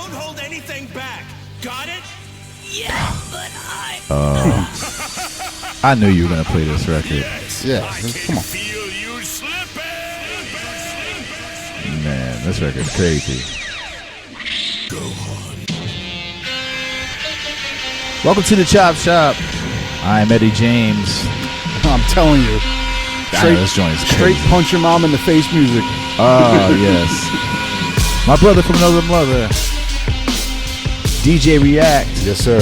Don't hold anything back. Got it? Yes, but I knew you were gonna play this record. Yes, Yeah, I come can on. feel you slipping. Man, this record's crazy. Go on. Welcome to the Chop Shop. I'm Eddie James. I'm telling you. This joint is Straight crazy. punch your mom in the face music. Oh, yes. My brother from another mother, DJ React. Yes, sir.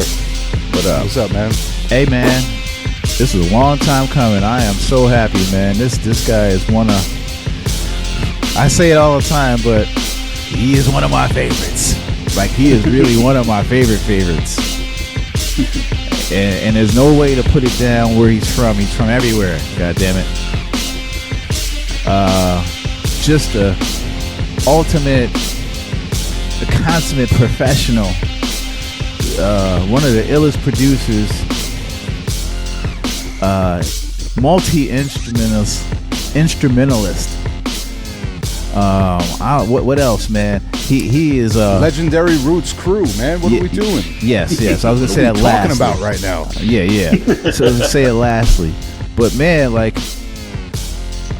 What up? What's up, man? Hey, man. This is a long time coming. I am so happy, man. This guy is one of... I say it all the time, but he is one of my favorites. Like, he is really one of my favorites. And there's no way to put it down where he's from. He's from everywhere. God damn it. Just the ultimate, the consummate professional. One of the illest producers. Multi-instrumentalist. What else, man? He is Legendary Roots crew, man. What are we doing? Yes. I was gonna say that What are we lastly. talking about right now? Yeah. So I was gonna say it lastly, but man, like,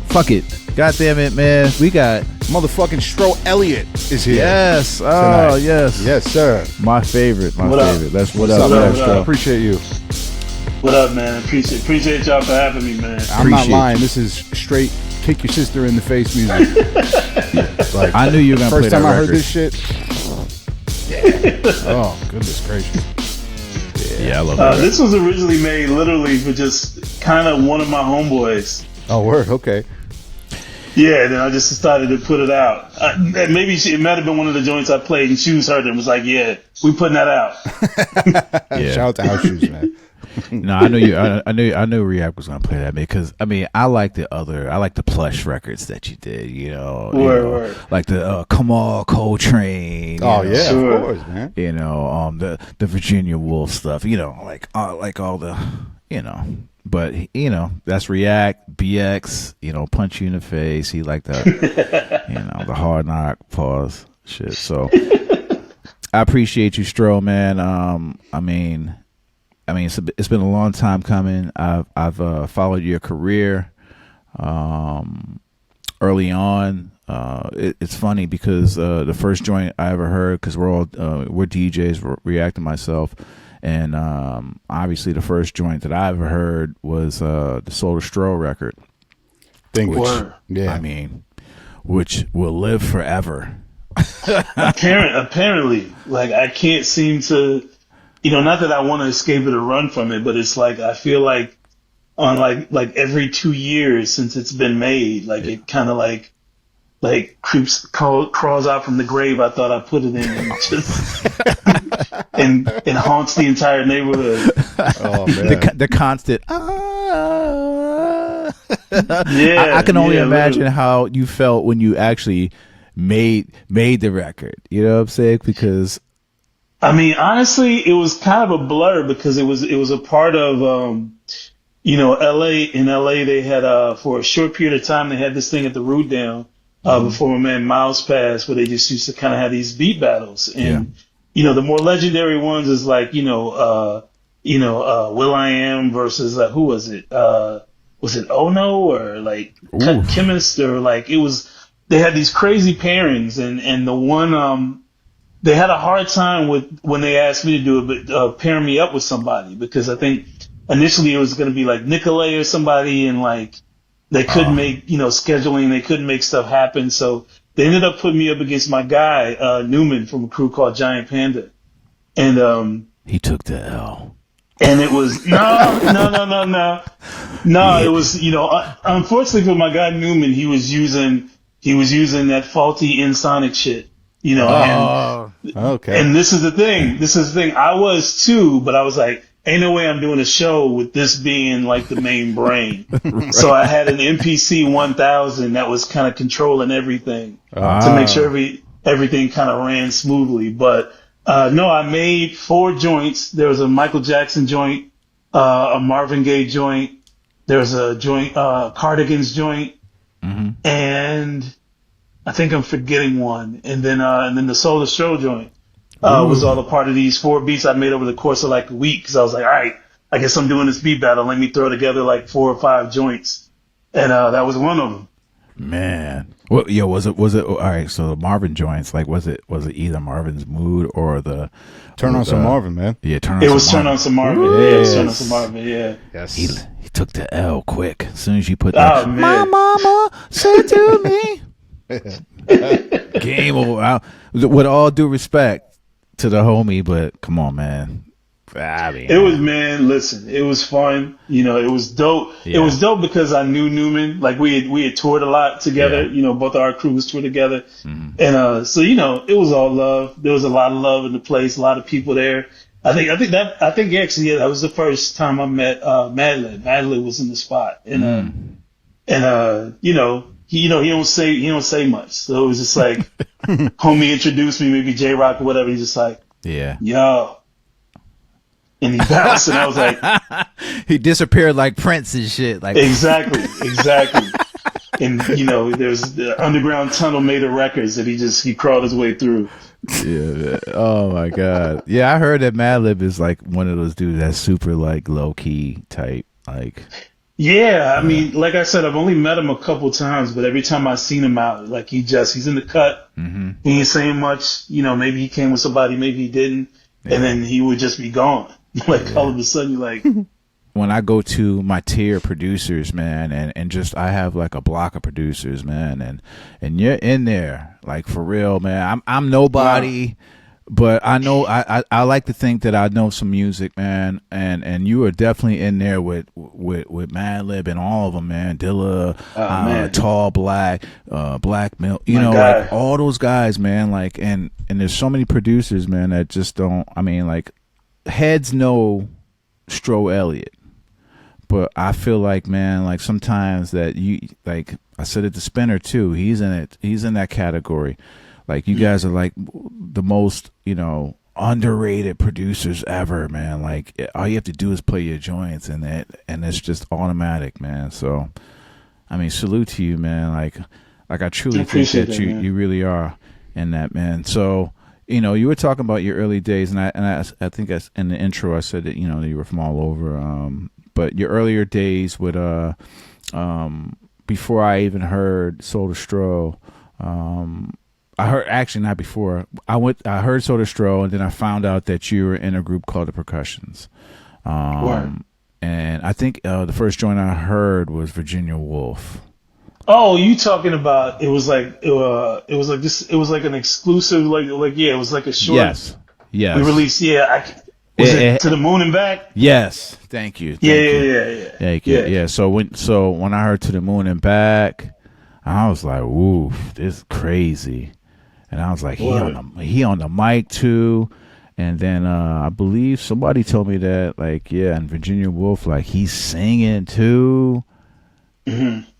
fuck it. God damn it, man. We got Motherfucking Stro Elliot is here. yes. Oh tonight. yes. Yes, sir. My favorite. What up? That's what What's up, up, man. What up? Stro. Appreciate you. What up, man? Appreciate y'all for having me, man. I'm not Appreciate lying. you. This is straight kick your sister in the face music. Like, I knew you were gonna play first that time I heard record. this shit. Oh, goodness gracious. Yeah, I love that. This was originally made literally for just kind of one of my homeboys. Oh, word. Okay. Yeah, and then I just decided to put it out. Maybe it might have been one of the joints I played, and Shoes heard it and was like, "Yeah, we putting that out." Yeah. Shout out to House Shoes, man. No, I knew you. I knew React was gonna play that, man. Because I mean, I like the Plush records that you did. Word. Like the Come On Coltrane. Oh, you know, yeah, Sure. of course, man. The Virginia Wolf stuff. Like all the, But that's React, BX. Punch you in the face. He like that. The hard knock pause shit. So I appreciate you, Stro, man. I mean, it's been a long time coming. I've followed your career early on. It's funny because the first joint I ever heard, because we're DJs, React and myself, and obviously the first joint that I ever heard was the Solar Stro record. Word. Yeah. I mean, which will live forever. Apparently, like I can't seem to. Not that I want to escape it or run from it, but it's like I feel like on like every 2 years since it's been made, like it kind of like crawls out from the grave I thought I put it in, and just and haunts the entire neighborhood. Oh, man. The constant. Yeah, I can only yeah, imagine literally. how you felt when you actually made the record. You know what I'm saying? Because I mean, honestly, it was kind of a blur because it was a part of LA. In LA, they had for a short period of time they had this thing at the Root Down before my man Miles passed, where they just used to kind of have these beat battles, and the more legendary ones is like Will I Am versus who was it? Was it Ono or like Cut Chemist or like it was? They had these crazy pairings, and the one they had a hard time with when they asked me to do it, but pairing me up with somebody because I think initially it was going to be like Nicolay or somebody, and like they couldn't make scheduling, they couldn't make stuff happen, so they ended up putting me up against my guy Newman from a crew called Giant Panda, and he took the L. And it was no. It was unfortunately for my guy Newman, he was using that faulty Insonic shit. Okay. And this is the thing. I was too, but I was like, ain't no way I'm doing a show with this being like the main brain. Right. So I had an MPC 1000 that was kind of controlling everything to make sure everything kind of ran smoothly. But no, I made 4 joints. There was a Michael Jackson joint, a Marvin Gaye joint. There was a joint, Cardigans joint, and I think I'm forgetting one. And then the Solar Stro joint. was all a part of these 4 beats I made over the course of like a week. Cause I was like, all right, I guess I'm doing this beat battle. Let me throw together like 4 or 5 joints. And, that was one of them. Man. Well, yeah, was it all right, so the Marvin joints, like was it either Marvin's Mood or the Turn on some Marvin, man. Yeah, Turn It was Turn on Some Marvin. Yeah, it was Turn on Some Marvin, yeah. Yes. He took the L quick. As soon as you put Oh, that man. My mama said to me. Game over. With all due respect to the homie, but come on, man. I mean, It was, man, listen, it was fun. You know, it was dope. Yeah. It was dope because I knew Newman. Like we had toured a lot together. Yeah. You know, both of our crews toured together. Mhm. And so, you know, it was all love. There was a lot of love in the place, a lot of people there. I think actually, yeah, that was the first time I met Madlib. Madlib was in the spot. And you know, he don't say much. So it was just like homie introduced me, maybe J Rock or whatever. He's just like, yeah. yo. And he bounced, and I was like, He disappeared like Prince and shit. Like exactly. And you know, there's the underground tunnel made of records that he crawled his way through. Yeah. Oh my God. Yeah, I heard that Madlib is like one of those dudes that's super like low key type. Like, Yeah, I mean, like I said, I've only met him a couple times, but every time I've seen him out, like he's in the cut. mm-hmm. He ain't saying much. You know, maybe he came with somebody, maybe he didn't, and then he would just be gone. Like all of a sudden, you're like, when I go to my tier producers, man, and just I have like a block of producers, man, and you're in there, like for real, man. I'm nobody, but I know I like to think that I know some music, man, and you are definitely in there with Madlib and all of them, man. Dilla, man. Tall Black, Black Milk, you My know, guy. like all those guys, man. Like and there's so many producers, man, that just don't. I mean, like heads know Stro Elliot. But I feel like, man, like sometimes that you, like I said it to Spinner too, he's in it. He's in that category. Like you guys are like the most, you know, underrated producers ever, man. Like all you have to do is play your joints and it's just automatic, man. So, I mean, salute to you, man. Like I truly think that you really are in that, man. So, you know, you were talking about your early days, and I think in the intro I said that, you know, you were from all over. But your earlier days with before I even heard Soul to Stro, I heard actually not before. I heard Soul to Stro, and then I found out that you were in a group called the Percussions. And I think the first joint I heard was Virginia Wolf. oh, you talking about? It was like it was like an exclusive, it was like a short. Yes. We released. Was it To the Moon and Back? Yes. Thank you. Yeah. Thank you. Yeah. So when I heard To the Moon and Back, I was like, "Ooh, this is crazy," and I was like, "He on the mic too." And then I believe somebody told me that, like, yeah, and Virginia Wolf, like he's singing too. Mm-hmm.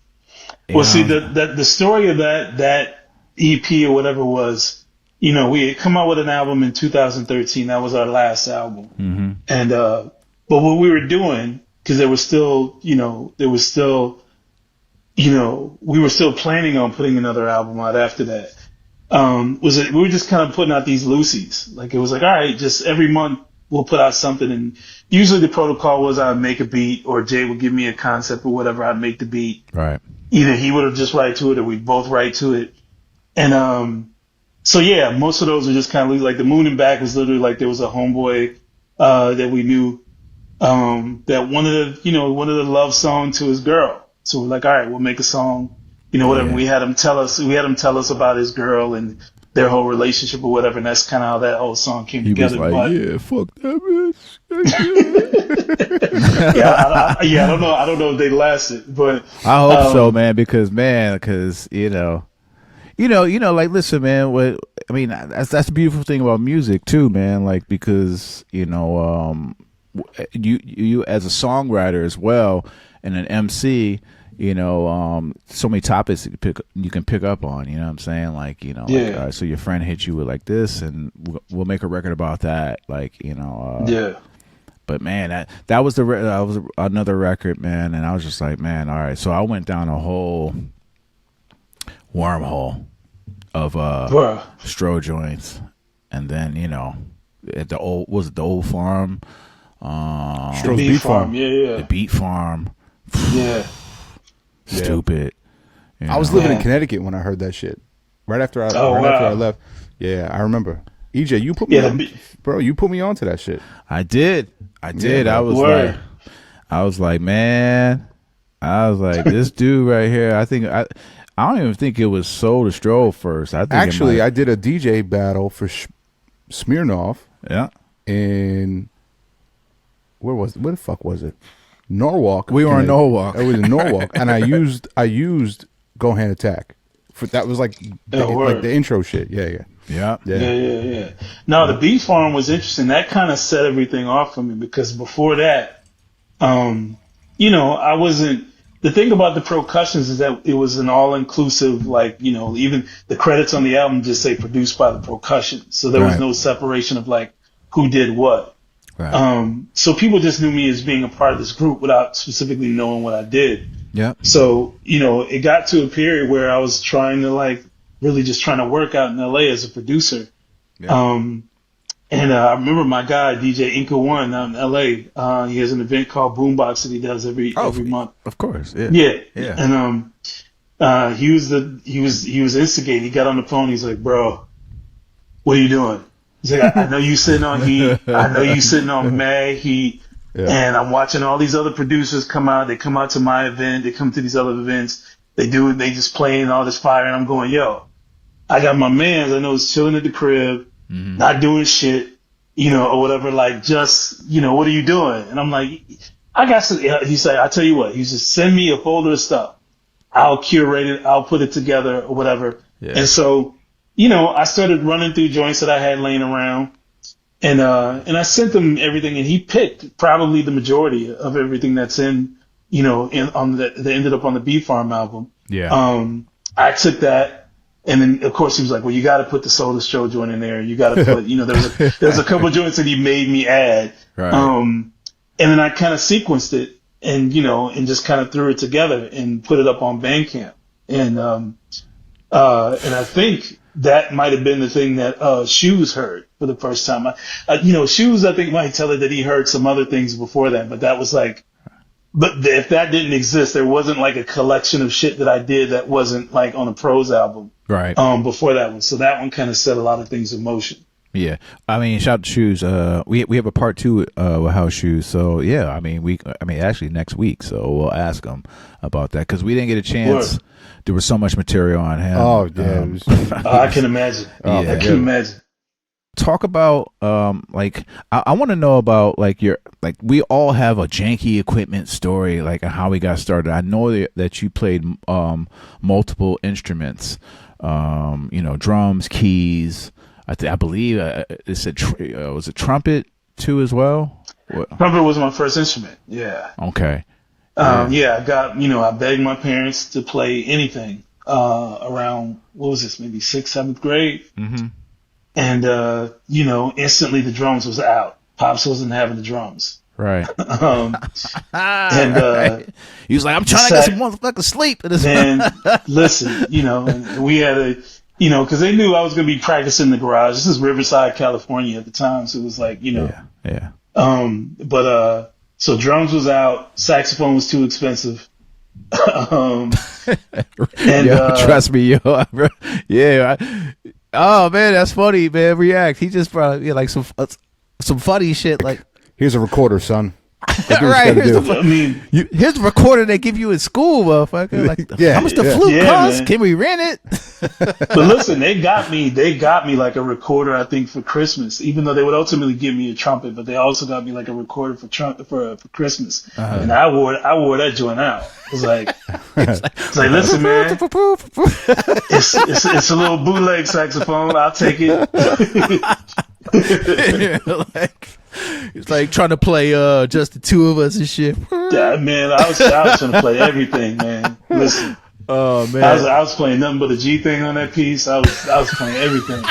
Well, see, the story of that EP or whatever was, you know, we had come out with an album in 2013. That was our last album. Mm-hmm. And, but what we were doing, because we were still planning on putting another album out after that, was that we were just kind of putting out these loosies. Like it was like, all right, just every month we'll put out something. And usually the protocol was I'd make a beat or Jay would give me a concept or whatever. I'd make the beat. Right. Either he would have just write to it or we'd both write to it. And, so yeah, most of those are just kind of like The Moon and Back was literally like there was a homeboy that we knew that wanted a love song to his girl. So we're like, all right, we'll make a song, you know, whatever. Yeah. We had him tell us about his girl and their whole relationship or whatever, and that's kind of how that whole song came together. Was like, yeah, fuck that bitch. I don't know if they lasted, but I hope so, man, because like, listen, man, that's the beautiful thing about music too, man. Like, because, you as a songwriter as well and an MC, so many topics you can pick up on, you know what I'm saying? Like, like, all right, so your friend hits you with like this and we'll make a record about that. Like, but man, that was another record, man. And I was just like, man, all right. So I went down a whole wormhole of Stro joints, and then at the old farm, The Beat Farm. Yeah. the Beat Farm, Yeah. stupid. I was living in Connecticut when I heard that shit. Right after I left. Yeah, I remember. EJ, you put me on, bro. You put me on to that shit. I did. Yeah, I was like, man. I was like, this dude right here. I don't even think it was Soul to Stroll first. I think I did a DJ battle for Smirnoff. Yeah. In where the fuck was it? Norwalk. We were in Norwalk. It was in Norwalk, and I used Go Hand Attack. That was like the intro shit. Yeah. No, the Beat Farm was interesting. That kind of set everything off for me because before that, I wasn't. The thing about the percussions is that it was an all-inclusive, like, even the credits on the album just say produced by the percussion. So there was no separation of like who did what. Right. So people just knew me as being a part of this group without specifically knowing what I did. Yeah. So, it got to a period where I was trying to really just trying to work out in LA as a producer. Yeah. And I remember my guy, DJ Inca One out in LA, he has an event called Boombox that he does every month. Of course. Yeah. Yeah. And he was instigating. He got on the phone, he's like, bro, what are you doing? He's like, I know you sitting on Heat, I know you sitting on Mag Heat, and I'm watching all these other producers come out. They come out to my event, they come to these other events, they just playing all this fire, and I'm going, yo, I got my mans, I know he's chilling at the crib, not doing shit, or whatever, like, just, what are you doing? And I'm like, I got some, he's like, I'll tell you what, he's just send me a folder of stuff. I'll curate it, I'll put it together or whatever. Yeah. And so, I started running through joints that I had laying around and I sent him everything and he picked probably the majority of everything that's in, that ended up on the Beat Farm album. Yeah. I took that. And then, of course, he was like, well, you got to put the Soul to Stroll joint in there. You got to put, there's a couple joints that he made me add. Right. And then I kind of sequenced it and, and just kind of threw it together and put it up on Bandcamp. And I think that might have been the thing that Shoes heard for the first time. Shoes, I think, might tell her that he heard some other things before that, but that was like, but if that didn't exist, there wasn't like a collection of shit that I did that wasn't like on a Pros album. Right. Before that one. So that one kind of set a lot of things in motion. Yeah. I mean, shout out to Shoes. We have a part 2 with House Shoes. So yeah, actually next week. So we'll ask him about that because we didn't get a chance. Sure. There was so much material on him. Oh yeah. I can imagine. Yeah. I can imagine. Talk about I want to know about we all have a janky equipment story, like how we got started. I know that you played multiple instruments, drums, keys. I believe it said was it trumpet too as well? Trumpet was my first instrument. Yeah. Okay. I got I begged my parents to play anything around what was this, maybe 6th, 7th grade. Mm-hmm. And, instantly the drums was out. Pops wasn't having the drums. Right. He was like, I'm trying to get some motherfucking sleep. And listen, and we had because they knew I was going to be practicing in the garage. This is Riverside, California at the time. So it was like, Yeah. So drums was out. Saxophone was too expensive. Trust me, yo. Yeah. Oh man, that's funny, man. React. He just brought like some funny shit. Like, here's a recorder, son. Right. Here's the recorder they give you in school, motherfucker. Like, how much the flute cost? Can we rent it? But listen, they got me like a recorder, I think, for Christmas. Even though they would ultimately give me a trumpet, but they also got me like a recorder for Christmas. Uh-huh. And I wore that joint out. It's like, listen, man, it's a little bootleg saxophone. I'll take it. It's like trying to play just the two of us and shit. Yeah, man, I was trying to play everything, man. Listen. Oh man, I was playing nothing but a G thing on that piece. I was playing everything.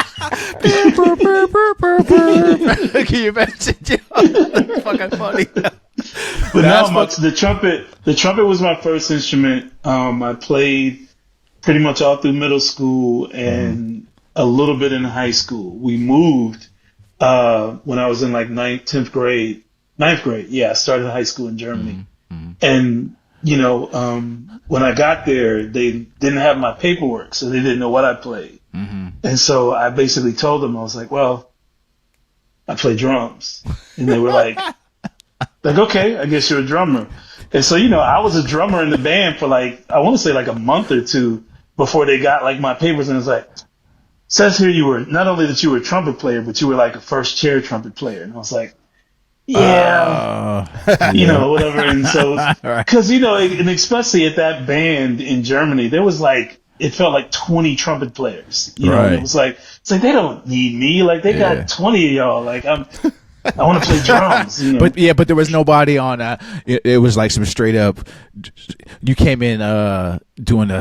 Can you imagine? That's fucking funny. But the trumpet was my first instrument. I played pretty much all through middle school, and a little bit in high school. We moved when I was in like ninth grade. Yeah, I started high school in Germany. And, when I got there, they didn't have my paperwork, so they didn't know what I played. And so I basically told them, I was like, well, I play drums. And they were like, okay, I guess you're a drummer. And so, I was a drummer in the band for I want to say like a month or two before they got like my papers. And it's like, says here you were, not only that you were a trumpet player, but you were like a first chair trumpet player. And I was like, yeah, whatever. And so, cause, and especially at that band in Germany, there was it felt like 20 trumpet players, and it was it's like, they don't need me. Like they got 20 of y'all. I want to play drums, But there was nobody on, it was like some straight up, you came in, doing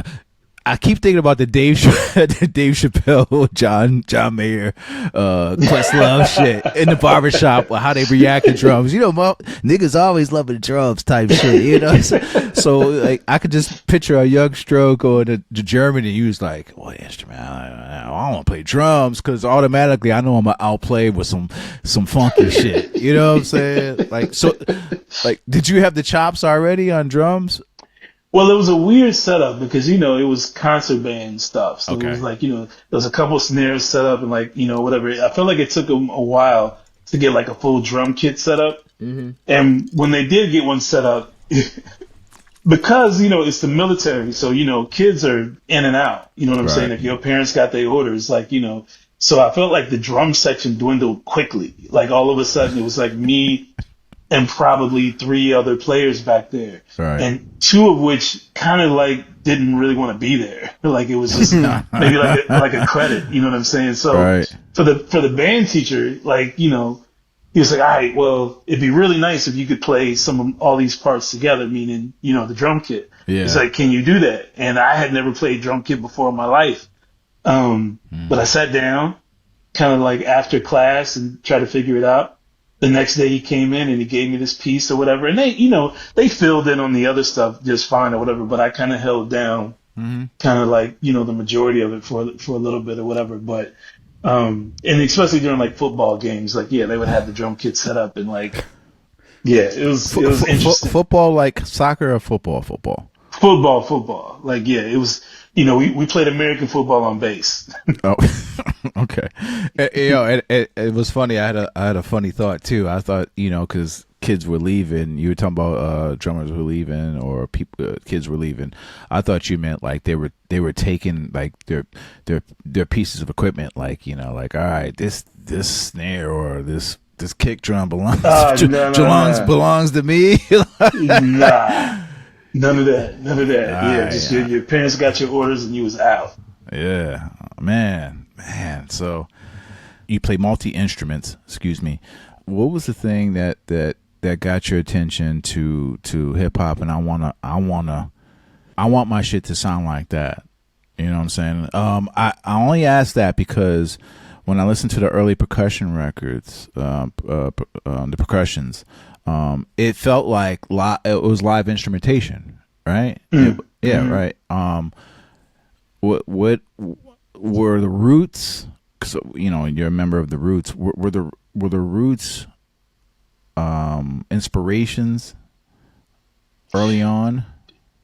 I keep thinking about the Dave Chappelle, John Mayer, Questlove shit in the barbershop, how they react to drums. Niggas always loving the drums type shit, So I could just picture a young Stro going to Germany. He was like, what instrument? I want to play drums because automatically I know I'm going to outplay with some funky shit. You know what I'm saying? Did you have the chops already on drums? Well, it was a weird setup because, it was concert band stuff. So it was there was a couple snares set up and whatever. I felt like it took them a while to get a full drum kit set up. And when they did get one set up, because, it's the military. So, kids are in and out. You know what I'm saying? If your parents got their orders, so I felt like the drum section dwindled quickly. All of a sudden it was me and probably 3 other players back there. And 2 of which kind of didn't really want to be there. It was just maybe like a credit, you know what I'm saying? So for the band teacher, he was like, all right, well, it'd be really nice if you could play all these parts together, meaning, the drum kit. He's like, can you do that? And I had never played drum kit before in my life. But I sat down kind of after class and tried to figure it out. The next day he came in and he gave me this piece or whatever. And they filled in on the other stuff just fine or whatever, but I kind of held down kind of the majority of it for a little bit or whatever. But, and especially during football games, they would have the drum kit set up and it was interesting. Football like soccer or football? Football. It was, we played American football on base. Oh, okay. It was funny. I had a funny thought too. I thought, because kids were leaving. You were talking about drummers were leaving or kids were leaving. I thought you meant they were taking their pieces of equipment. All right, this snare or this kick drum belongs to me. Nah. None of that. Your parents got your orders and you was out. Yeah, man. So you play multi-instruments. Excuse me. What was the thing that got your attention to hip hop? And I want my shit to sound like that. You know what I'm saying? I only ask that because when I listened to the early percussion records, the percussions. It felt like it was live instrumentation, right? Right. What were the Roots? Because you're a member of the Roots. Were the Roots inspirations early on?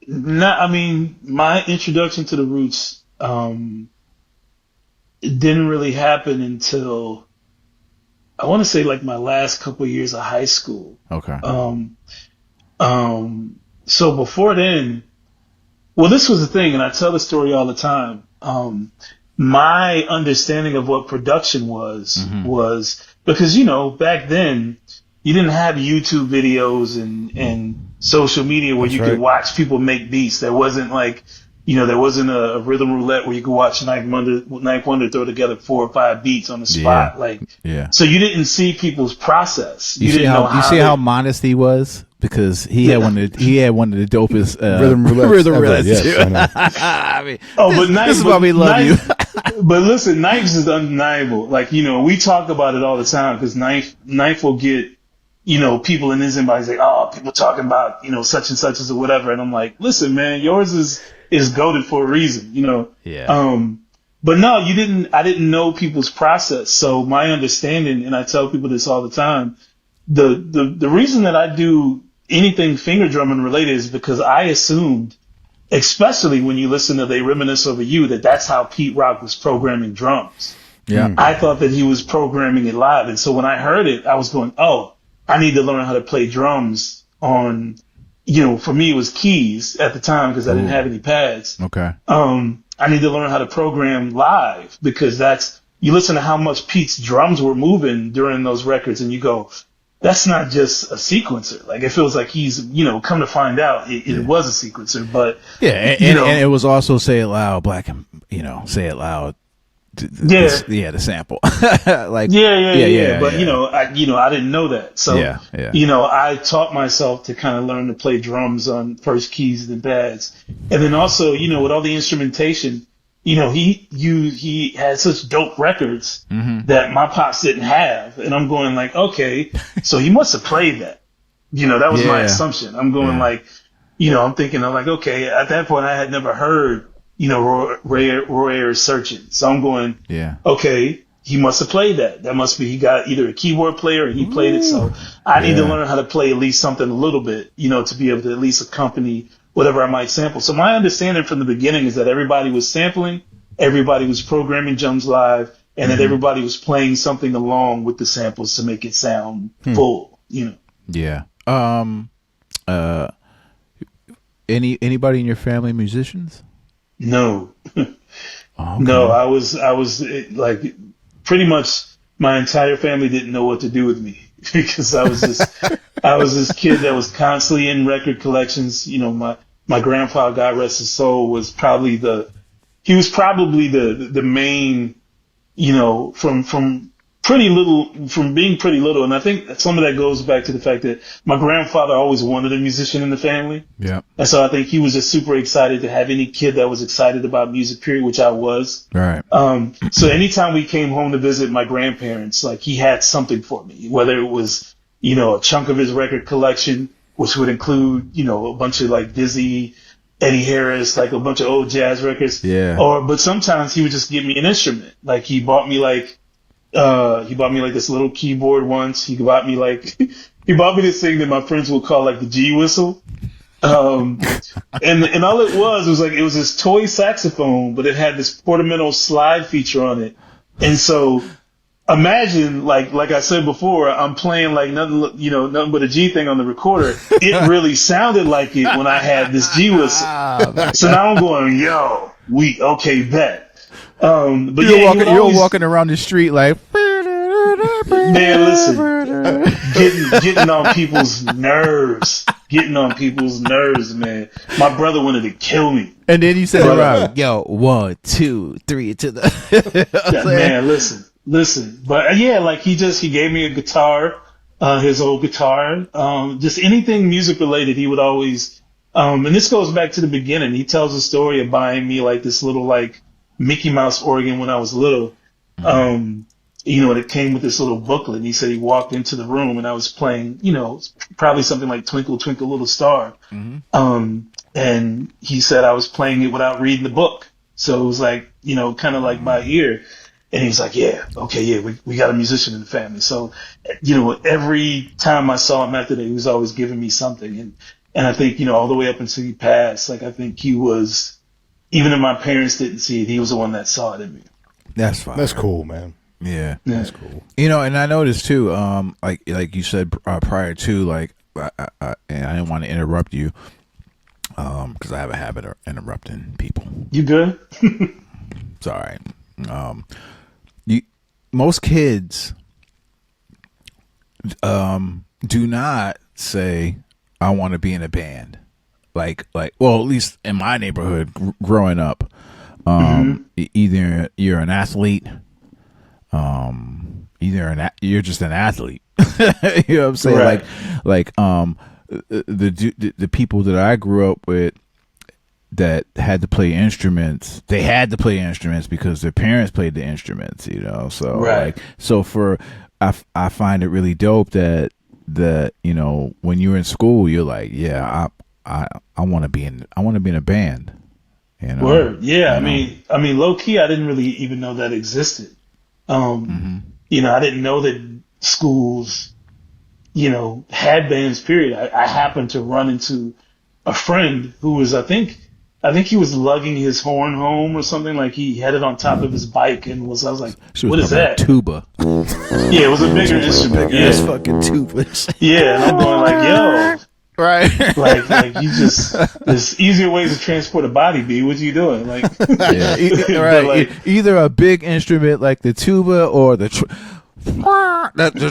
No, I mean my introduction to the Roots it didn't really happen until I want to say my last couple of years of high school. Okay. So before then, well, this was the thing, and I tell the story all the time. My understanding of what production was because, back then you didn't have YouTube videos and social media where you could watch people make beats. There wasn't there wasn't a rhythm roulette where you could watch Ninth Wonder throw together 4 or 5 beats on the spot. So you didn't see people's process. You see how modest he was? Because he had one of the dopest rhythm roulettes. Yes, too. I mean, this is why we love you. But listen, Ninth is undeniable. We talk about it all the time because Ninth will get people in his inbox like, oh, people talking about such and such or whatever, and I'm like, listen, man, yours is goated for a reason, Yeah. But no, you didn't. I didn't know people's process. So my understanding, and I tell people this all the time, the reason that I do anything finger drumming related is because I assumed, especially when you listen to They Reminisce Over You, that's how Pete Rock was programming drums. Yeah. I thought that he was programming it live. And so when I heard it, I was going, oh, I need to learn how to play drums on, for me, it was keys at the time because I didn't have any pads. Okay. I need to learn how to program live because you listen to how much Pete's drums were moving during those records and you go, that's not just a sequencer. Like, it feels like he's, come to find out it was a sequencer, but. Yeah. And it was also Say It Loud, Say It Loud. The sample. Like, yeah. But, I didn't know that. So, I taught myself to kind of learn to play drums on first keys and pads. And then also, with all the instrumentation, he had such dope records that my pops didn't have. And I'm going like, okay, so he must have played that. That was my assumption. I'm going like, I'm thinking I'm like, okay, at that point I had never heard, Roy Ayers Searching. So I'm going, okay, he must have played that. That must be, he got either a keyboard player or he played it. So I need to learn how to play at least something a little bit, to be able to at least accompany whatever I might sample. So my understanding from the beginning is that everybody was sampling, everybody was programming drums live, and that everybody was playing something along with the samples to make it sound full, Yeah. Anybody in your family musicians? No. Okay. No, I was like pretty much my entire family didn't know what to do with me because I was this kid that was constantly in record collections. My grandpa, God rest his soul, was probably the main, from being pretty little. And I think some of that goes back to the fact that my grandfather always wanted a musician in the family. Yeah. And so I think he was just super excited to have any kid that was excited about music, period, which I was. Right. So anytime we came home to visit my grandparents, like he had something for me, whether it was, a chunk of his record collection, which would include, a bunch of like Dizzy, Eddie Harris, like a bunch of old jazz records. Yeah. But sometimes he would just give me an instrument. Like he bought me this little keyboard once. He bought me this thing that my friends would call like the G whistle. And all it was this toy saxophone, but it had this portamento slide feature on it. And so imagine, like I said before, I'm playing like nothing but a G thing on the recorder. It really sounded like it when I had this G whistle. So now I'm going, okay, bet. But you're walking around the street like, man, listen, getting on people's nerves, man. My brother wanted to kill me. And then you said, around, 1, 2, 3 to the. Man, listen. But like he gave me a guitar, his old guitar, just anything music related. He would always, and this goes back to the beginning. He tells a story of buying me like this little like Mickey Mouse organ when I was little. And it came with this little booklet. And he said he walked into the room and I was playing, probably something like Twinkle, Twinkle, Little Star. And he said I was playing it without reading the book. So it was like, kind of like by ear. And he was like, we got a musician in the family. So, every time I saw him after that, he was always giving me something. And I think, all the way up until he passed, like, I think he was, even if my parents didn't see it, he was the one that saw it in me. That's fine. That's cool, man. Yeah. That's cool. And I noticed too, like you said prior to, like, and I didn't want to interrupt you, because I have a habit of interrupting people. You good? It's all right. Most kids do not say, I want to be in a band. Like, well, at least in my neighborhood, growing up, either you're an athlete, you're just an athlete. You know what I'm saying? Right. Like, the people that I grew up with that had to play instruments, they had to play instruments because their parents played the instruments, so right. I find it really dope that when you're in school, you're like, I want to be in a band, You know? Word. Yeah. You I mean, low key, I didn't really even know that existed. You know, I didn't know that schools, you know, had bands, period. I happened to run into a friend who was, I think he was lugging his horn home or something. Like he had it on top of his bike and I was like, what is that? Tuba. Yeah, it was a bigger instrument. It's fucking tubas. Yeah, and I'm going like, yo. Right. like you just, there's easier ways to transport a body, B. What you doing? Like, right. Like, either a big instrument like the tuba or the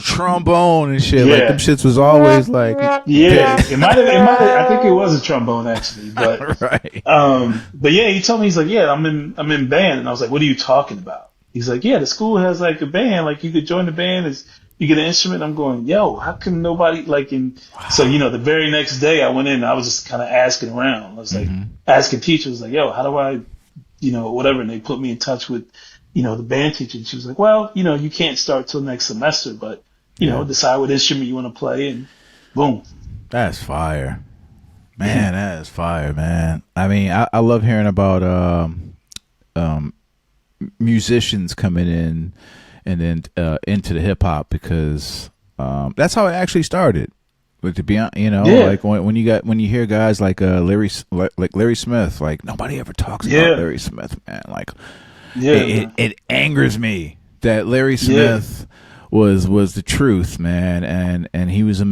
trombone and shit. Yeah. Like them shits was always like, it might have. I think it was a trombone actually, but right. But yeah, he told me, he's like, yeah, I'm in band, and I was like, what are you talking about? He's like, yeah, the school has like a band, like you could join the band, you get an instrument. I'm going, yo, how come nobody like in? Wow. So you know, the very next day I went in, I was just kind of asking around. I was like asking teachers, like, yo, how do I, you know, whatever, and they put me in touch with, you know, the band teacher. And she was like, well, you know, you can't start till next semester, but you know, decide what instrument you want to play, and boom. That's fire, man. That is fire, man. I mean, I love hearing about musicians coming in and then into the hip hop, because that's how it actually started. But to be honest, you know, like when you hear guys like Larry Smith, like nobody ever talks about Larry Smith, man. Like, it angers me that Larry Smith was the truth, man, and he was a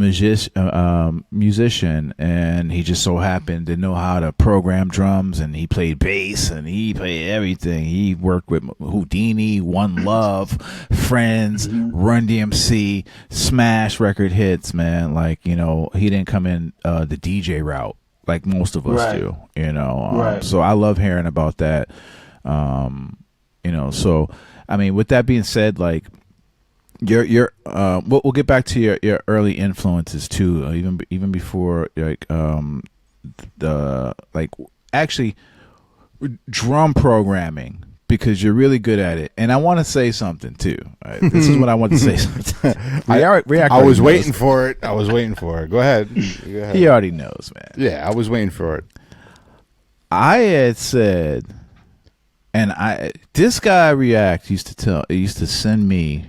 musician, and he just so happened to know how to program drums, and he played bass, and he played everything. He worked with Houdini, One Love, Friends, Run DMC, smash record hits, man. Like, you know, he didn't come in the DJ route like most of us do, you know. So I love hearing about that. You know, so I mean, with that being said, like, we'll get back to your early influences too, even before like actually drum programming, because you're really good at it. And I want to say something too. Right? This is what I want to say. I was waiting for it. Go ahead. He already knows, man. Yeah, I was waiting for it. I had said, and this guy React used to send me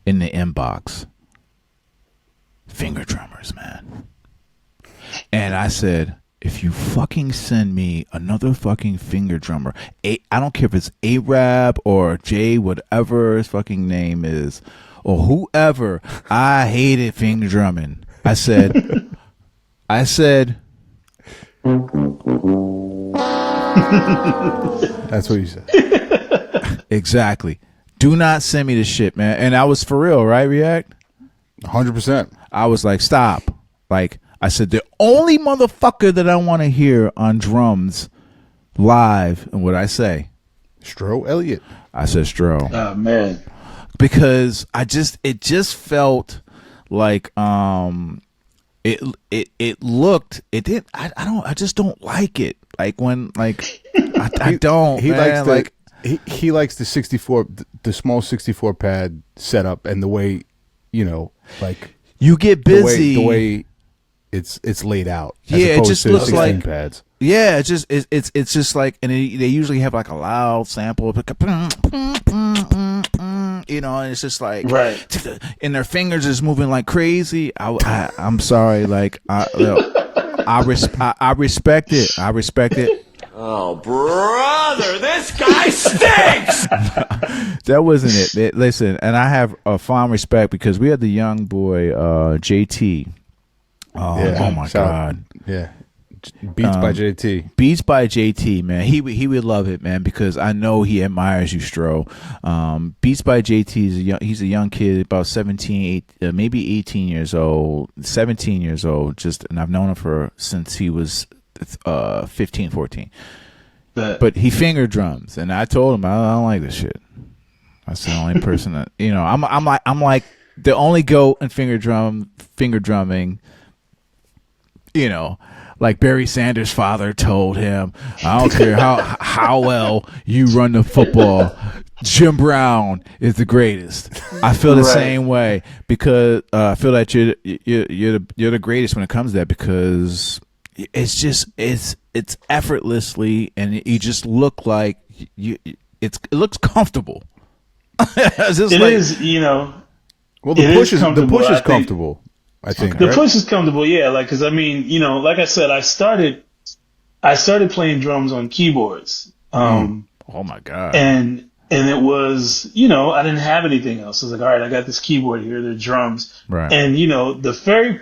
in the inbox finger drummers, man. And I said, if you fucking send me another fucking finger drummer, I don't care if it's Arab or Jay, whatever his fucking name is, or whoever, I hated finger drumming. I said, that's what you said. Exactly. Do not send me this shit, man. And I was for real, right, React? 100%. I was like, stop. Like, I said, the only motherfucker that I want to hear on drums live, and what I say? Stro Elliot. I said Stro. Oh, man. Because it just felt like I just don't like it. Like when, like, I don't. He man. likes he likes the 64, the small 64 pad setup, and the way, you know, like you get busy, the way it's laid out. As it just to looks like pads. Yeah, it's just like, and they usually have like a loud sample, like you know, and it's just like and their fingers is moving like crazy. I'm sorry, like I respect it. I respect it. Oh, brother, this guy stinks! That wasn't it. Listen, and I have a fond respect because we had the young boy, JT. Oh my God. Yeah. Beats by JT. Beats by JT, man. He would love it, man, because I know he admires you, Stro. Beats by JT he's a young kid, about 17, maybe 18 years old, 17 years old, and I've known him since he was 15, 14. But he finger drums, and I told him I don't like this shit. That's the only person that, you know, I'm like the only goat in finger drumming, you know, like Barry Sanders' father told him, I don't care how well you run the football, Jim Brown is the greatest. I feel the same way, because I feel that you're the greatest when it comes to that, because it's effortlessly, and you just look like it looks comfortable. It is, Well, the push is comfortable. I think the push is comfortable. Yeah, like because I mean, like I said, I started playing drums on keyboards. Oh my god! And it was, I didn't have anything else. I was like, all right, I got this keyboard here, the drums. Right. And, the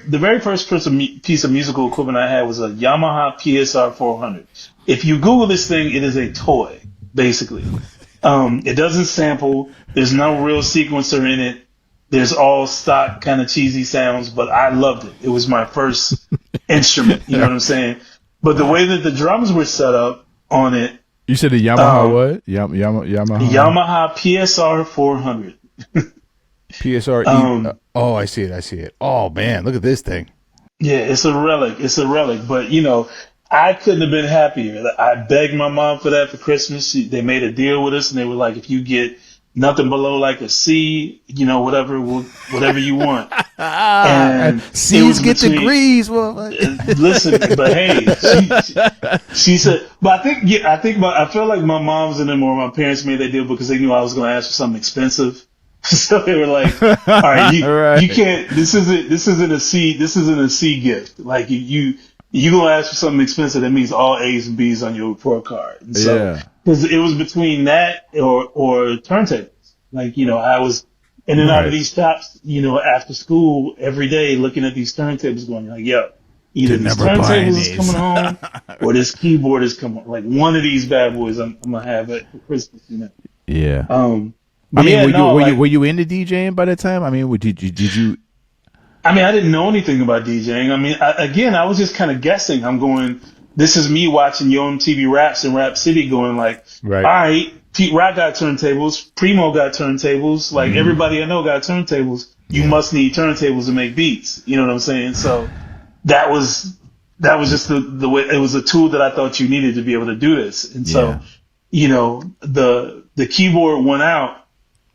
very first piece of musical equipment I had was a Yamaha PSR 400. If you Google this thing, it is a toy, basically. It doesn't sample. There's no real sequencer in it. There's all stock kind of cheesy sounds, but I loved it. It was my first instrument. You know what I'm saying? But the way that the drums were set up on it, you said the Yamaha what? Yamaha PSR 400. PSR. Oh, I see it. Oh man, look at this thing. Yeah, it's a relic. But I couldn't have been happier. I begged my mom for that for Christmas. They made a deal with us, and they were like, if you get nothing below like a C, whatever you want. And C's get degrees. Listen, but hey, she said, but I feel like my mom's and them or my parents made that deal because they knew I was going to ask for something expensive. So they were like, all right, you can't, this isn't a C gift. Like you going to ask for something expensive. That means all A's and B's on your report card. And so, because it was between that or turntables. Like, I was in and out of these shops, after school every day looking at these turntables going like, yo, either these turntables is coming home or this keyboard is coming. Like one of these bad boys I'm going to have it for Christmas, Yeah. Were you into DJing by that time? I mean, did you? I mean, I didn't know anything about DJing. I mean, I was just kind of guessing. I'm going, this is me watching Yo MTV Raps and Rap City going like, all right, Pete Rock got turntables, Primo got turntables, like everybody I know got turntables. You must need turntables to make beats. You know what I'm saying? So that was just the way, it was a tool that I thought you needed to be able to do this. And so, the keyboard went out.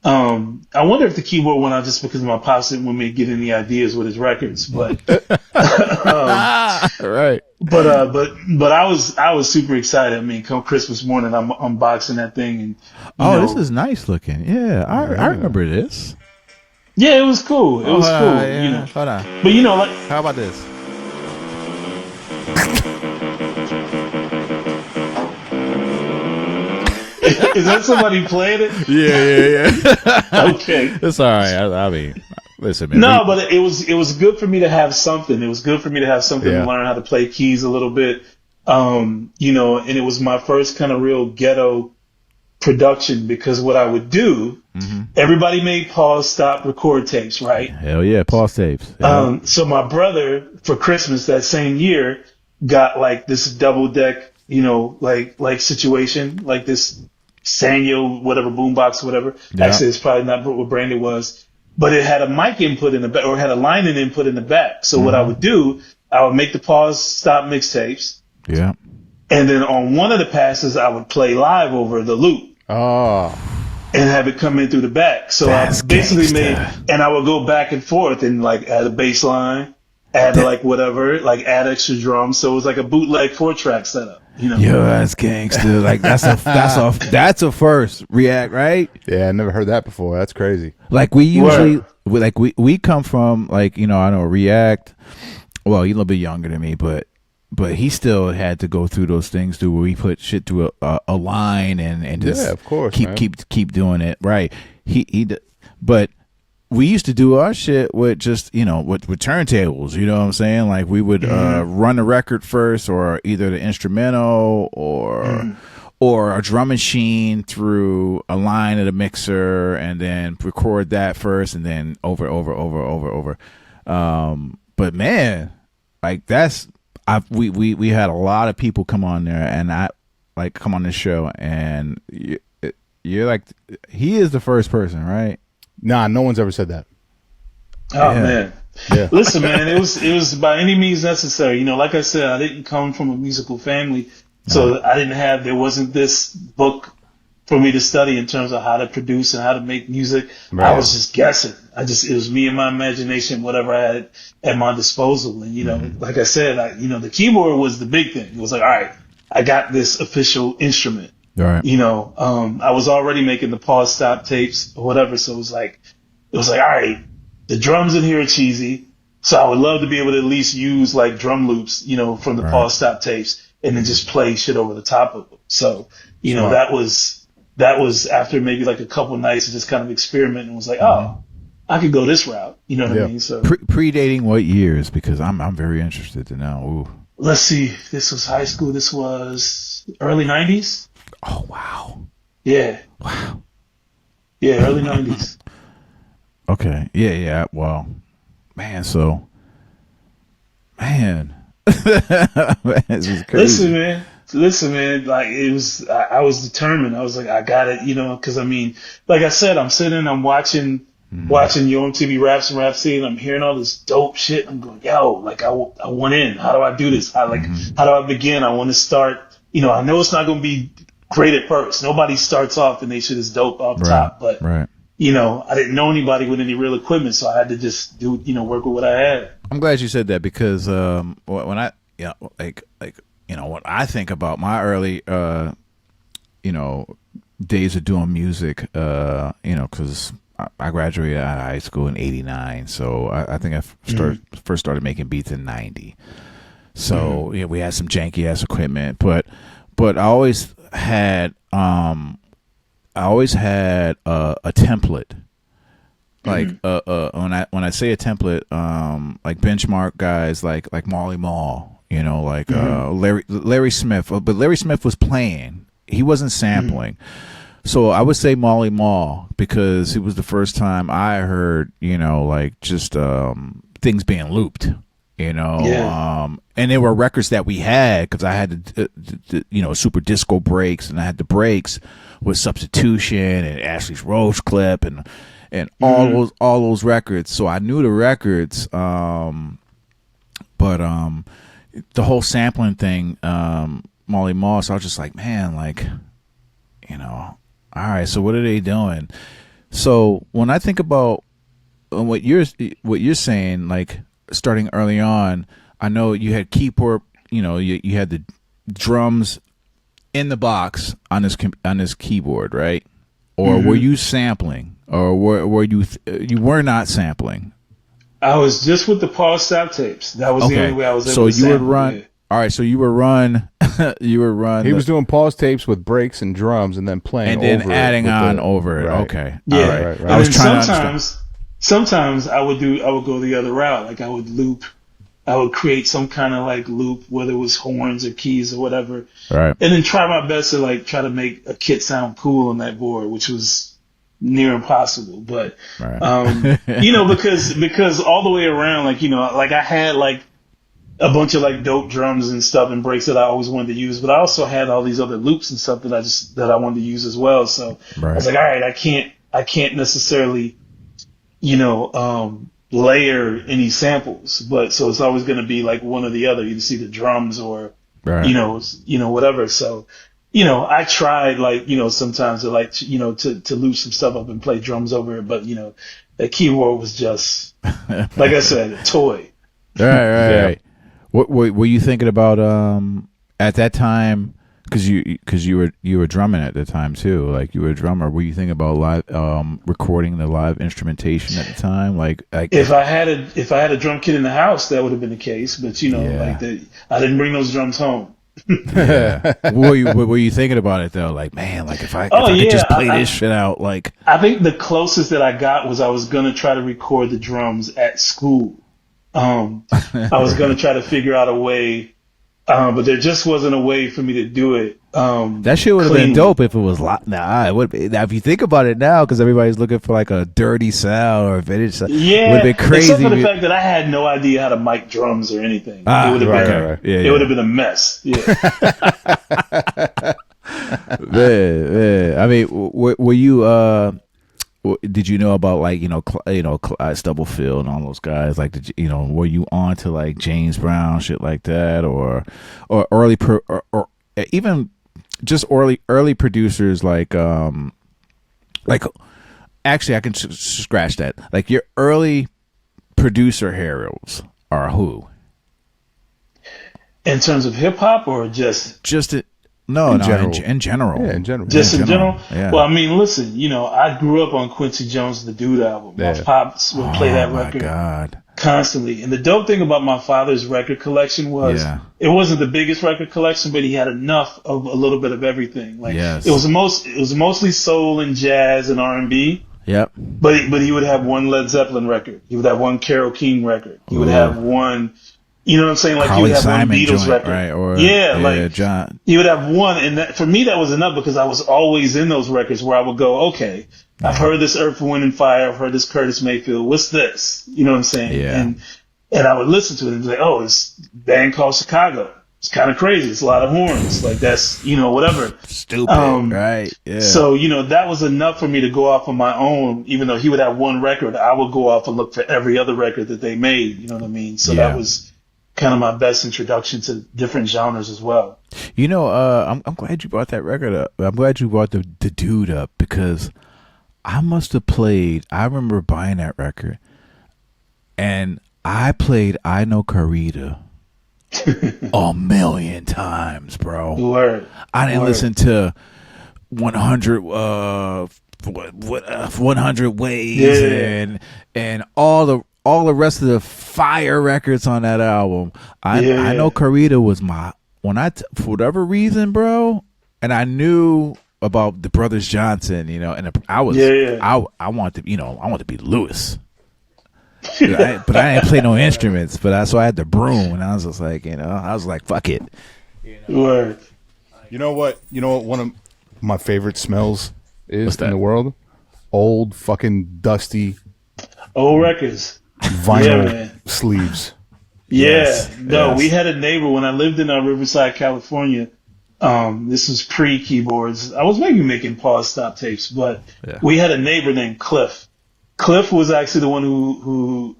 I wonder if the keyboard went out just because my pops didn't want me to get any ideas with his records, but right. But I was super excited. I mean, come Christmas morning, I'm unboxing that thing, and this is nice looking. Yeah, I remember this. Yeah, it was cool. It was cool. Yeah. Hold on. But like, how about this? Is that somebody playing it? Yeah. Okay, it's all right. I mean, listen, man. No, but it was good for me to have something. It was good for me to have something to learn how to play keys a little bit. And it was my first kind of real ghetto production because what I would do, everybody made pause, stop, record tapes, right? Hell yeah, pause tapes. Yeah. So my brother for Christmas that same year got like this double deck, like situation, like this Sanyo, whatever, boombox, whatever. Yeah. Actually, it's probably not what brand it was, but it had a mic input in the back, or had a line in input in the back. So what I would do, I would make the pause, stop mixtapes. Yeah. And then on one of the passes, I would play live over the loop. Oh. And have it come in through the back. So that's I basically gangsta. and I would go back and forth and like add a bass line, add like whatever, like add extra drums. So it was like a bootleg 4-track setup. Yo, that's gangster. Like that's a first React, right? Yeah, I never heard that before. That's crazy. Like we usually we come from like I know React. Well, you're a little bit younger than me, but he still had to go through those things too, where we put shit through a line and just of course, keep doing it right. But we used to do our shit with just with turntables. You know what I'm saying? Like we would run the record first, or either the instrumental or a drum machine through a line of the mixer, and then record that first, and then over. But man, like we had a lot of people come on there, and come on this show, and you're like, he is the first person, right? Nah, no one's ever said that. Oh man. Yeah. Listen, man, it was by any means necessary. Like I said, I didn't come from a musical family, so there wasn't this book for me to study in terms of how to produce and how to make music. Right. I was just guessing. It was me and my imagination, whatever I had at my disposal. And, you know, like I said, the keyboard was the big thing. It was like, all right, I got this official instrument. Right. You know, I was already making the pause stop tapes or whatever. So it was like, all right, the drums in here are cheesy. So I would love to be able to at least use like drum loops, you know, from the pause stop tapes and then just play shit over the top of them. So, you know, that was after maybe like a couple nights of just kind of experimenting and was like, oh, I could go this route. You know what I mean? So predating what years? Because I'm very interested to know. Ooh. Let's see. This was high school. This was early 90s. Oh, wow. Yeah. Wow. Yeah, early 90s. Okay. Yeah. Well, man, man, this is crazy. Listen, man, like it was, I was determined. I was like, I got it, you know, cause I mean, like I said, I'm sitting, I'm watching Yo MTV Raps and Rap Scene. I'm hearing all this dope shit. I'm going, yo, like I want in. How do I do this? How do I begin? I want to start, you know, I know it's not going to be great at first. Nobody starts off and they shit is dope off top, but you know, I didn't know anybody with any real equipment. So I had to just do, you know, work with what I had. I'm glad you said that because, when I, you know, when I think about my early, you know, days of doing music, you know, because I graduated out of high school in '89, so I think I first started making beats in '90. So yeah, we had some janky ass equipment, but I always had a template. Like when I say a template, like benchmark guys like Marley Marl, you know, like Larry Smith, but Larry Smith was playing. He wasn't sampling. So I would say Marley Marl because it was the first time I heard, you know, like just things being looped, you know. And there were records that we had because I had the you know, super disco breaks, and I had the breaks with Substitution and Ashley's Rose Clip and all those records. So I knew the records, but the whole sampling thing, Marley Marl. So I was just like, man, like, you know, all right. So what are they doing? So when I think about what you're saying, like starting early on, I know you had keyboard. You know, you had the drums in the box on this keyboard, right? Or were you sampling? Or were you were not sampling? I was just with the pause stop tapes. That was the only way I was able to sample. So you would run. Yeah. All right, so you would run. He was doing pause tapes with breaks and drums, and then playing, and then over adding on over it. Right. Okay, yeah. All right. I was trying sometimes I would go the other route. Like I would loop. I would create some kind of like loop, whether it was horns or keys or whatever, right? And then try my best to try to make a kit sound cool on that board, which was near impossible. But you know, because all the way around, like, you know, like I had like a bunch of like dope drums and stuff and breaks that I always wanted to use, but I also had all these other loops and stuff that I wanted to use as well. So I was like, all right, I can't necessarily, you know, layer any samples, but so it's always going to be like one or the other. You see the drums or, you know, whatever. So, you know, I tried like, you know, sometimes to like, you know, to loop some stuff up and play drums over it. But, you know, the keyboard was just, like I said, a toy. Right. What were you thinking about, at that time? Cause you were drumming at the time too, like you were a drummer. Were you thinking about live, recording the live instrumentation at the time? Like if I had a drum kit in the house, that would have been the case. But you know, I didn't bring those drums home. What were you thinking about it though? Like, man, like if I could just play this shit out, like. I think the closest that I got was I was gonna try to record the drums at school. I was gonna try to figure out a way. But there just wasn't a way for me to do it. That shit would have been dope if it was it would be. Now, if you think about it now, because everybody's looking for like a dirty sound or a vintage sound, it would have been crazy. Except for the fact that I had no idea how to mic drums or anything. It would have been a mess. Yeah. man. I mean, were you? Did you know about like Stubblefield and all those guys? Like, were you on to like James Brown shit like that, or early or even just early producers like actually I can scratch that. Like your early producer heroes are who? In terms of hip hop or just in general. Yeah, in general. Just in general? Yeah. Well, I mean, listen, I grew up on Quincy Jones' The Dude album. My pops would play that record constantly. And the dope thing about my father's record collection was it wasn't the biggest record collection, but he had enough of a little bit of everything. Like it was mostly soul and jazz and R&B. Yep. But he would have one Led Zeppelin record. He would have one Carole King record. He would have one. You know what I'm saying? Like Carly he would have Simon one Beatles joint, record, right? Or, like John. He would have one, and that, for me that was enough because I was always in those records where I would go, okay, I've heard this Earth, Wind and Fire, I've heard this Curtis Mayfield. What's this? You know what I'm saying? Yeah. And I would listen to it and be like, oh, it's a band called Chicago. It's kind of crazy. It's a lot of horns. Like that's whatever. Stupid, right? Yeah. So that was enough for me to go off on my own. Even though he would have one record, I would go off and look for every other record that they made. You know what I mean? So that was kind of my best introduction to different genres as well. I'm glad you brought that record up. I'm glad you brought the Dude up because I remember buying that record and I played I Know Carita a million times, bro. Word. I didn't listen to 100 Ways and all the rest of the fire records on that album. I Know Carita was for whatever reason, bro. And I knew about the Brothers Johnson, and I wanted to be Lewis. But I didn't play no instruments, so I had the broom, and I was just like, I was like, fuck it. Word. You know what one of my favorite smells is in the world? Old fucking dusty old records. Vinyl sleeves. Yeah. We had a neighbor when I lived in Riverside, California. This was pre-keyboards. I was maybe making pause stop tapes, but we had a neighbor named Cliff. Cliff was actually the one who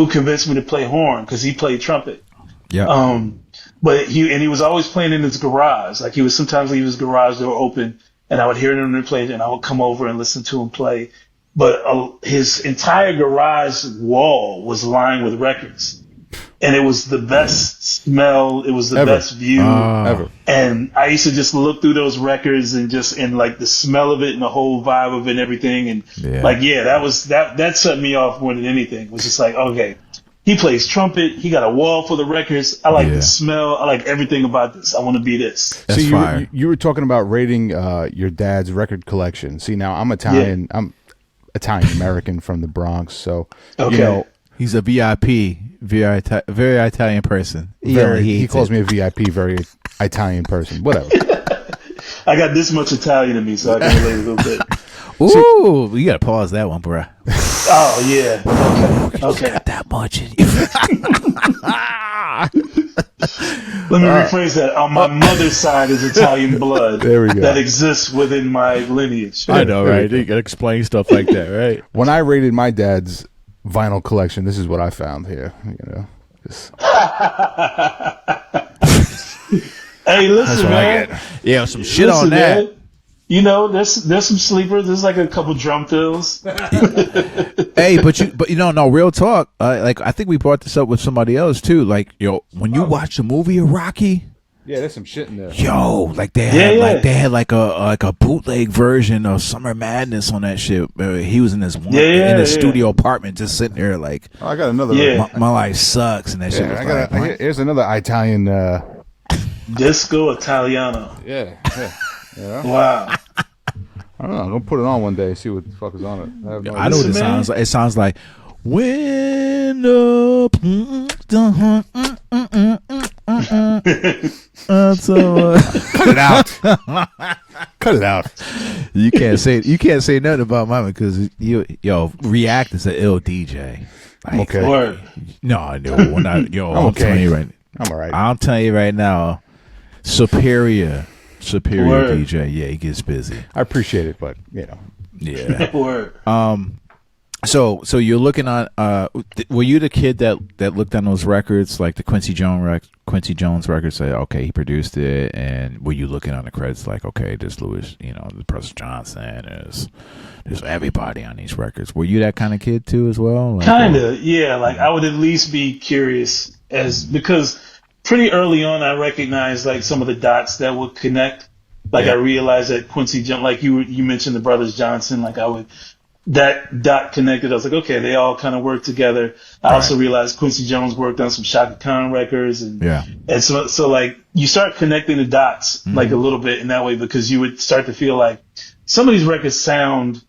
convinced me to play horn because he played trumpet. Yeah. But he was always playing in his garage. Like he would sometimes leave his garage door open, and I would hear him play, and I would come over and listen to him play. But his entire garage wall was lined with records, and it was the best smell. It was the best view ever. And I used to just look through those records and like the smell of it and the whole vibe of it and everything. And that set me off more than anything. It was just like, okay, he plays trumpet. He got a wall full of records. I like the smell. I like everything about this. I want to be this. That's fire. You were talking about rating your dad's record collection. See, now I'm Italian. I'm Italian American from the Bronx. So, he's a VIP, very Italian person. He calls me a VIP, very Italian person. Whatever. I got this much Italian in me, so I can relate a little bit. Ooh, you gotta pause that one, bro. Oh yeah. Okay. Got that much in you. Let me rephrase that. On my mother's side is Italian blood. There we go. That exists within my lineage. I know, right? You gotta explain stuff like that, right? When I rated my dad's vinyl collection, this is what I found here. Hey, listen, man. Yeah, some shit on that. Man. There's some sleepers. There's like a couple drum fills. Hey, but no, real talk. Like I think we brought this up with somebody else too. Like, when you watch the movie of Rocky, there's some shit in there. Like they had like a bootleg version of Summer Madness on that shit. He was in his studio apartment, just sitting there like, I got another. My life sucks, and that shit. Was here's another Italian. Disco Italiano. Yeah. Wow. I don't know. I'm gonna put it on one day. See what the fuck is on it. I know what it sounds like. It sounds like wind up. Cut it out. Cut it out. You can't say nothing about mine because React is an ill DJ. Like, okay. No, when I, I'm telling you right. I'm all right. I'm telling you right now, superior DJ. Yeah, he gets busy. I appreciate it, but Yeah. Word. So you're looking on. Were you the kid that looked on those records, like the Quincy Jones records? Say, okay, he produced it, and were you looking on the credits like, okay, there's Louis, the President Johnson, there's everybody on these records. Were you that kind of kid too, as well? Like, Kinda, yeah. Like I would at least be curious because pretty early on I recognized like some of the dots that would connect. Like I realized that Quincy Jones, like you mentioned the brothers Johnson, like that dot connected. I was like, okay, they all kind of work together. I also realized Quincy Jones worked on some Shaka Khan records, and so like you start connecting the dots like a little bit in that way, because you would start to feel like some of these records sound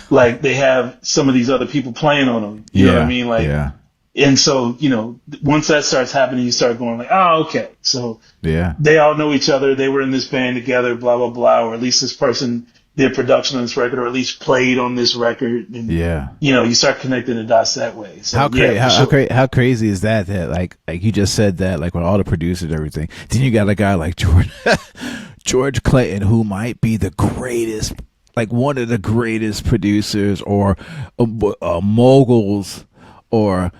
like they have some of these other people playing on them. You know what I mean? Like, and so once that starts happening, you start going like, oh, okay, so they all know each other. They were in this band together, blah blah blah, or at least this person did production on this record, or at least played on this record. And, you start connecting the dots that way. So, how crazy is that like you just said that, like with all the producers and everything, then you got a guy like George Clinton, who might be the greatest, like one of the greatest producers or moguls, or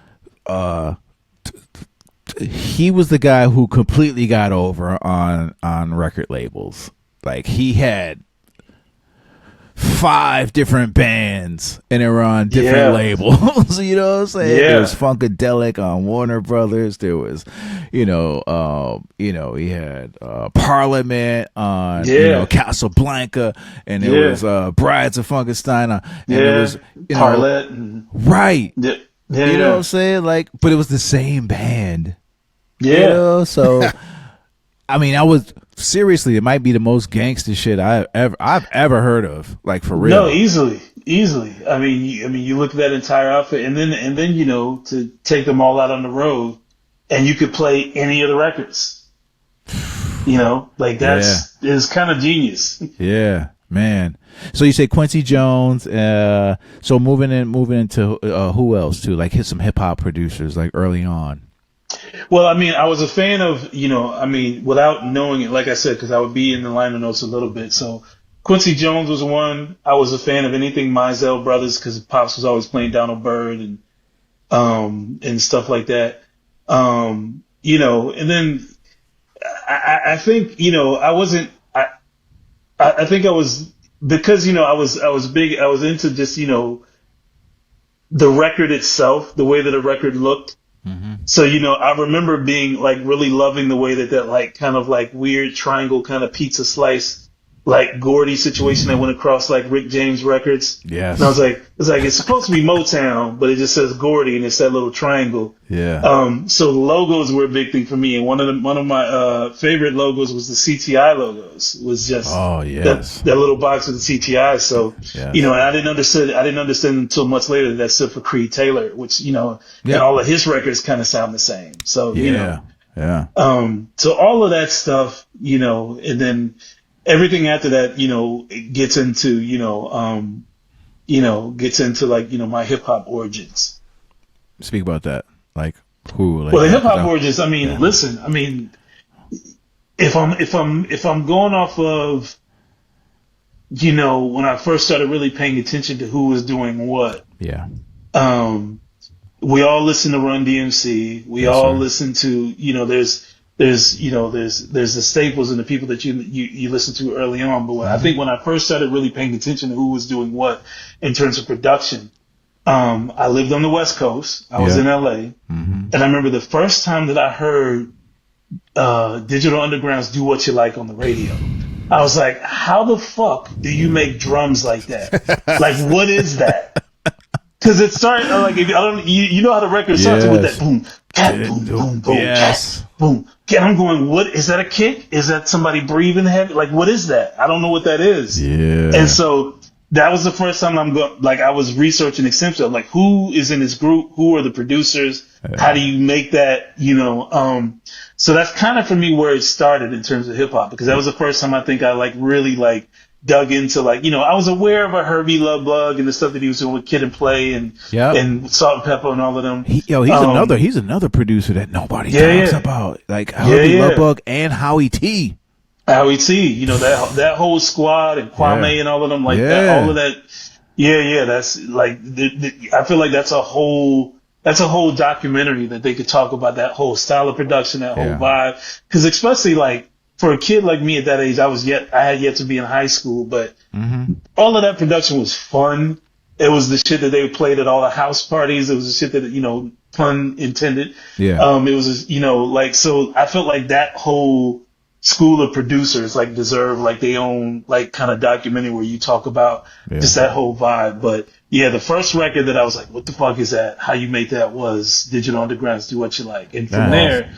he was the guy who completely got over on record labels. Like he had 5 different bands and they were on different labels. You know what I'm saying? There was Funkadelic on Warner Brothers. There was, he had Parliament on Casablanca, and there was Brides of Funkenstein and there was Parlet, right. You know what I'm saying? Like, but it was the same band. So I mean, seriously, it might be the most gangster shit I've ever heard of, like for real. No, easily. I mean, you look at that entire outfit, and then to take them all out on the road, and you could play any of the records. Like is kind of genius. Yeah, man. So you say Quincy Jones. So moving into who else too? Like hit some hip hop producers like early on. Well, I mean, I was a fan of, without knowing it, like I said, because I would be in the liner notes a little bit. So Quincy Jones was one. I was a fan of anything Mizell Brothers, because Pops was always playing Donald Byrd and stuff like that. And then I think, I think I was, because, I was big, I was into just, the record itself, the way that a record looked. Mm-hmm. So, I remember being like really loving the way that like kind of like weird triangle kind of pizza slice, like Gordy situation that went across like Rick James records. Yes. And I was like, it's supposed to be Motown, but it just says Gordy and it's that little triangle. Yeah. So logos were a big thing for me. And one of my favorite logos was the CTI logos. It was just that little box with the CTI. So, and I didn't understand until much later that stood for Creed Taylor, which, and all of his records kind of sound the same. So, so all of that stuff, and then everything after that, it gets into, like, my hip hop origins. Speak about that. Like who? Like, well, the hip hop origins. I mean, listen. I mean, if I'm going off of, when I first started really paying attention to who was doing what. Yeah. We all listen to Run DMC. We all listen to, there's the staples and the people that you listen to early on. But I think when I first started really paying attention to who was doing what in terms of production, I lived on the West Coast. I was in LA. Mm-hmm. And I remember the first time that I heard Digital Underground's Do What You Like on the radio. I was like, how the fuck do you make drums like that? Like, what is that? Because it started like, you know how the record starts with that boom, cat, boom, boom, boom, cat, boom. And I'm going, what is that? A kick? Is that somebody breathing heavy? Like, what is that? I don't know what that is. Yeah. And so that was the first time I was researching extensively, like who is in this group? Who are the producers? How do you make that? So that's kind of for me where it started in terms of hip hop, because that was the first time I think I like really like dug into like, I was aware of a Herbie Love Bug and the stuff that he was doing with Kid and Play and Salt and Pepper and all of them. He's another producer that nobody talks about. Like Herbie Love Bug and Howie T. Howie T, that whole squad and Kwame and all of them, like that, all of that. Yeah. That's like, I feel like that's a whole documentary that they could talk about, that whole style of production, that whole vibe. Cause especially like for a kid like me at that age, I had yet to be in high school, but all of that production was fun. It was the shit that they played at all the house parties. It was the shit that, pun intended. Yeah. It was, like, so I felt like that whole school of producers like deserve like their own like kind of documentary where you talk about just that whole vibe. But yeah, the first record that I was like, what the fuck is that? How you make that was Digital Underground's Do What You Like. And from there,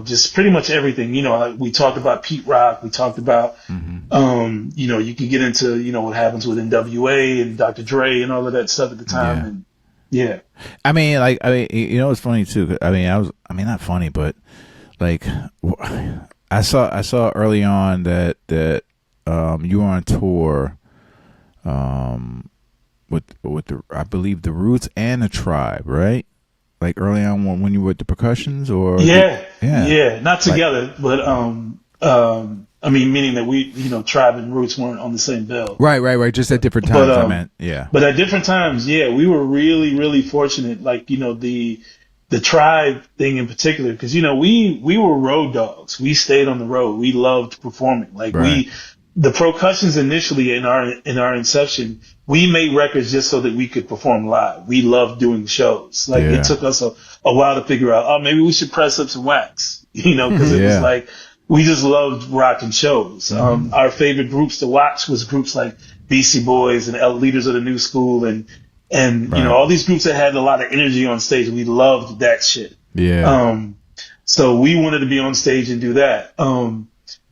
just pretty much everything, like we talked about Pete Rock. We talked about, you can get into, what happens with NWA and Dr. Dre and all of that stuff at the time. And yeah. I mean, it's funny too. I mean, not funny, but like I saw early on that you were on tour, with the, I believe, the Roots and the Tribe, right? Like early on when you were with the Percussions, or not together, but I mean, meaning that we, Tribe and Roots weren't on the same bill. Right. Just at different times, I meant, But at different times, we were really, really fortunate. Like, the Tribe thing in particular, because, we were road dogs. We stayed on the road. We loved performing. Like the Percussions initially in our inception, we made records just so that we could perform live. We loved doing shows. Like it took us a while to figure out, maybe we should press up some wax, because it was like, we just loved rocking shows. Our favorite groups to watch was groups like Beastie Boys and Leaders of the New School and all these groups that had a lot of energy on stage. We loved that shit. Yeah. So we wanted to be on stage and do that.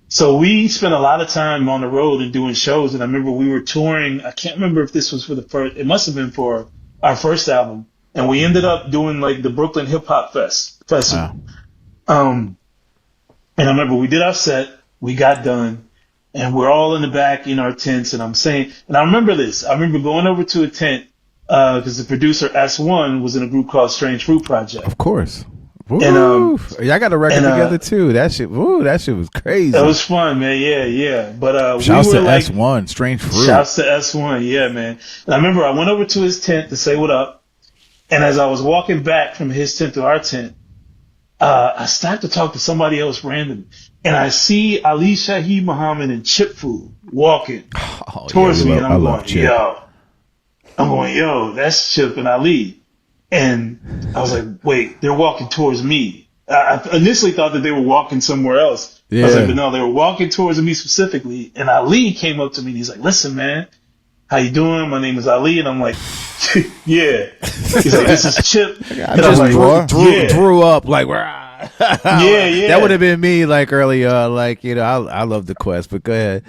So we spent a lot of time on the road and doing shows. And I remember we were touring. I can't remember if this was for it must have been for our first album. And we ended up doing like the Brooklyn Hip Hop Festival. Wow. And I remember we did our set, we got done, and we're all in the back in our tents. And I remember this. I remember going over to a tent, because the producer S1 was in a group called Strange Fruit Project. Of course. Woo. And y'all got a record together too. That shit was crazy. That was fun, man. Yeah. But shouts to S1, Strange Fruit. Shouts to S1, yeah, man. And I remember I went over to his tent to say what up. And as I was walking back from his tent to our tent, I started to talk to somebody else random, and I see Ali Shaheed Muhammad and Chip Fu walking towards me, and I'm going, yo, that's Chip and Ali. And I was like, wait, they're walking towards me. I initially thought that they were walking somewhere else. Yeah. I was like, but no, they were walking towards me specifically. And Ali came up to me and he's like, listen, man, how you doing? My name is Ali. And I'm like, yeah. He's like, this is Chip. I just drew up like, yeah. That would have been me like earlier. Like, I love the Quest, but go ahead.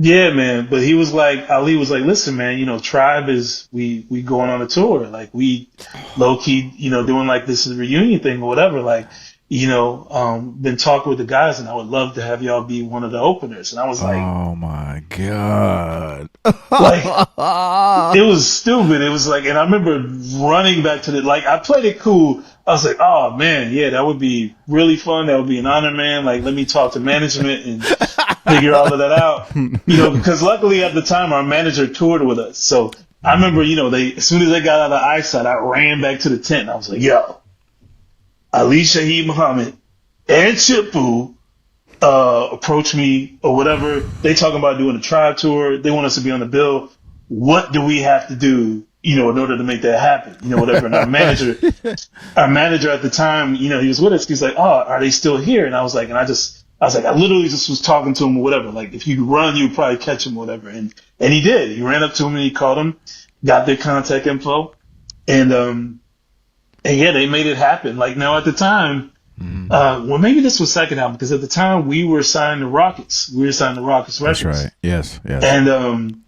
Yeah, man. But he was like, Ali was like, listen, man, Tribe is, we going on a tour. Like we low key, doing like this reunion thing or whatever. Like, been talking with the guys and I would love to have y'all be one of the openers. And I was like, oh my God. Like, it was stupid. It was like, and I remember running back to I played it cool. I was like, oh man, yeah, that would be really fun. That would be an honor, man. Like, let me talk to management and figure all of that out. Because luckily at the time our manager toured with us. So I remember, as soon as they got out of eyesight, I ran back to the tent and I was like, yo, Ali Shaheed Muhammad and Chip Fu approach me or whatever. They talking about doing a Tribe tour. They want us to be on the bill. What do we have to do, in order to make that happen? Whatever. And our manager at the time, he was with us. He's like, oh, are they still here? And I was like, I literally just was talking to him or whatever. Like, if you run, you'd probably catch him or whatever. And he did. He ran up to him and he called him, got their contact info. And yeah, they made it happen. Like, now at the time, well, maybe this was second album, because at the time we were signed to Rockets. We were signed to Rockets Records. That's right. Yes. And,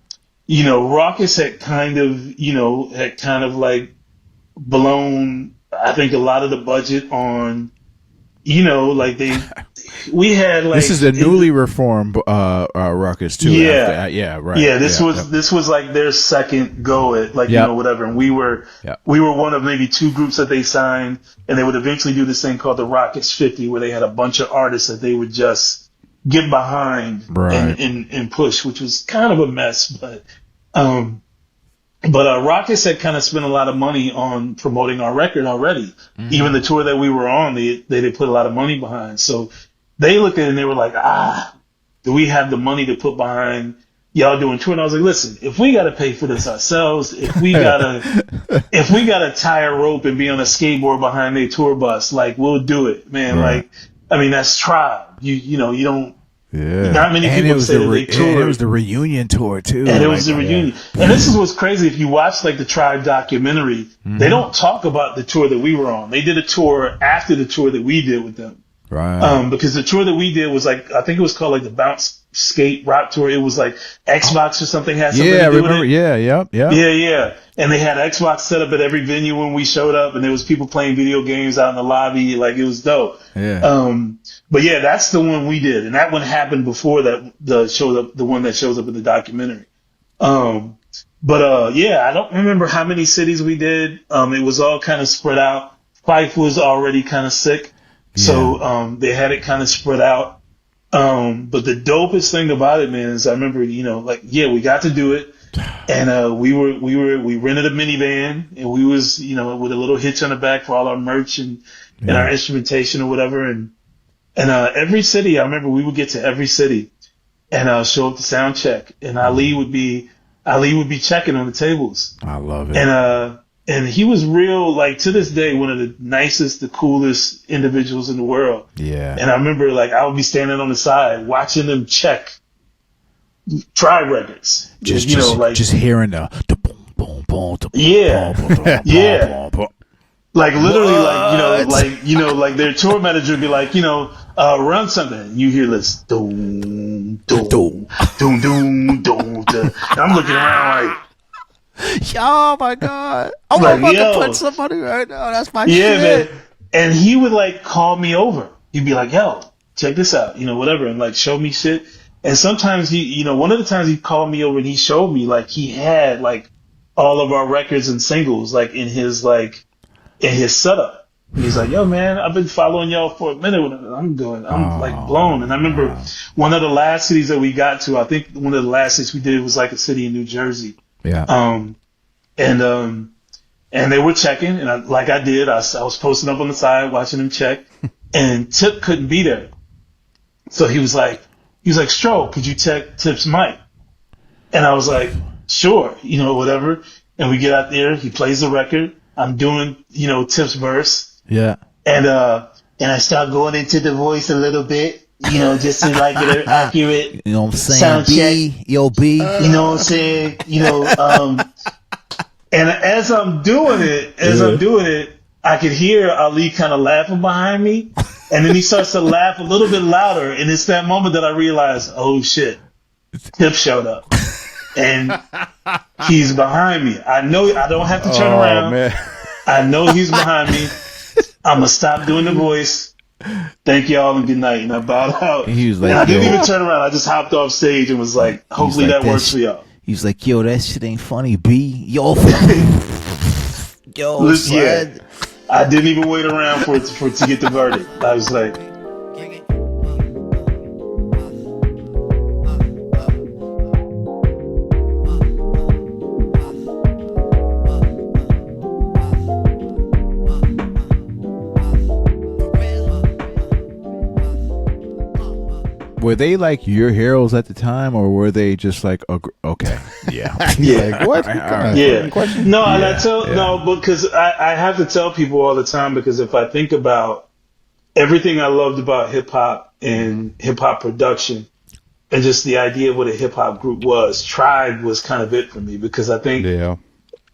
Rockets had kind of like blown, I think, a lot of the budget on, we had like, this is a newly reformed Rockets too. Right. Yeah, this was like their second go at whatever. And we were one of maybe two groups that they signed, and they would eventually do this thing called the Rockets 50, where they had a bunch of artists that they would just get behind and push, which was kind of a mess, but But Rockets had kind of spent a lot of money on promoting our record already. Even the tour that we were on, they put a lot of money behind. So they looked at it and they were like, do we have the money to put behind y'all doing tour? And I was like, listen, if we got to pay for this ourselves, if we gotta tie a rope and be on a skateboard behind a tour bus, like, we'll do it, man. Right. Like, I mean, that's Tribe. You don't. Yeah. Not many people say that they toured. And it was the reunion tour too. And it was the reunion. And this is what's crazy. If you watch like the Tribe documentary, they don't talk about the tour that we were on. They did a tour after the tour that we did with them. Right. Because the tour that we did was like, I think it was called like the Bounce Skate Rock Tour. It was like Xbox or something had something to do with it. Yeah, yep. Yeah. And they had Xbox set up at every venue when we showed up, and there was people playing video games out in the lobby. Like, it was dope. Yeah. But yeah, that's the one we did, and that one happened before the one that shows up in the documentary. Yeah, I don't remember how many cities we did. It was all kind of spread out. Fife was already kind of sick, so they had it kind of spread out. But the dopest thing about it, man, is I remember, we got to do it, and we rented a minivan, and we was, with a little hitch on the back for all our merch and our instrumentation or whatever, and every city, I remember we would get to every city and show up to sound check, and Ali would be checking on the tables. I love it. And he was real, like, to this day, one of the nicest, the coolest individuals in the world. Yeah. And I remember, like, I would be standing on the side watching them check Tribe records. Just hearing the boom, boom, boom, yeah. Like, literally, like their tour manager would be like, run something. And you hear this, doom, doom, doom, doom, doom, doom. And I'm looking around like, oh my God. I'm about to punch somebody right now. That's my shit. Man. And he would like call me over. He'd be like, yo, check this out, whatever, and like show me shit. And sometimes one of the times he called me over and he showed me like he had like all of our records and singles like in his setup. And he's like, yo, man, I've been following y'all for a minute. I'm like blown. And I remember one of the last cities that we got to, I think one of the last cities we did was like a city in New Jersey. Yeah. And they were checking, and I was posting up on the side watching them check, and Tip couldn't be there. So he was like, Stro, could you check Tip's mic? And I was like, sure, whatever. And we get out there, he plays the record. I'm doing, Tip's verse. Yeah. And I start going into the voice a little bit. Just to like get it accurate. You know what I'm saying? Sound check. B. You know what I'm saying? And as I'm doing it, I could hear Ali kind of laughing behind me. And then he starts to laugh a little bit louder. And it's that moment that I realized, oh shit, Tip showed up. And he's behind me. I know I don't have to turn around. Man. I know he's behind me. I'm going to stop doing the voice. Thank y'all and good night. And I bowed out. He was like, and I didn't even turn around. I just hopped off stage and was like, hopefully that works for y'all. He's like, yo, that shit ain't funny, B. Yo, son. Yeah. I didn't even wait around for it to get the verdict. I was like, were they like your heroes at the time, or were they just like, okay, yeah, like, what? Yeah, no, because I have to tell people all the time, because if I think about everything I loved about hip hop and hip hop production, and just the idea of what a hip hop group was, Tribe was kind of it for me, because I think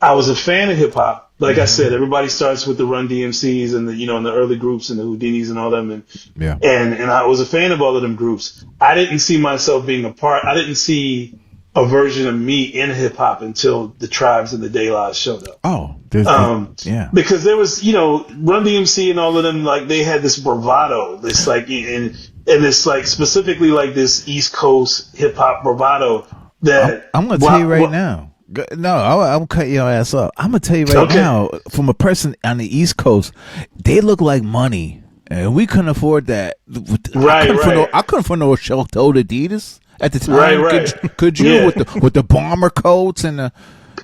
I was a fan of hip hop. Like I said, everybody starts with the Run DMCs and the and the early groups and the Houdinis and all them, and I was a fan of all of them groups. I didn't see myself being a part. I didn't see a version of me in hip hop until the Tribes and the De La's showed up. Because there was Run DMC and all of them, like they had this bravado, this like and this like specifically like this East Coast hip hop bravado that I'm gonna tell you right now. No, I'm cutting your ass up. I'm gonna tell you right now, from a person on the East Coast, they look like money, and we couldn't afford that. I couldn't afford no shell-toed Adidas. at the time? Right. Could you with the bomber coats and the?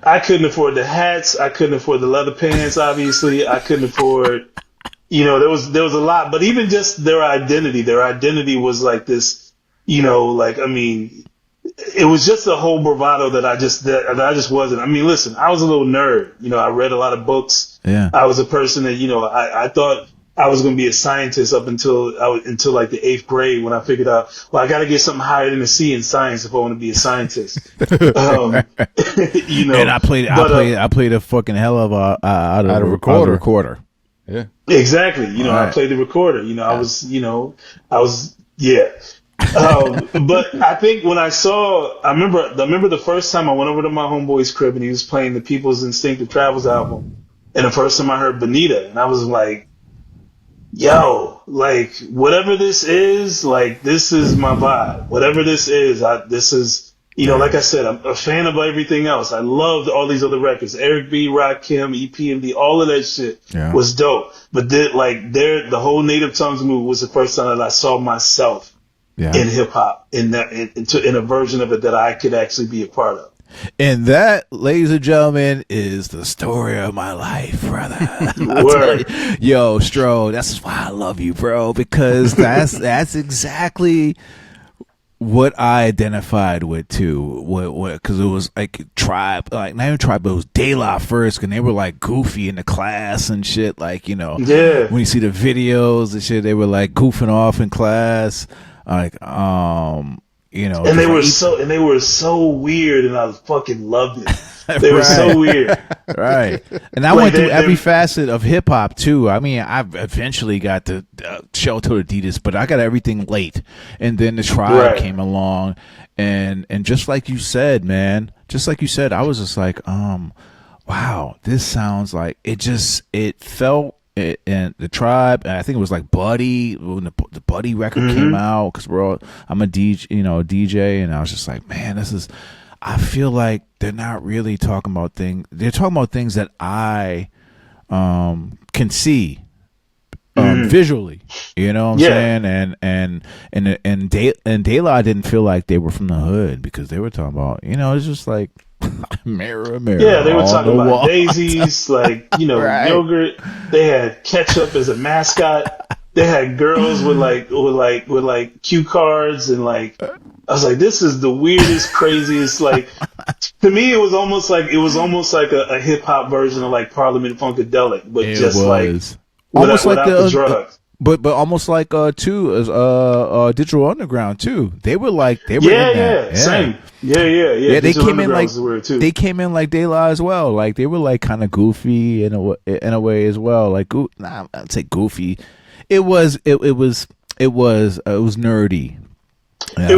I couldn't afford the hats. I couldn't afford the leather pants. Obviously, I couldn't afford. There was a lot, but even just their identity was like this. It was just a whole bravado that I just wasn't. I mean, listen, I was a little nerd. I read a lot of books. Yeah. I was a person that I thought I was going to be a scientist up until like the 8th grade, when I figured out, well, I got to get something higher than a C in science if I want to be a scientist. And I played a fucking hell of a out of recorder. Yeah, exactly. I played the recorder. I was yeah. But I think when I remember the first time I went over to my homeboy's crib and he was playing the People's Instinctive Travels album, and the first time I heard Bonita, and I was like, yo, like, whatever this is, like, this is my vibe. Whatever this is, like I said, I'm a fan of everything else. I loved all these other records. Eric B., Rakim, EPMD, all of that shit was dope. But the whole Native Tongues movement was the first time that I saw myself in hip hop, in a version of it that I could actually be a part of. And that, ladies and gentlemen, is the story of my life, brother. Yo, Stro, that's why I love you, bro, because that's exactly what I identified with too. Because it was like Tribe, like not even Tribe, but it was De La first, and they were like goofy in the class and shit. Like, when you see the videos and shit, they were like goofing off in class, like and they were so weird, and I fucking loved it. They were so weird, right? And I went through every facet of hip hop too. I mean, I eventually got to Shell-Toe Adidas, but I got everything late, and then the Tribe came along, and just like you said, man, I was just like, wow, this sounds like it felt. And the Tribe, and I think it was like Buddy when the Buddy record came out, because I'm a DJ, and I was just like, man, I feel like they're not really talking about things. They're talking about things that I can see visually. You know what I'm saying? And De La didn't feel like they were from the hood, because they were talking about, it's just like mirror. Yeah, they were talking about daisies, like, yogurt. They had ketchup as a mascot. They had girls with cue cards, and like, I was like, this is the weirdest, craziest. Like, to me, it was almost like a hip hop version of like Parliament Funkadelic, but without the drugs. But almost like Digital Underground too. They were in that. Same. Yeah. They came in like De La as well. Like, they were like kind of goofy in a way as well. Like, I'd say goofy. It was nerdy. It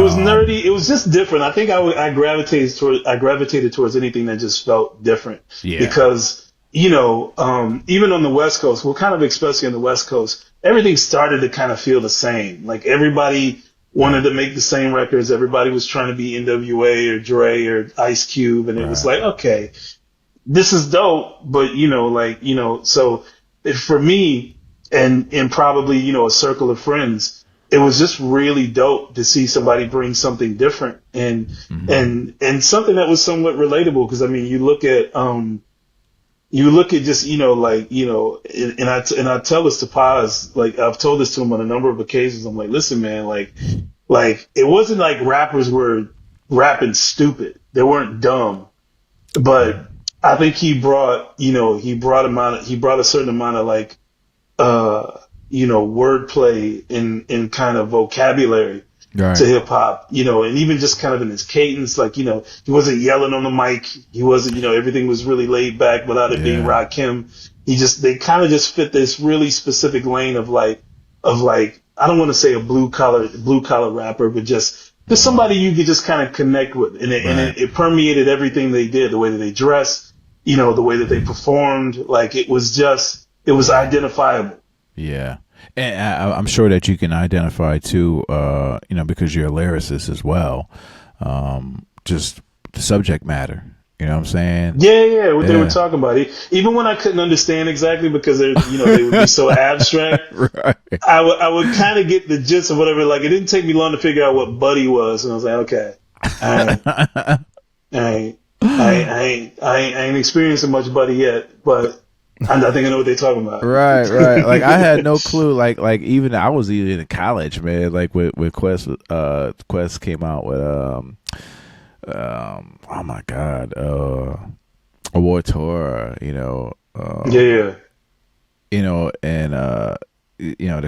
was nerdy. It was just different. I think I gravitated towards anything that just felt different. Yeah. Because even on the West Coast, especially on the West Coast, everything started to kind of feel the same. Like, everybody wanted to make the same records. Everybody was trying to be NWA or Dre or Ice Cube, and it was like, okay, this is dope, but so for me and probably a circle of friends, it was just really dope to see somebody bring something different and something that was somewhat relatable. Because I mean, you look at just, and I tell this to Paz, like, I've told this to him on a number of occasions. I'm like, listen, man, like it wasn't like rappers were rapping stupid. They weren't dumb, but I think he brought a certain amount of like, wordplay and kind of vocabulary to hip hop, and even just kind of in his cadence, like, he wasn't yelling on the mic. He wasn't, everything was really laid back without it being Rakim. They kind of just fit this really specific lane of like, I don't want to say a blue collar rapper, but just somebody you could just kind of connect with. And it permeated everything they did, the way that they dressed, the way that they performed. Like, it was identifiable. Yeah. And I'm sure that you can identify too, because you're a lyricist as well. Just the subject matter, You know what I'm saying? Yeah, what they were talking about. Even when I couldn't understand exactly because they would be so abstract, Right. I would kind of get the gist of whatever. Like, it didn't take me long to figure out what Buddy was, and I was like, okay, I ain't experiencing much Buddy yet, but I think I know what they're talking about. Right. Like, I had no clue. Like even I was even in college, man. Like with Quest, Quest came out with oh my God, Award Tour, Yeah. And the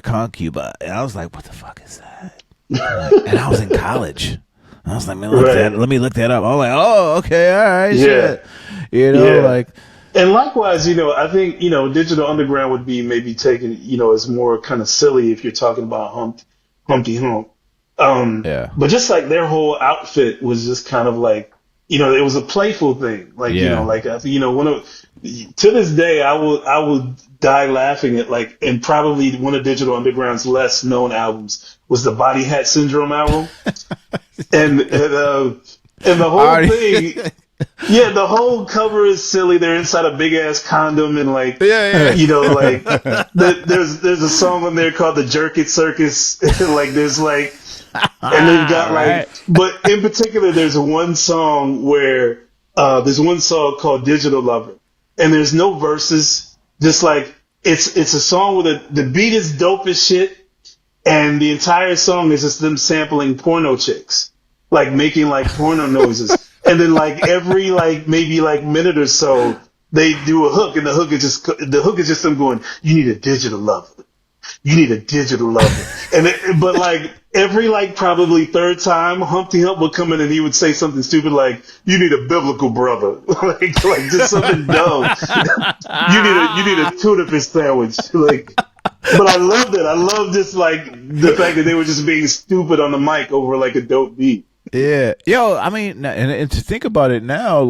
Concuba, and I was like, what the fuck is that? And I was in college. I was like, man, let me look that up. I was like, oh, okay, all right, shit. Like. And likewise, I think, Digital Underground would be maybe taken, as more kind of silly if you're talking about Humpty Hump. But just like their whole outfit was just kind of like, it was a playful thing. Like, to this day, I will die laughing at and probably one of Digital Underground's less known albums was the Body Hat Syndrome album. and the whole thing. Yeah, the whole cover is silly. They're inside a big ass condom and there's a song on there called the Jerk It Circus. And they've got but in particular, there's one song where there's one song called Digital Lover, and there's no verses. Just it's a song where the beat is dope as shit, and the entire song is just them sampling porno chicks, making porno noises. And then every maybe minute or so they do a hook, and the hook is just them going, you need a digital lover. You need a digital lover. But every probably third time Humpty Hump would come in and he would say something stupid like, you need a biblical brother. Just something dumb. you need a tuna fish sandwich. But I loved it. I loved just the fact that they were just being stupid on the mic over a dope beat. Yeah, I mean, and to think about it now,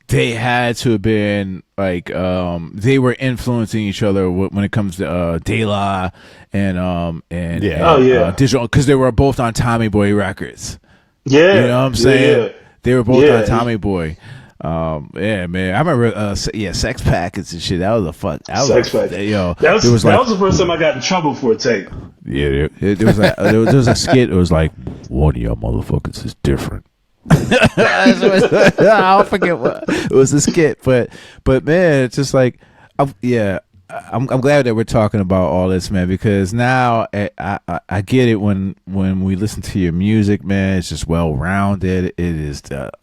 they had to have been they were influencing each other when it comes to De La and Digital, because they were both on Tommy Boy Records. Yeah, you know what I'm saying? Yeah. They were both on Tommy Boy. Yeah, man, I remember. Sex Packets and shit. That was a fuck. Sex Packets. That was the first time I got in trouble for a tape. Yeah, there was a skit. It was like, one of y'all motherfuckers is different. I'll forget what it was, a skit, but man, it's just I'm glad that we're talking about all this, man, because now I get it when we listen to your music, man. It's just well rounded. It is just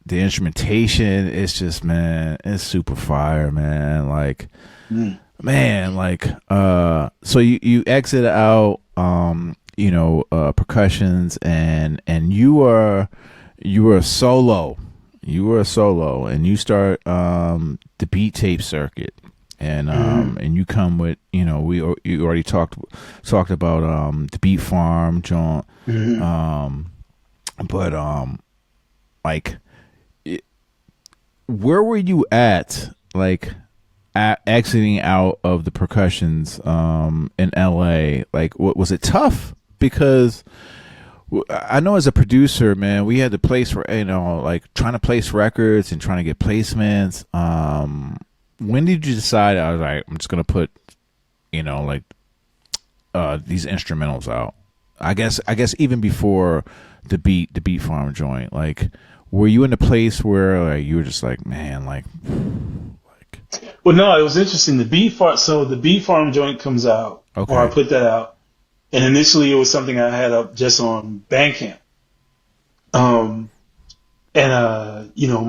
the instrumentation. It's just, man, it's super fire, man. So you exit out percussions and you were a solo. You were a solo, and you start the beat tape circuit, and and you come with you already talked about the Beat Farm joint, but where were you at exiting out of the percussions in LA? What was it tough? Because I know as a producer, man, we had to place trying to place records and trying to get placements. When did you decide? I was like, I'm just gonna put these instrumentals out. I guess even before the beat farm joint, were you in a place where you were just man, Well, no, it was interesting. The beat farm joint comes out, or I put that out. And initially, it was something I had up just on Bandcamp.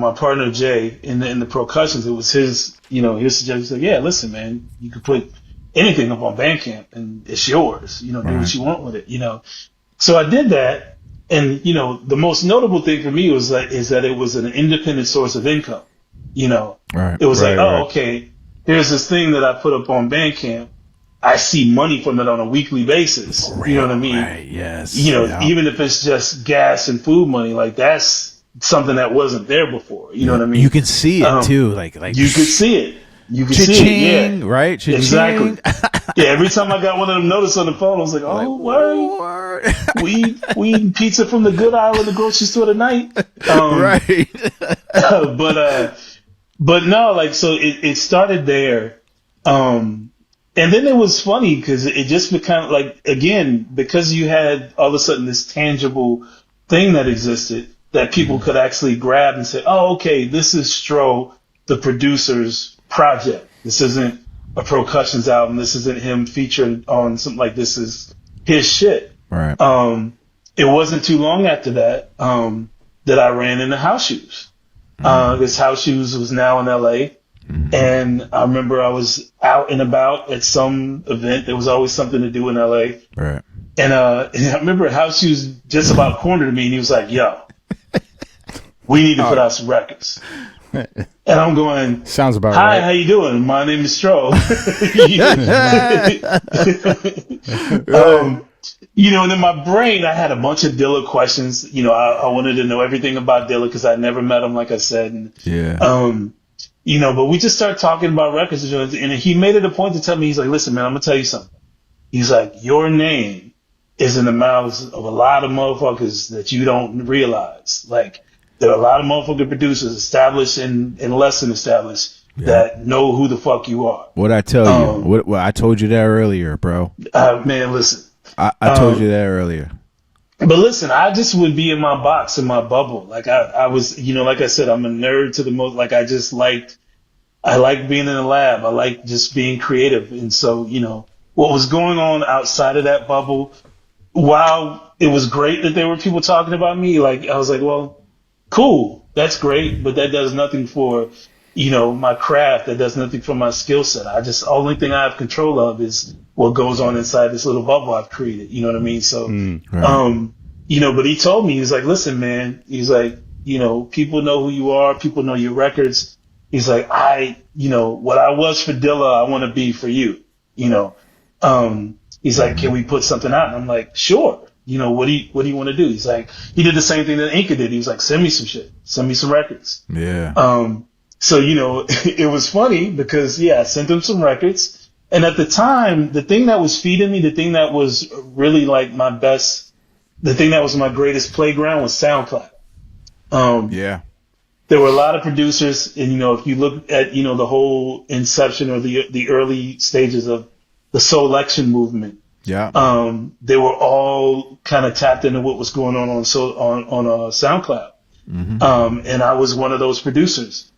My partner Jay in the percussions, it was his suggestion. He said, "Yeah, listen, man, you could put anything up on Bandcamp, and it's yours. Do what you want with it. So I did that, and the most notable thing for me is that it was an independent source of income. It was okay, here's this thing that I put up on Bandcamp. I see money from it on a weekly basis. You know what I mean? Right, yes. Even if it's just gas and food money, that's something that wasn't there before. You know what I mean? You can see it too. You could see it. You can see it, yeah. Right? Cha-ching. Exactly. Yeah, every time I got one of them notices on the phone, I was like, oh, word. We eating pizza from the Good Isle in the grocery store tonight. Right. But no, like, so it started there. And then it was funny because it just became like, again, because you had all of a sudden this tangible thing that existed that people could actually grab and say, oh, okay, this is Stro, the producer's project. This isn't a percussions album. This isn't him featured on something, like, this is his shit. Right. It wasn't too long after that, that I ran into House Shoes. This House Shoes was now in LA. And I remember I was out and about at some event. There was always something to do in LA. Right. And I remember House Shoes just about cornered me, and he was like, yo, we need to put out some records. And I'm going, sounds about hi, right. how you doing? My name is Stro. And in my brain, I had a bunch of Dilla questions. I wanted to know everything about Dilla because I never met him, like I said. And, but we just started talking about records, and he made it a point to tell me, he's like, listen, man, I'm going to tell you something. He's like, your name is in the mouths of a lot of motherfuckers that you don't realize. Like, there are a lot of motherfucking producers, established and less than established, that know who the fuck you are. What'd I tell you? What I told you that earlier, bro. Man, listen. I told you that earlier. But listen, I just would be in my box, in my bubble. Like I was, like I said, I'm a nerd to the most. Like I like being in the lab. I like just being creative. And so, what was going on outside of that bubble, while it was great that there were people talking about me, like I was like, well, cool, that's great, but that does nothing for, my craft. That does nothing for my skill set. Only thing I have control of is what goes on inside this little bubble I've created. You know what I mean? So, but he told me, he's like, listen, man, he's like, people know who you are. People know your records. He's like, what I was for Dilla, I want to be for you, he's like, can we put something out? And I'm like, sure. What do you want to do? He's like, he did the same thing that Inca did. He was like, send me some shit. Send me some records. Yeah. So, it was funny because, I sent him some records. And at the time, the thing that was feeding me, the thing that was really like the thing that was my greatest playground was SoundCloud. There were a lot of producers, and, if you look at, the whole inception or the early stages of the Soulection movement, they were all kind of tapped into what was going on SoundCloud. And I was one of those producers.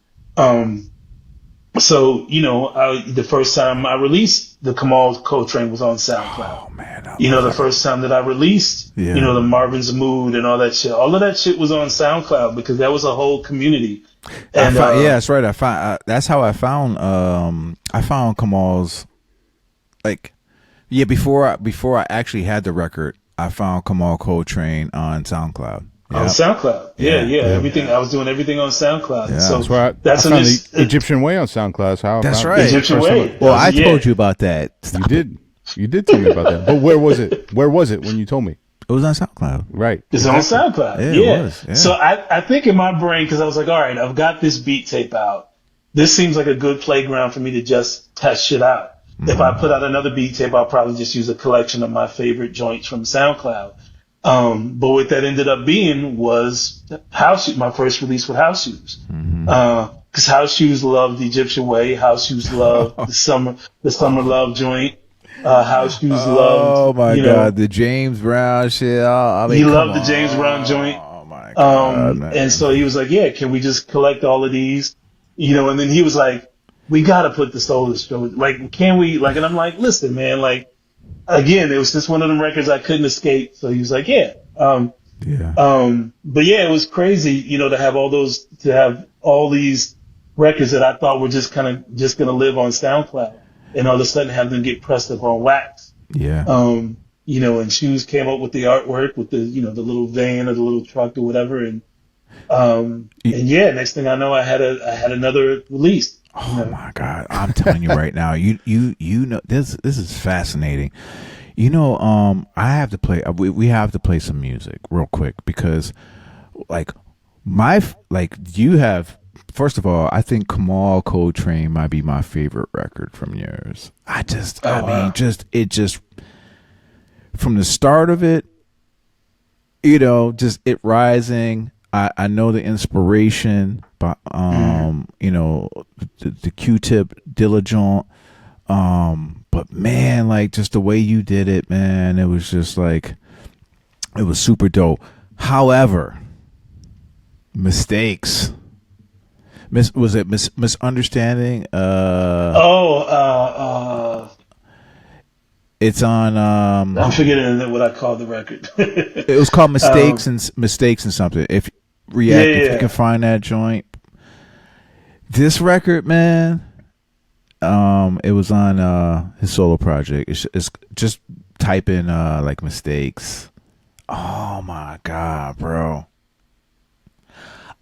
So, the first time I released the Kamal Coltrane was on SoundCloud. Oh, man. The first time that I released, the Marvin's Mood and all that shit. All of that shit was on SoundCloud because that was a whole community. And, that's right. That's how I found Kamal's, before I actually had the record, I found Kamal Coltrane on SoundCloud. On SoundCloud. Yeah. Everything. I was doing everything on SoundCloud. Yeah. So that's I found the Egyptian Way on SoundCloud. That's right. Egyptian Way. Well, I told you about that. You did tell me about that. But where was it? Where was it when you told me? It was on SoundCloud. Right. It's on SoundCloud. Yeah. It was. Yeah. So I think in my brain, because I was like, all right, I've got this beat tape out. This seems like a good playground for me to just test shit out. If I put out another beat tape, I'll probably just use a collection of my favorite joints from SoundCloud. But what that ended up being was House Shoes, my first release with House Shoes. Because House Shoes loved the Egyptian Way. House Shoes loved the summer love joint. House Shoes loved. Oh my God, the James Brown shit. He loved the James Brown joint. Oh my God. And so he was like, yeah, can we just collect all of these? And then he was like, we got to put the Soul Show. Like, can we? Like, and I'm like, listen, man, like, again, it was just one of them records I couldn't escape. So he was like, yeah. But yeah, it was crazy, to have all these records that I thought were just going to live on SoundCloud, and all of a sudden have them get pressed up on wax. Yeah. And Shoes came up with the artwork with the, the little van or the little truck or whatever. And next thing I know, I had another release. Oh my God! I'm telling you right now, you know this is fascinating. I have to play. We have to play some music real quick because, you have first of all, I think Kamal Coltrane might be my favorite record from yours. Just from the start of it, just it rising. I know the inspiration, but the Q-Tip Diligent, but man, like just the way you did it, man, it was just like it was super dope. However, mistakes. Was it misunderstanding? It's on. I'm forgetting what I called the record. It was called mistakes and something. If you can find that joint, this record, man. It was on his solo project. It's just type in like mistakes. Oh my god, bro!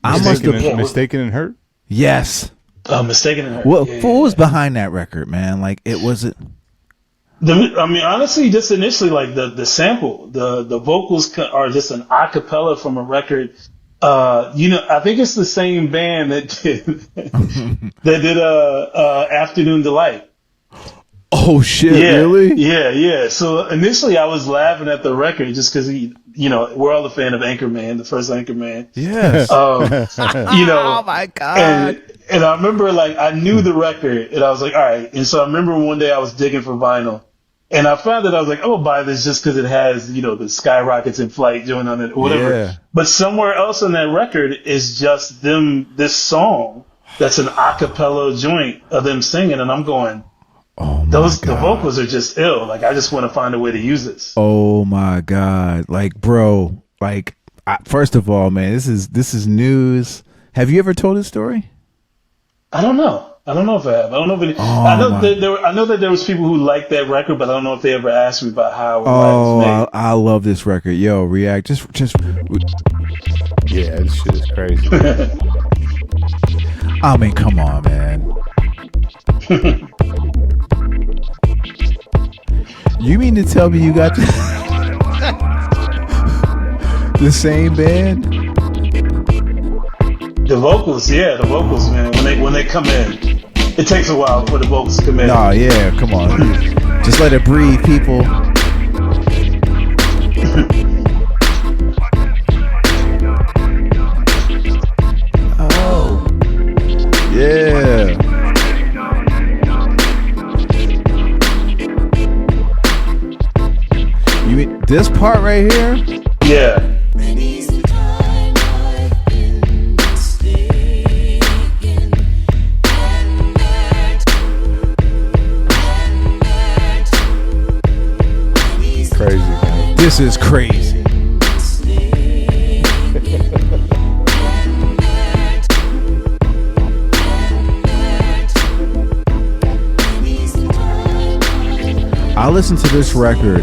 Mistaken and Hurt. Yes. Mistaken and Hurt. What was behind that record, man? Like it wasn't. Honestly, just initially, like the sample, the vocals are just an a cappella from a record. I think it's the same band that did Afternoon Delight. Oh shit! Really? Yeah. So initially, I was laughing at the record just because we're all a fan of Anchorman, the first Anchorman. Yes. Oh my god. And I remember, like, I knew the record, and I was like, all right. And so I remember one day I was digging for vinyl, and I found that I was like, oh, buy this just because it has, the Skyrockets in Flight joint on it or whatever. Yeah. But somewhere else on that record is just this song that's an a cappella joint of them singing, and I'm going, oh my God. The God. vocals are just ill. Like, I just want to find a way to use this. Oh my God. Like, bro, like, first of all, man, this is news. Have you ever told this story? I don't know if I have. I don't know if I know that there was people who liked that record, but I don't know if they ever asked me about how. Oh, I love this record. Yo, React. Just. Yeah, this shit is crazy. I mean, come on, man. You mean to tell me you got the same band? The vocals, man. When they come in, it takes a while for the vocals to come in. Nah, yeah, come on. Just let it breathe, people. Oh, yeah. You mean this part right here? Yeah. Crazy, man. This is crazy. I listened to this record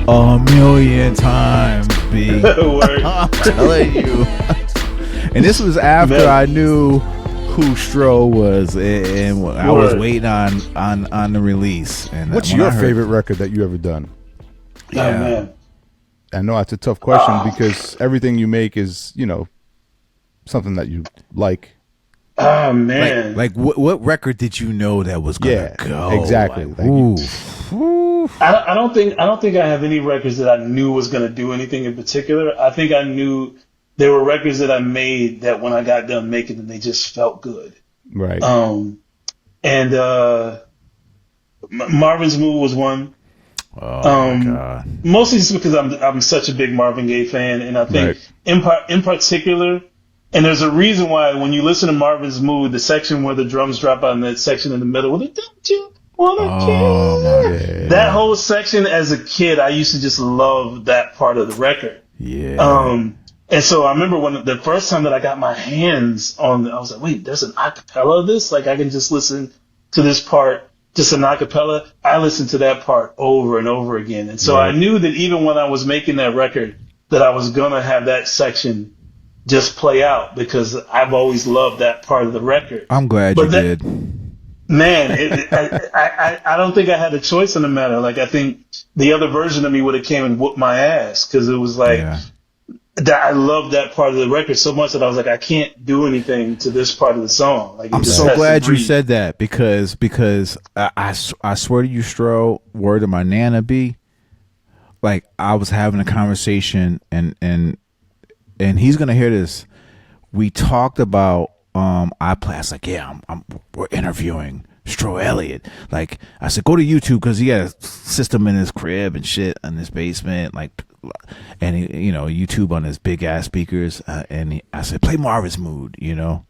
a million times, B. I'm telling you. And this was after I knew who Stro was, and I was waiting on the release. And what's your favorite record that you ever done? Yeah. Oh, man. I know that's a tough question because everything you make is, something that you like. Oh man! Like what record did you know that was gonna go? Exactly. Like, I don't think I have any records that I knew was gonna do anything in particular. I think I knew there were records that I made that when I got done making them, they just felt good. Right. And Marvin's Move was one. Oh my God. Mostly just because I'm such a big Marvin Gaye fan, and I think in particular. And there's a reason why when you listen to Marvin's Mood, the section where the drums drop out in that section in the middle, with the don't you wanna kill? That whole section as a kid, I used to just love that part of the record. Yeah. And so I remember when the first time that I got my hands on, I was like, wait, there's an acapella of this? Like I can just listen to this part, just an acapella. I listened to that part over and over again. And so I knew that even when I was making that record, that I was going to have that section just play out because I've always loved that part of the record. I'm glad you did. Man, I don't think I had a choice in the matter. Like I think the other version of me would have came and whooped my ass because it was like that I love that part of the record so much that I was like, I can't do anything to this part of the song. Like, I'm so glad you said that because I swear to you, Stro, word to my Nana B, like I was having a conversation and he's gonna hear this. We talked about iPlass, like, yeah, we're interviewing Stro Elliot. Like, I said, go to YouTube because he had a system in his crib and shit in his basement, like, and he, you know, YouTube on his big ass speakers. I said, play Marvin's Mood, you know,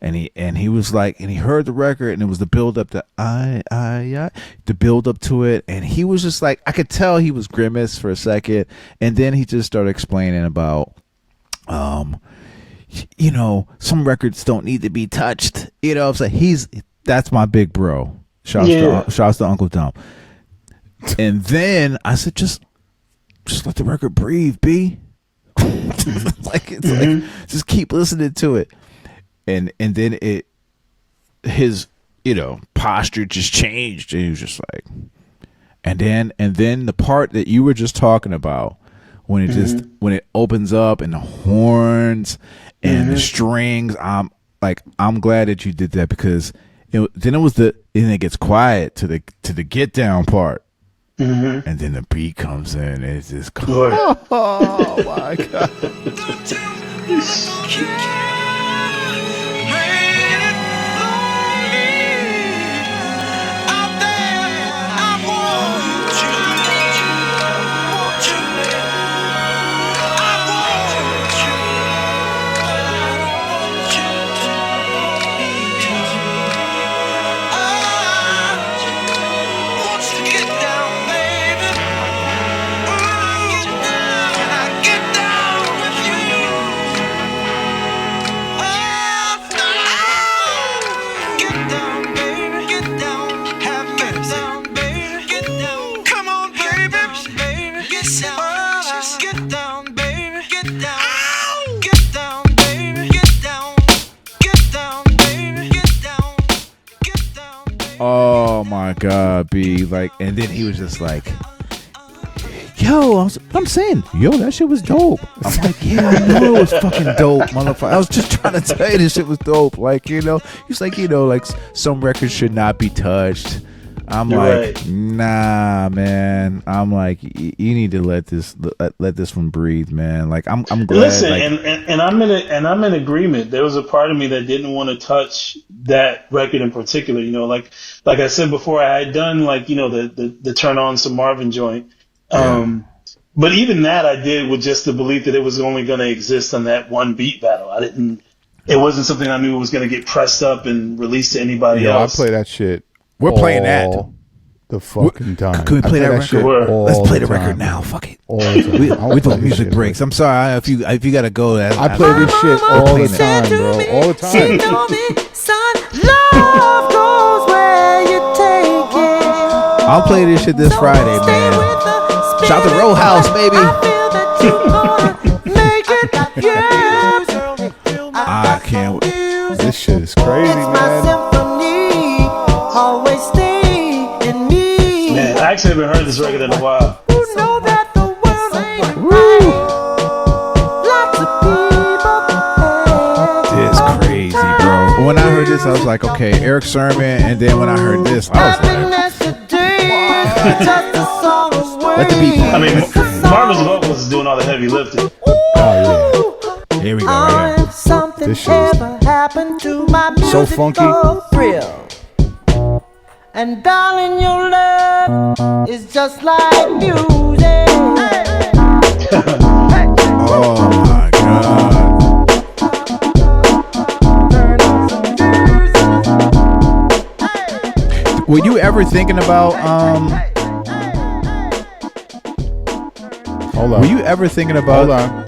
and he was like, and he heard the record and it was the build up to the build up to it, and he was just like, I could tell he was grimace for a second, and then he just started explaining about, you know, some records don't need to be touched. You know, so that's my big bro. Shouts to Uncle Tom. And then I said, just let the record breathe, B. like just keep listening to it. And then his, you know, posture just changed. And he was just like, and then the part that you were just talking about, when it when it opens up and the horns and the strings, I'm glad that you did that, because then it gets quiet to the get down part, and then the beat comes in and it's just oh my god. Oh my god, B, like, and then he was just like, yo, I'm saying, yo, that shit was dope. I'm like, yeah, I know it was fucking dope, motherfucker. I was just trying to tell you this shit was dope. Like, you know, he's like, you know, like some records should not be touched. I'm You're like, right. Nah, man. I'm like, you need to let this one breathe, man. Like, I'm glad. Listen, like, and I'm in agreement. There was a part of me that didn't want to touch that record in particular. You know, like I said before, I had done, like, you know, the turn on some Marvin joint. But even that I did with just the belief that it was only going to exist on that one beat battle. It wasn't something I knew was going to get pressed up and released to anybody else. I play that shit. We're playing that the fucking time. Can we play that record? Let's play the record now. Fuck it. We thought music breaks. I'm sorry if you gotta go. I play this shit all the time, bro. All the time. Love goes where you take it. I'll play this shit this Friday, man. Shout to Row House, baby. I can't. This shit is crazy, man. Always stay in me. Man, I actually haven't heard this record in a while. You know that the world ain't right. Lots of people. It's crazy, bro. When I heard this, I was like, okay, Eric Sermon, and then when I heard this, I was like, let the beat play. I mean, Marvin's vocals is doing all the heavy lifting. Oh yeah. Here we go. Right here. Something this shit is ever happened to my music so funky. Thrill. And darling, your love is just like music. Oh my god. Were you ever thinking about Hold on. Were you ever thinking about Hold on.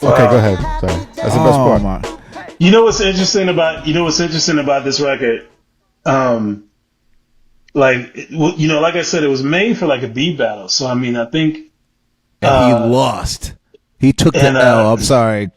Okay, go ahead. Sorry. That's the best part. My. You know what's interesting about this record? Like, you know, like I said, it was made for like a beat battle. So I mean, I think and he lost. He took And, the L. I'm sorry.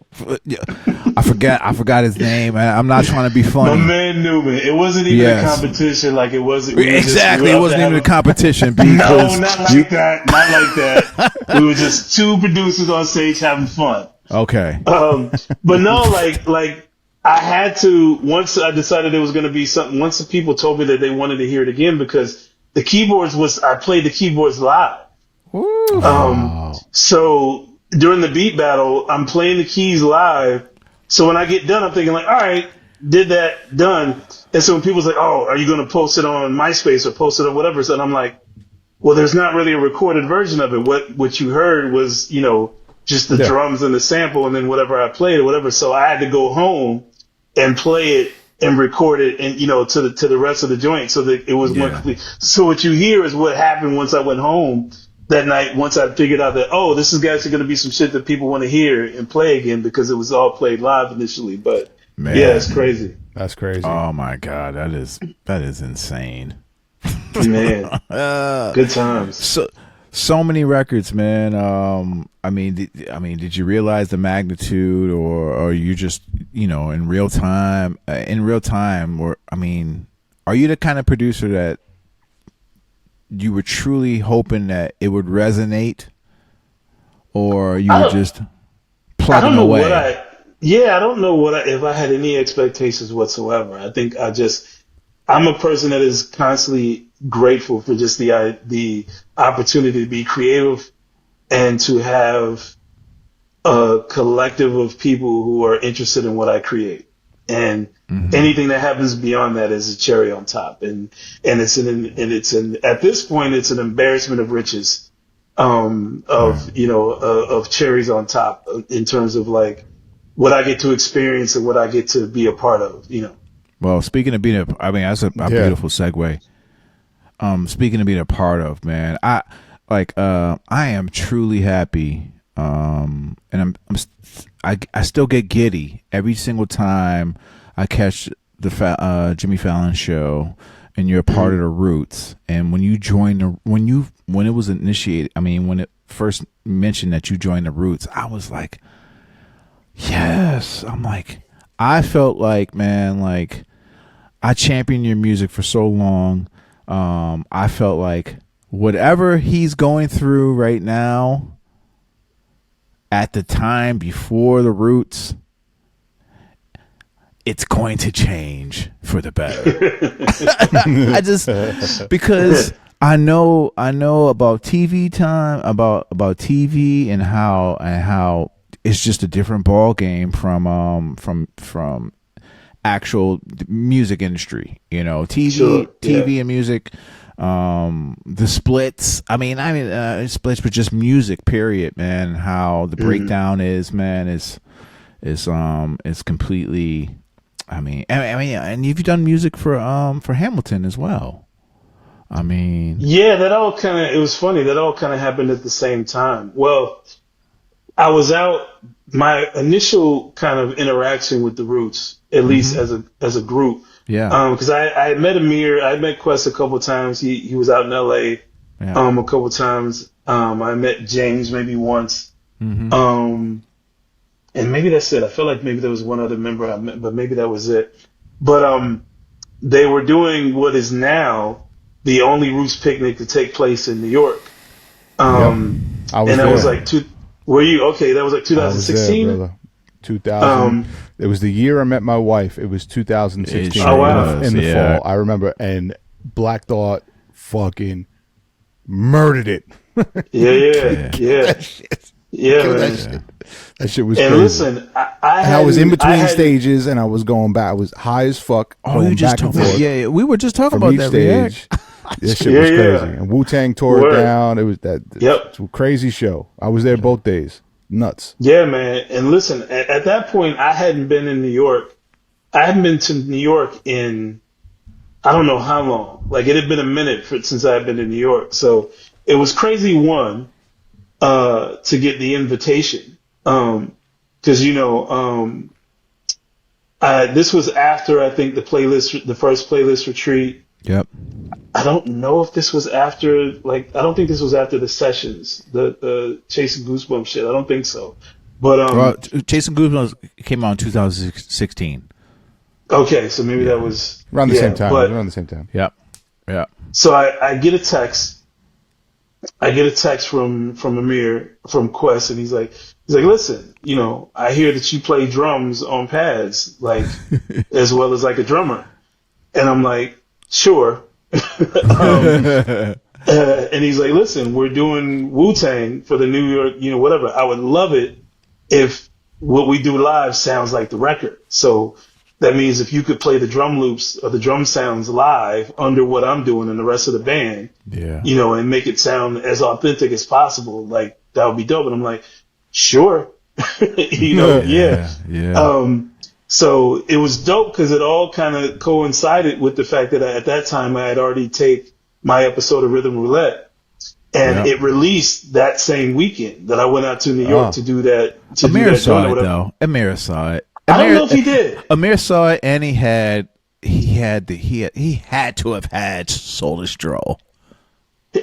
I forgot his name. I'm not trying to be funny. My man Newman. It wasn't even a competition. Like it wasn't. Exactly. It wasn't even a competition. No, not like that. Not like that. We were just two producers on stage having fun. Okay. But no, like I had to, once I decided it was going to be something, once the people told me that they wanted to hear it again, because the keyboards I played the keyboards live. So during the beat battle, I'm playing the keys live. So when I get done, I'm thinking like, all right, did that, done. And so when people's like, oh, are you going to post it on MySpace or post it on whatever? So I'm like, well, there's not really a recorded version of it. What you heard was, just the drums and the sample and then whatever I played or whatever. So I had to go home and play it and record it and, to the rest of the joint so that it was more complete. So what you hear is what happened once I went home that night, once I figured out that, this is actually going to be some shit that people want to hear and play again because it was all played live initially. But man, yeah, it's crazy. That's crazy. Oh my God. That is insane. Man, good times. So many records, man. I mean, did you realize the magnitude, or you just, in real time, or, are you the kind of producer that you were truly hoping that it would resonate, or you were just plugging away? I don't know if I had any expectations whatsoever. I think I'm a person that is constantly grateful for just the opportunity to be creative and to have a collective of people who are interested in what I create. And anything that happens beyond that is a cherry on top. And at this point, it's an embarrassment of riches, of cherries on top in terms of like what I get to experience and what I get to be a part of, Well, speaking of being that's a beautiful segue. Speaking of being a part of, man, I am truly happy. And I still get giddy every single time I catch the Jimmy Fallon show, and you're a part of the Roots. And when you joined when it was initiated, when it first mentioned that you joined the Roots, I was like, yes. I'm like, I felt like, man, like I championed your music for so long. I felt like whatever he's going through right now, at the time before the Roots, it's going to change for the better. I just, because I know about TV time, about TV and how it's just a different ball game from actual music industry, TV and music, the splits. Splits, but just music, period, man. How the breakdown is, man, is completely. And you've done music for Hamilton as well. Yeah, it was funny. That all kind of happened at the same time. Well, I was out. My initial kind of interaction with the Roots, at least as a group, because I had met Amir, I had met Quest a couple of times. He was out in LA, a couple of times. I met James maybe once, and maybe that's it. I feel like maybe there was one other member I met, but maybe that was it. But they were doing what is now the only Roots picnic to take place in New York. That was like were you okay? That was like 2016. 2000. It was the year I met my wife. It was 2016. Oh, wow. In the fall, I remember. And Black Thought fucking murdered it. Yeah. That shit was and crazy. Listen, I was in between stages, and I was going back. I was high as fuck. Oh, you just talking? Yeah, we were just talking about that stage. This shit was crazy. And Wu-Tang tore it down. It was it's a crazy show. I was there both days. Nuts. Yeah, man. And listen, at that point, I hadn't been in New York. I hadn't been to New York in I don't know how long. Like it had been a minute since I had been in New York. So it was crazy, to get the invitation. Because, this was after, I think, the first playlist retreat. Yep. I don't know if this was after, I don't think this was after the sessions, the Chasing Goosebumps shit. I don't think so. But Chasing Goosebumps came out in 2016. Okay, so maybe that was around the same time. Around the same time. Yep. So I get a text. I get a text from Amir from Quest, and he's like, listen, I hear that you play drums on pads, like as well as like a drummer, and I'm like, sure. And he's like, listen, we're doing Wu-Tang for the New York, whatever. I would love it if what we do live sounds like the record. So that means if you could play the drum loops or the drum sounds live under what I'm doing and the rest of the band, and make it sound as authentic as possible, like that would be dope. And I'm like, sure. Yeah. So it was dope because it all kind of coincided with the fact that at that time I had already taped my episode of Rhythm Roulette, and it released that same weekend that I went out to New York to do that. Amir saw it though. Amir saw it. I don't know if he did. Amir saw it, and he had to have had Soul Stro.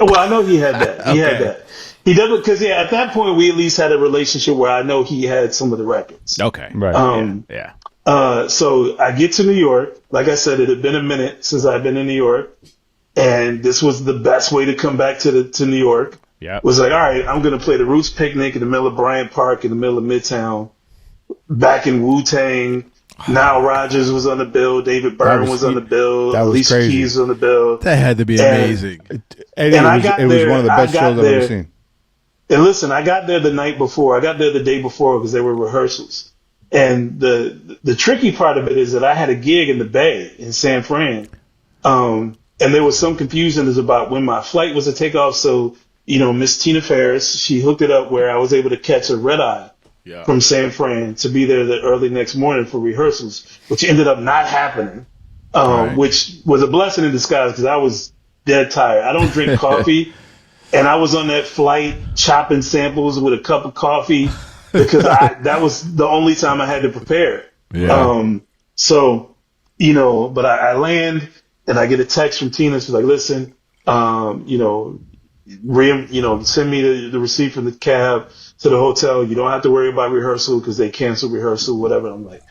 Well, I know he had that. He had that. He doesn't, because at that point we at least had a relationship where I know he had some of the records. Okay, right. So I get to New York. Like I said, it had been a minute since I'd been in New York, and this was the best way to come back to New York. Yeah, was like, all right, I'm going to play the Roots Picnic in the middle of Bryant Park in the middle of Midtown. Back in Wu-Tang, Nile Rodgers was on the bill, David Byrne was on the bill, Alicia Keys was on the bill. That had to be amazing. And it was one of the best shows I've ever seen. And listen, I got there the night before. I got there the day before because there were rehearsals. And the tricky part of it is that I had a gig in the Bay in San Fran. And there was some confusion about when my flight was to take off. So, Miss Tina Ferris, she hooked it up where I was able to catch a red eye. From San Fran to be there the early next morning for rehearsals, which ended up not happening, which was a blessing in disguise because I was dead tired. I don't drink coffee, and I was on that flight chopping samples with a cup of coffee because that was the only time I had to prepare. So, but I land and I get a text from Tina. She's like, listen, send me the receipt from the cab to the hotel. You don't have to worry about rehearsal because they canceled rehearsal, whatever. I'm like,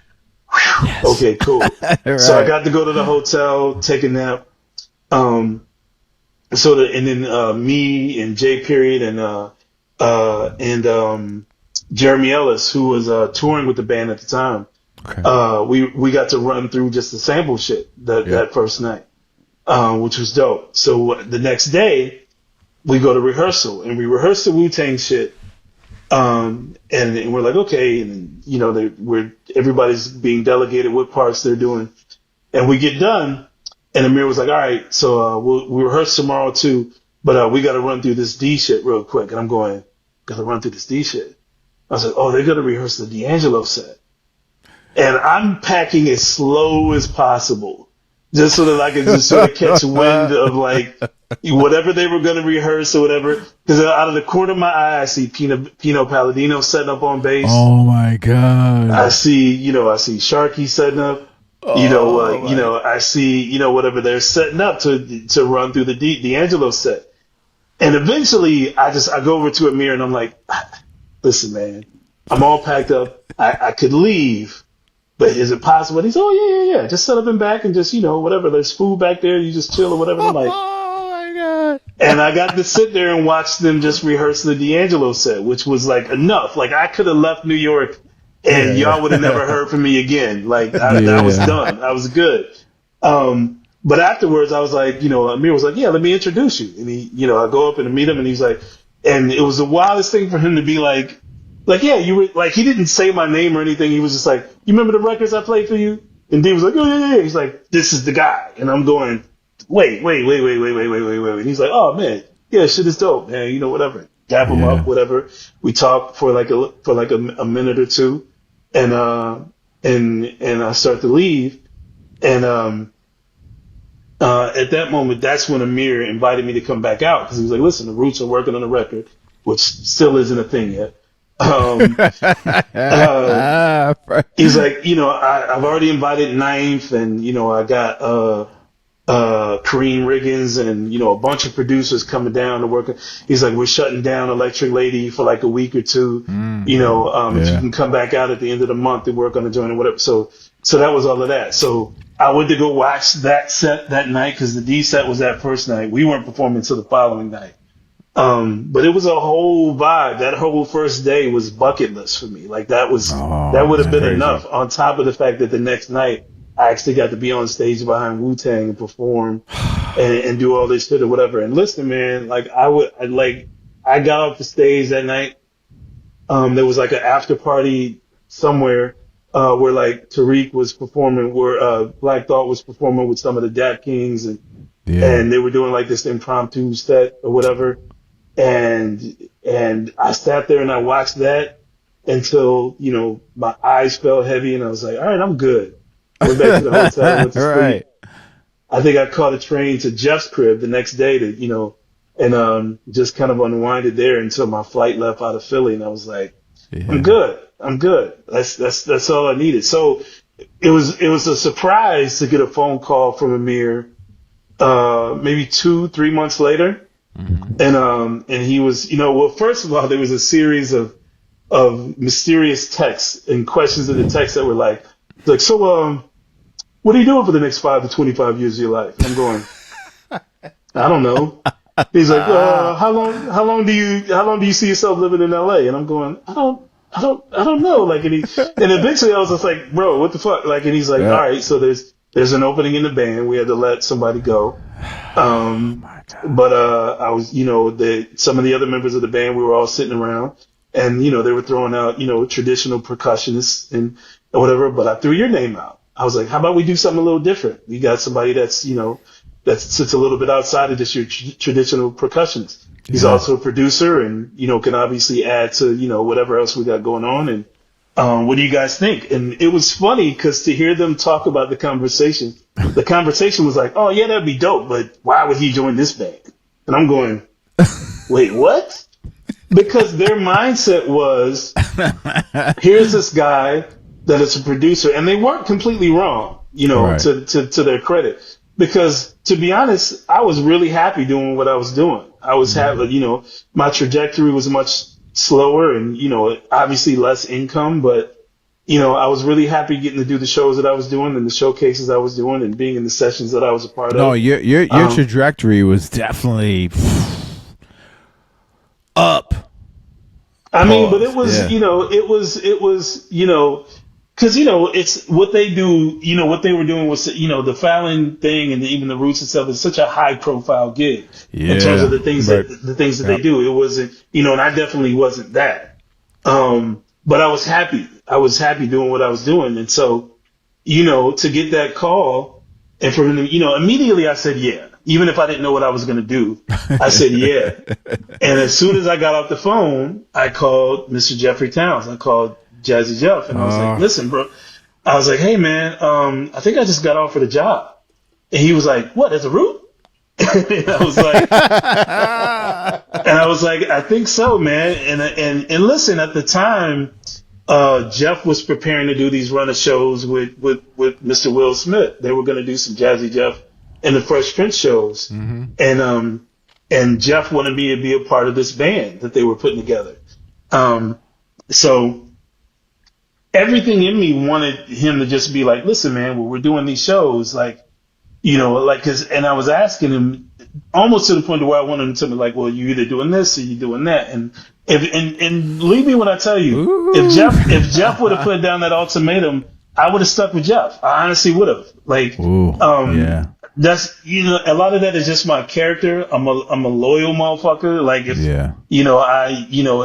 yes. Okay, cool. Right. So I got to go to the hotel, take a nap. And then me and Jay Period and Jeremy Ellis, who was touring with the band at the time. Okay. We got to run through just the sample shit that first night, which was dope. So the next day we go to rehearsal and we rehearse the Wu-Tang shit. And we're like, okay, and everybody's being delegated what parts they're doing, and we get done, and Amir was like, all right, so we'll rehearse tomorrow too, but we got to run through this D shit real quick, and I'm going, got to run through this D shit. I was like, oh, they're gonna rehearse the D'Angelo set, and I'm packing as slow as possible, just so that I can just sort of catch wind of like whatever they were going to rehearse or whatever. Because out of the corner of my eye, I see Pino Palladino setting up on bass. Oh my god! I see Sharkey setting up. I see whatever they're setting up to run through the D'Angelo set. And eventually, I go over to Amir and I'm like, listen, man, I'm all packed up. I could leave. But is it possible? And he's, oh, yeah. Just set up and back and just, whatever. There's food back there. You just chill or whatever. I'm like, oh, my God. And I got to sit there and watch them just rehearse the D'Angelo set, which was like enough. Like I could have left New York and y'all would have never heard from me again. Like I was done. I was good. But afterwards I was like, Amir was like, yeah, let me introduce you. And he, I go up and meet him and he's like, and it was the wildest thing for him to be like, yeah, you were like, he didn't say my name or anything. He was just like, you remember the records I played for you? And D was like, oh, yeah. He's like, this is the guy. And I'm going, wait. And he's like, oh, man, yeah, shit is dope, man. Whatever. Dap him up, whatever. We talked for like a minute or two. And I start to leave. And at that moment, that's when Amir invited me to come back out. Because he was like, listen, the Roots are working on a record, which still isn't a thing yet. He's like, I've already invited Ninth, and I got Kareem Riggins and, a bunch of producers coming down to work. He's like, we're shutting down Electric Lady for like a week or two, if you can come back out at the end of the month and work on the joint or whatever. So that was all of that. So I went to go watch that set that night because the D set was that first night. We weren't performing until the following night. But it was a whole vibe. That whole first day was bucket list for me. Like that would have been enough on top of the fact that the next night I actually got to be on stage behind Wu-Tang and perform and do all this shit or whatever. And listen, man, like I got off the stage that night. There was like an after party somewhere, where like Tariq was performing, where, Black Thought was performing with some of the Dap Kings and they were doing like this impromptu set or whatever. And I sat there and I watched that until, my eyes felt heavy and I was like, all right, I'm good. Went back to the hotel, went to sleep. Right. I think I caught a train to Jeff's crib the next day to, and just kind of unwinded there until my flight left out of Philly. And I was like, I'm good. That's all I needed. So it was a surprise to get a phone call from Amir, maybe 2-3 months later. Mm-hmm. And he was, first of all, there was a series of mysterious texts and questions in the text that were like, so, what are you doing for the next 5 to 25 years of your life? And I'm going, I don't know. He's like, how long do you see yourself living in LA? And I'm going, I don't know. Like, and eventually I was just like, bro, what the fuck? Like, and he's like, all right, so there's an opening in the band. We had to let somebody go. But I was, some of the other members of the band, we were all sitting around and, they were throwing out, traditional percussionists and whatever, but I threw your name out. I was like, how about we do something a little different? We got somebody that's, that sits a little bit outside of just your traditional percussionist. He's also a producer and, can obviously add to, whatever else we got going on. And, what do you guys think? And it was funny because to hear them talk about the conversation was like, oh yeah, that'd be dope, but why would he join this band? And I'm going, wait, what? Because their mindset was, here's this guy that is a producer, and they weren't completely wrong, to their credit. Because to be honest, I was really happy doing what I was doing. I was happy, my trajectory was much slower and, obviously less income, but, I was really happy getting to do the shows that I was doing and the showcases I was doing and being in the sessions that I was a part of. No, your trajectory was definitely up. I mean, but it was, it was, because, it's what they do, what they were doing was, the Fallon thing and even the Roots itself is such a high profile gig in terms of the things that they do. It wasn't, and I definitely wasn't that. But I was happy. I was happy doing what I was doing. And so, to get that call and for him to, immediately I said, yeah, even if I didn't know what I was going to do, I said, yeah. And as soon as I got off the phone, I called Mr. Jeffrey Towns. I called Jazzy Jeff. And I was like, listen, bro. I was like, hey, man, I think I just got offered a job. And he was like, what, as a Root? And I was like, I think so, man. And listen, at the time, Jeff was preparing to do these runner shows with Mr. Will Smith. They were going to do some Jazzy Jeff and the Fresh Prince shows. Mm-hmm. And Jeff wanted me to be a part of this band that they were putting together. So everything in me wanted him to just be like, listen, man, well, we're doing these shows, and I was asking him almost to the point where I wanted him to be like, well, you either doing this or you doing that. And believe me when I tell you, if Jeff would have put down that ultimatum, I would have stuck with Jeff. I honestly would have. That's, a lot of that is just my character. I'm a loyal motherfucker. Like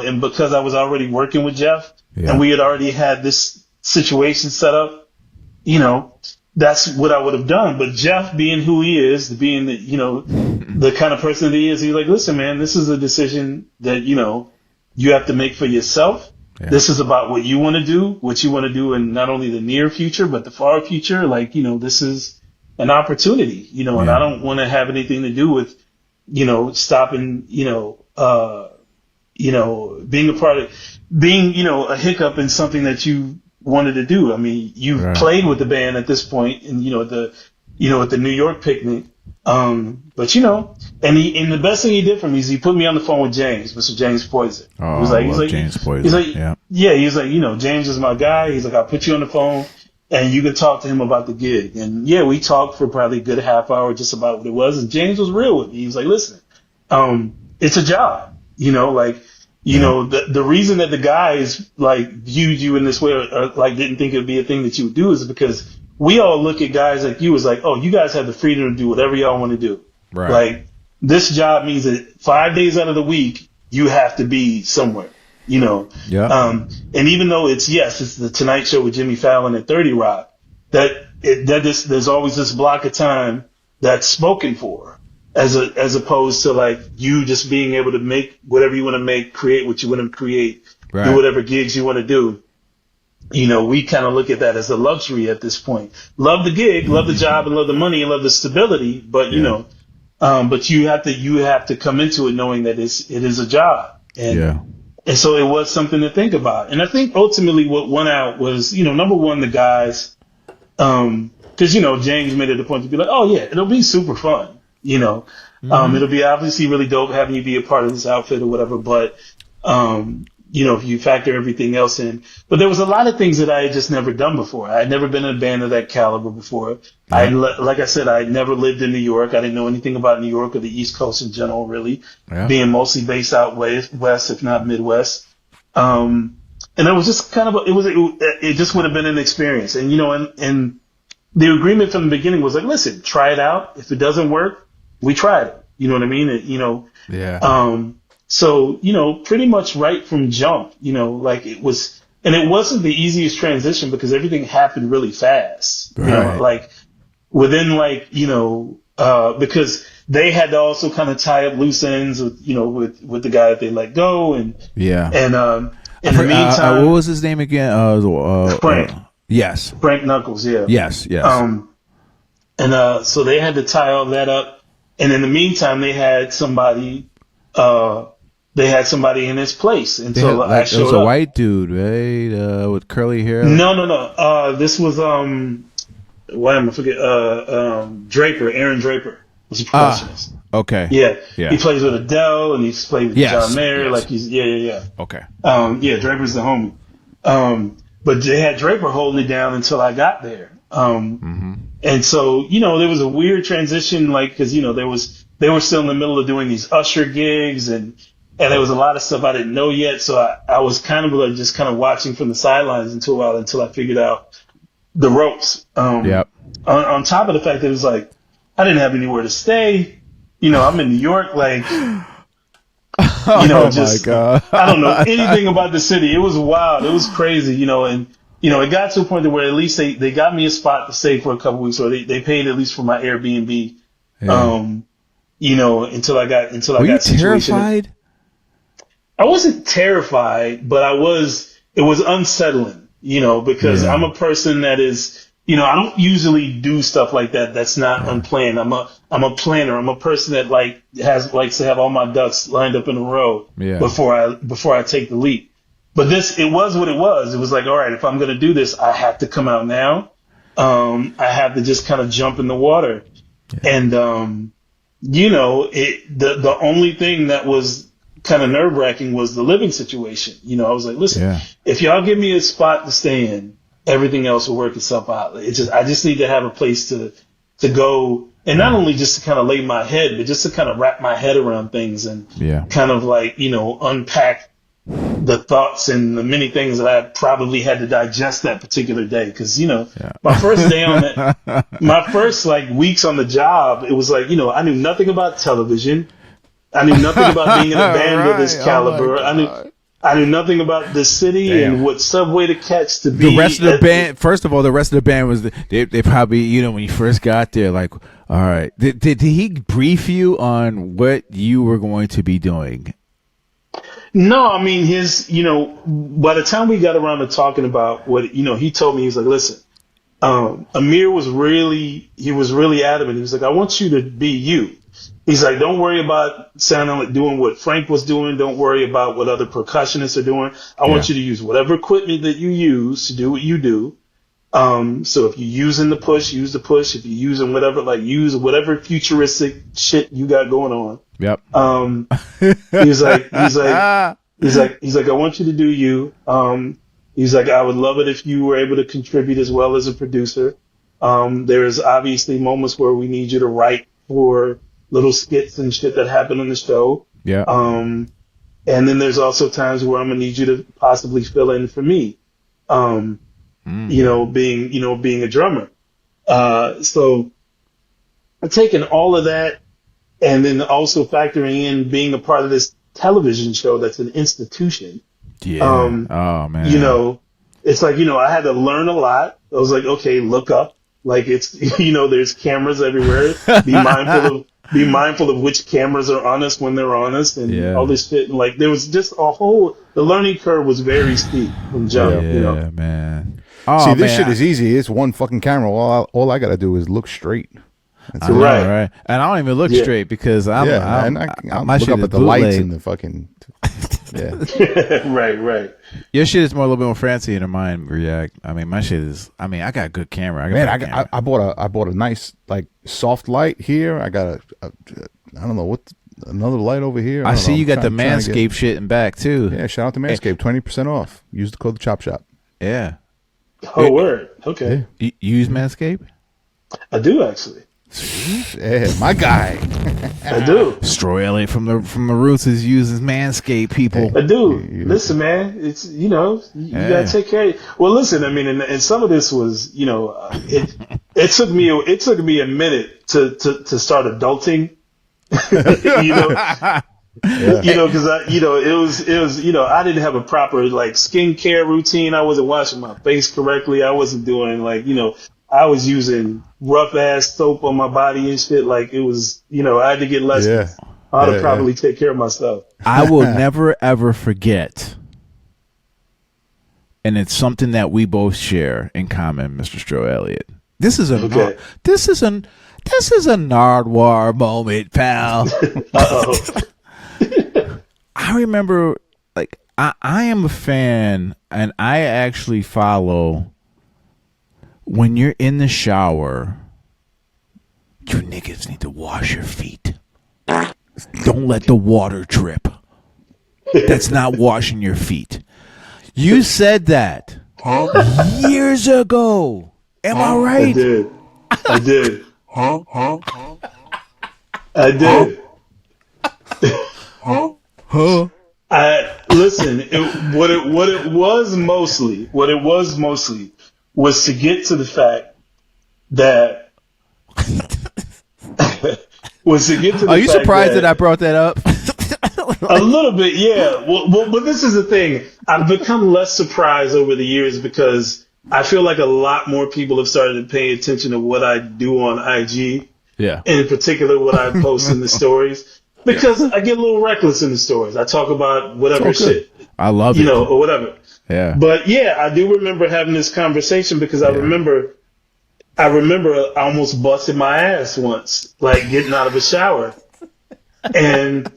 and because I was already working with Jeff and we had already had this situation set up, that's what I would have done. But Jeff being who he is, being the kind of person that he is, he's like, listen, man, this is a decision that, you have to make for yourself. Yeah. This is about what you want to do in not only the near future, but the far future. Like, this is an opportunity, and I don't want to have anything to do with, stopping, being a part of, being, a hiccup in something that you wanted to do. I mean, you've played with the band at this point and, at the New York picnic, But and the best thing he did for me is he put me on the phone with James, Mr. James Poison. Oh, He's like, James Poison. He's like, yeah. He was like, James is my guy. He's like, I'll put you on the phone and you can talk to him about the gig. And yeah, we talked for probably a good half hour just about what it was. And James was real with me. He was like, listen, it's a job, the reason that the guys like viewed you in this way or like didn't think it'd be a thing that you would do is because we all look at guys like you as like, oh, you guys have the freedom to do whatever y'all want to do. Right. Like this job means that 5 days out of the week you have to be somewhere, Yeah. And even though it's the Tonight Show with Jimmy Fallon and 30 Rock, there's always this block of time that's spoken for, as opposed to like you just being able to make whatever you want to make, create what you want to create, Right. do whatever gigs you want to do. We kind of look at that as a luxury at this point. Love the gig, love the job, and love the money, and love the stability. But but you have to come into it knowing that it is a job. And so it was something to think about. And I think ultimately what won out was, number one, the guys, because James made it a point to be like, oh yeah, it'll be super fun. It'll be obviously really dope having you be a part of this outfit or whatever. But if you factor everything else in. But there was a lot of things that I had just never done before. I had never been in a band of that caliber before. Like I said, I had never lived in New York. I didn't know anything about New York or the East Coast in general, really, being mostly based out west, if not Midwest. And it was just kind of, it just would have been an experience. And, and the agreement from the beginning was like, listen, try it out. If it doesn't work, we tried it. You know what I mean? So, pretty much right from jump, like it was, and it wasn't the easiest transition because everything happened really fast, Right. like within because they had to also kind of tie up loose ends with the guy that they let go. And in the meantime, what was his name again? Frank. Yes. Frank Knuckles. Yeah. Yes. So they had to tie all that up. And in the meantime, they had somebody in his place until I showed up. It was a white dude, right? With curly hair. No. This was why am I forget? Draper, Aaron Draper was a percussionist. Okay. Yeah. He plays with Adele and he's played with John Mayer. Yes. Like he's Okay. Draper's the homie. But they had Draper holding it down until I got there. And so there was a weird transition, like because they were still in the middle of doing these Usher gigs and there was a lot of stuff I didn't know yet. So I was kind of like just kind of watching from the sidelines until I figured out the ropes. On top of the fact that it was like, I didn't have anywhere to stay. I'm in New York, like, my God. I don't know anything about the city. It was wild. It was crazy, and, it got to a point where at least they got me a spot to stay for a couple weeks, or they paid at least for my Airbnb. Until I got Were you terrified? I wasn't terrified, but it was unsettling, because I'm a person that is, I don't usually do stuff like that. That's not unplanned. I'm a planner. I'm a person that likes to have all my ducks lined up in a row before I take the leap. But it was what it was. It was like, all right, if I'm going to do this, I have to come out now. I have to just kind of jump in the water. And, the only thing that was kind of nerve wracking was the living situation. I was like, listen, if y'all give me a spot to stay in, everything else will work itself out. I just need to have a place to go, and not only just to kind of lay my head, but just to kind of wrap my head around things and kind of unpack the thoughts and the many things that I probably had to digest that particular day. Cause my first day on that, my first weeks on the job, it was like, I knew nothing about television. I knew nothing about being in a band of this caliber. I knew nothing about the city and what subway to catch to be. The rest of the band, first of all, was they probably, when you first got there, like, all right, did he brief you on what you were going to be doing? No, I mean by the time we got around to talking about what, he told me, he was like, listen, Amir was really adamant. He was like, I want you to be you. He's like, don't worry about sounding like doing what Frank was doing. Don't worry about what other percussionists are doing. I want you to use whatever equipment that you use to do what you do. So if you're using the push, use the push. If you're using whatever, like use whatever futuristic shit you got going on. Yep. He's like, I want you to do you. He's like, I would love it if you were able to contribute as well as a producer. There's obviously moments where we need you to write for little skits and shit that happen on the show. Yeah. And then there's also times where I'm gonna need you to possibly fill in for me. Being a drummer. So I'm taking all of that and then also factoring in being a part of this television show that's an institution. Yeah. Oh man. It's like, I had to learn a lot. I was like, okay, look up. Like it's, there's cameras everywhere. Be mindful of which cameras are on us when they're on us and all this shit. And like, there was just the learning curve was very steep from jump. Yeah, man. Oh, see, this shit is easy. It's one fucking camera. All I got to do is look straight. That's right. And I don't even look straight because I'm my look shit up is at the lights and bootleg. the fucking Right. Your shit is more a little bit more fancy than mine. React. I mean, my shit is. I mean, I got a good camera. I bought a nice like soft light here. I got I don't know what another light over here. I see you got the Manscaped shit in back too. Yeah, shout out to Manscaped. 20% off. Use the code Chop Shop. Yeah. Oh, word. Okay. You use Manscaped? I do actually. Yeah, my guy. I do. Stro Elliot from the Roots is using Manscaped, people. I do. Listen, man, it's you gotta take care of it. Well, listen, I mean, and some of this was, it took me a minute to start adulting. Because it was I didn't have a proper like skincare routine. I wasn't washing my face correctly. I wasn't doing I was using rough ass soap on my body and shit. Like it was, I had to get lessons how to properly take care of myself. I will never ever forget, and it's something that we both share in common, Mr. Stro Elliot. This is a Nardwuar moment, pal. Uh-oh. I remember, like, I am a fan, and I actually follow. When you're in the shower, you niggas need to wash your feet. Don't let the water drip. That's not washing your feet. You said that years ago. Am I right? I did. I did. Listen. What it was mostly was to get to the fact that Are you surprised that I brought that up? A little bit, yeah. Well, but this is the thing. I've become less surprised over the years because I feel like a lot more people have started paying attention to what I do on IG. Yeah. And in particular, what I post in the stories. Because I get a little reckless in the stories. I talk about whatever shit. I love it. Or whatever. Yeah. But yeah, I do remember having this conversation because I remember I almost busted my ass once, like getting out of a shower. And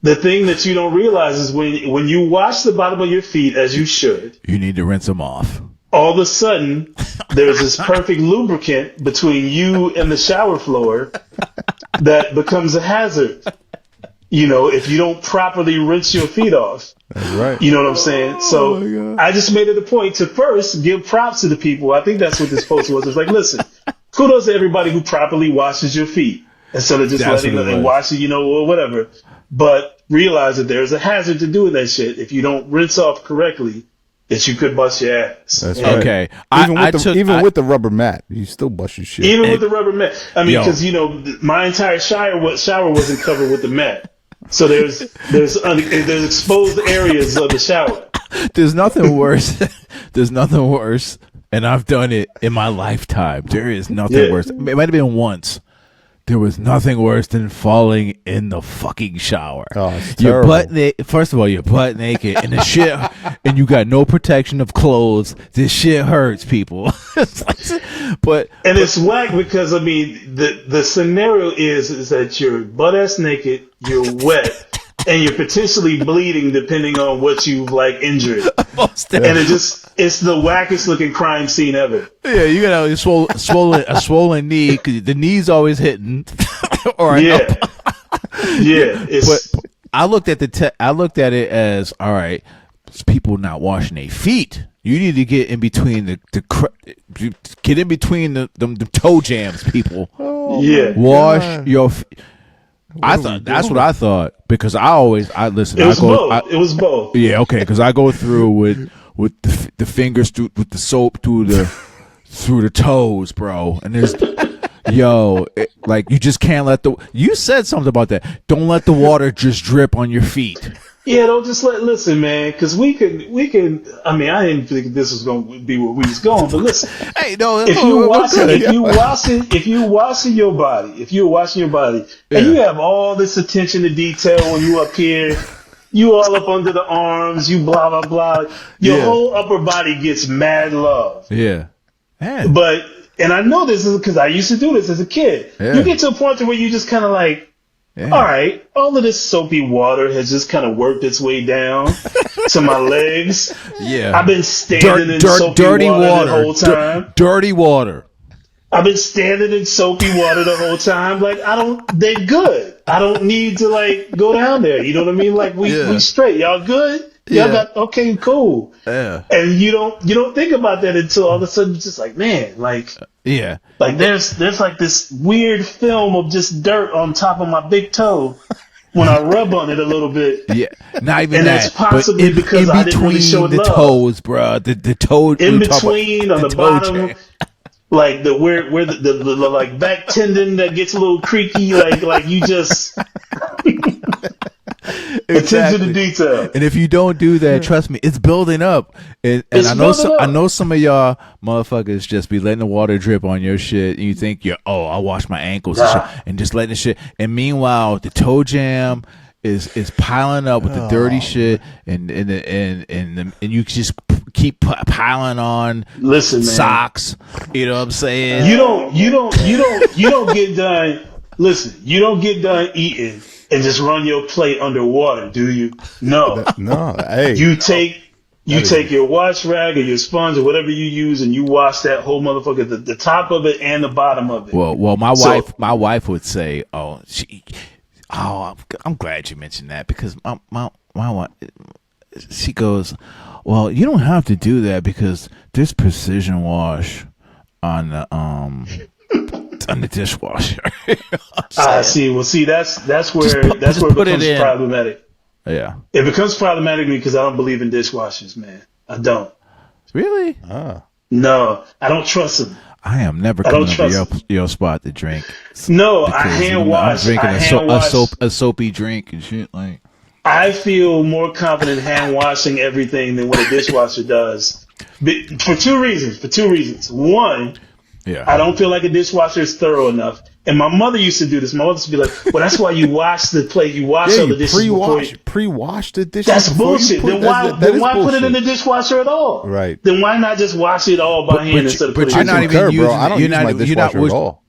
the thing that you don't realize is when you wash the bottom of your feet, as you should, you need to rinse them off. All of a sudden, there's this perfect lubricant between you and the shower floor that becomes a hazard. If you don't properly rinse your feet off. That's right. You know what I'm saying? So I just made it a point to first give props to the people. I think that's what this post was. It's like, listen, kudos to everybody who properly washes your feet instead of just letting them wash it, or whatever. But realize that there's a hazard to doing that shit. If you don't rinse off correctly, that you could bust your ass. That's right. Okay. Even with the rubber mat, you still bust your shit. Even with the rubber mat. I mean, because, my entire shower wasn't covered with the mat. So there's exposed areas of the shower. There's nothing worse. There's nothing worse, and I've done it in my lifetime. There is nothing worse. It might have been once. There was nothing worse than falling in the fucking shower. Oh, it's your terrible. butt naked. First of all, you're butt naked, and the shit, and you got no protection of clothes. This shit hurts, people. And it's whack because I mean the scenario is that you're butt ass naked, you're wet, and you're potentially bleeding depending on what you've injured. And it's the wackest looking crime scene ever. Yeah, you got a swollen knee because the knee's always hitting. Yeah. But I looked at it as, all right, it's people not washing their feet. You need to get in between the toe jams, people. Oh, yeah. Wash your feet. That's what I thought, because I listen. It was both. Yeah, okay, because I go through with the fingers with the soap through the toes, bro. And there's like you just can't let you said something about that. Don't let the water just drip on your feet. Yeah, don't just listen, man, because we can. I mean, I didn't think this was going to be where we was going, but listen. Hey, no, if you're washing your body, and you have all this attention to detail when you up here, you all up under the arms, you blah blah blah, your whole upper body gets mad love. Yeah. But I know this is because I used to do this as a kid. Yeah. You get to a point where you just kind of like. Yeah. All right, all of this soapy water has just kind of worked its way down to my legs. Yeah, I've been standing in soapy water the whole time. Dirty water. I've been standing in soapy water the whole time. Like they're good. I don't need to like go down there. You know what I mean? Like we straight. Y'all good? Y'all got okay, cool. Yeah. And you don't think about that until all of a sudden you're just like, man, like. Yeah. Like there's like this weird film of just dirt on top of my big toe when I rub on it a little bit. Yeah. Not even and that. that's possibly because I didn't really show the love. Toes, bro. The toe in between on the bottom. Like where the like back tendon that gets a little creaky, like you just attention to detail. And if you don't do that, trust me, it's building up. And I know some of y'all motherfuckers just be letting the water drip on your shit, and you think I'll wash my ankles and shit, and just letting the shit. And meanwhile, the toe jam is piling up with the dirty shit, and you just keep piling on. Listen, man. Socks. You know what I'm saying? You don't get done. Listen, you don't get done eating and just run your plate underwater, do you? No. Hey. You take your wash rag or your sponge or whatever you use, and you wash that whole motherfucker, the top of it and the bottom of it. Well, my wife would say, I'm glad you mentioned that, because my wife, she goes, well, you don't have to do that because there's precision wash on the dishwasher. I see. Well, see, that's where it becomes problematic. Yeah, it becomes problematic because I don't believe in dishwashers, man. I don't. Really? No, I don't trust them. I am never coming to your spot to drink. No, I hand wash. I'm drinking a soapy drink and shit. Like, I feel more confident hand washing everything than what a dishwasher does. For two reasons. One, I don't feel like a dishwasher is thorough enough. And my mother used to do this. My mother used to be like, well, that's why you wash the plate. You wash all the dishes before you... Pre-wash the dishes. That's bullshit. Then why put it in the dishwasher at all? Right. Then why not just wash it all by hand instead of putting it in the dishwasher? Bro. I don't use my dishwasher at all.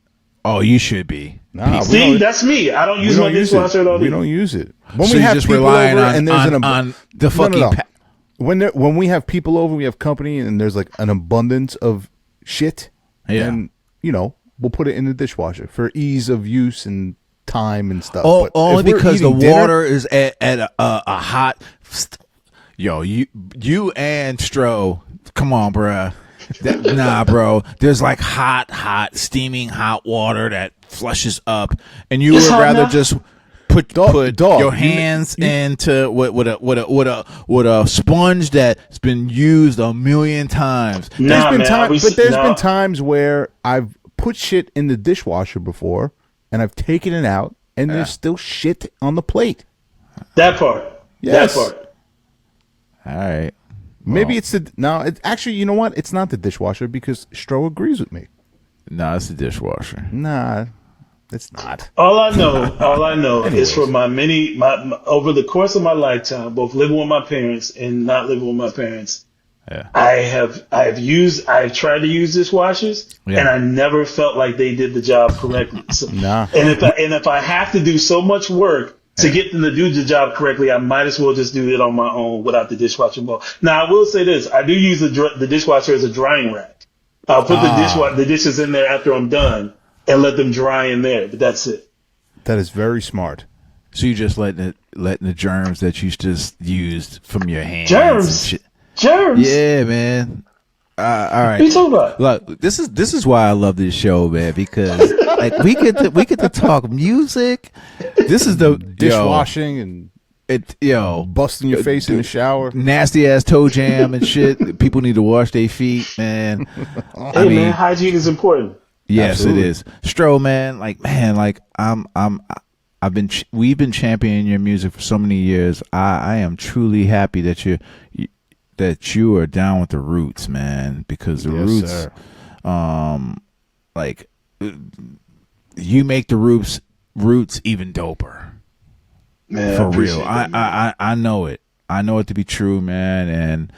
Oh, you should be. Nah, see, that's me. I don't use my dishwasher at all. We don't use it. When we have just people over and there's on the fucking... When we have people over, we have company, and there's like an abundance of shit. Yeah. And, we'll put it in the dishwasher for ease of use and time and stuff. Oh, only because the water is at a hot... Yo, you and Stro, come on, bruh. Nah, bro. There's like hot, steaming hot water that flushes up, and you would rather just put your hands into with a sponge that's been used a million times. There's been times where I've put shit in the dishwasher before, and I've taken it out, and there's still shit on the plate. That part. Yes. That part. All right. Maybe it's it's actually, you know what? It's not the dishwasher because Stro agrees with me. No, it's the dishwasher. Nah, it's not. All I know is from my over the course of my lifetime, both living with my parents and not living with my parents, I've tried to use dishwashers, and I never felt like they did the job correctly. So, nah. And if I have to do so much work to get them to do the job correctly, I might as well just do it on my own without the dishwasher involved. Now, I will say this. I do use the dishwasher as a drying rack. I'll put the dishes in there after I'm done and let them dry in there, but that's it. That is very smart. So you just letting the germs that you just used from your hands. Germs? Yeah, man. All right. What are you talking about? Look, this is why I love this show, man, because like we get to talk music. This is the dishwashing and busting your face in the shower, nasty ass toe jam and shit. People need to wash their feet, man. Man, hygiene is important. Yes, Absolutely. it is. Stro, man, we've been championing your music for so many years. I am truly happy that you are down with the roots, man, because the roots, sir. You make the roots even doper. Man, For real. I know it. I know it to be true, man, and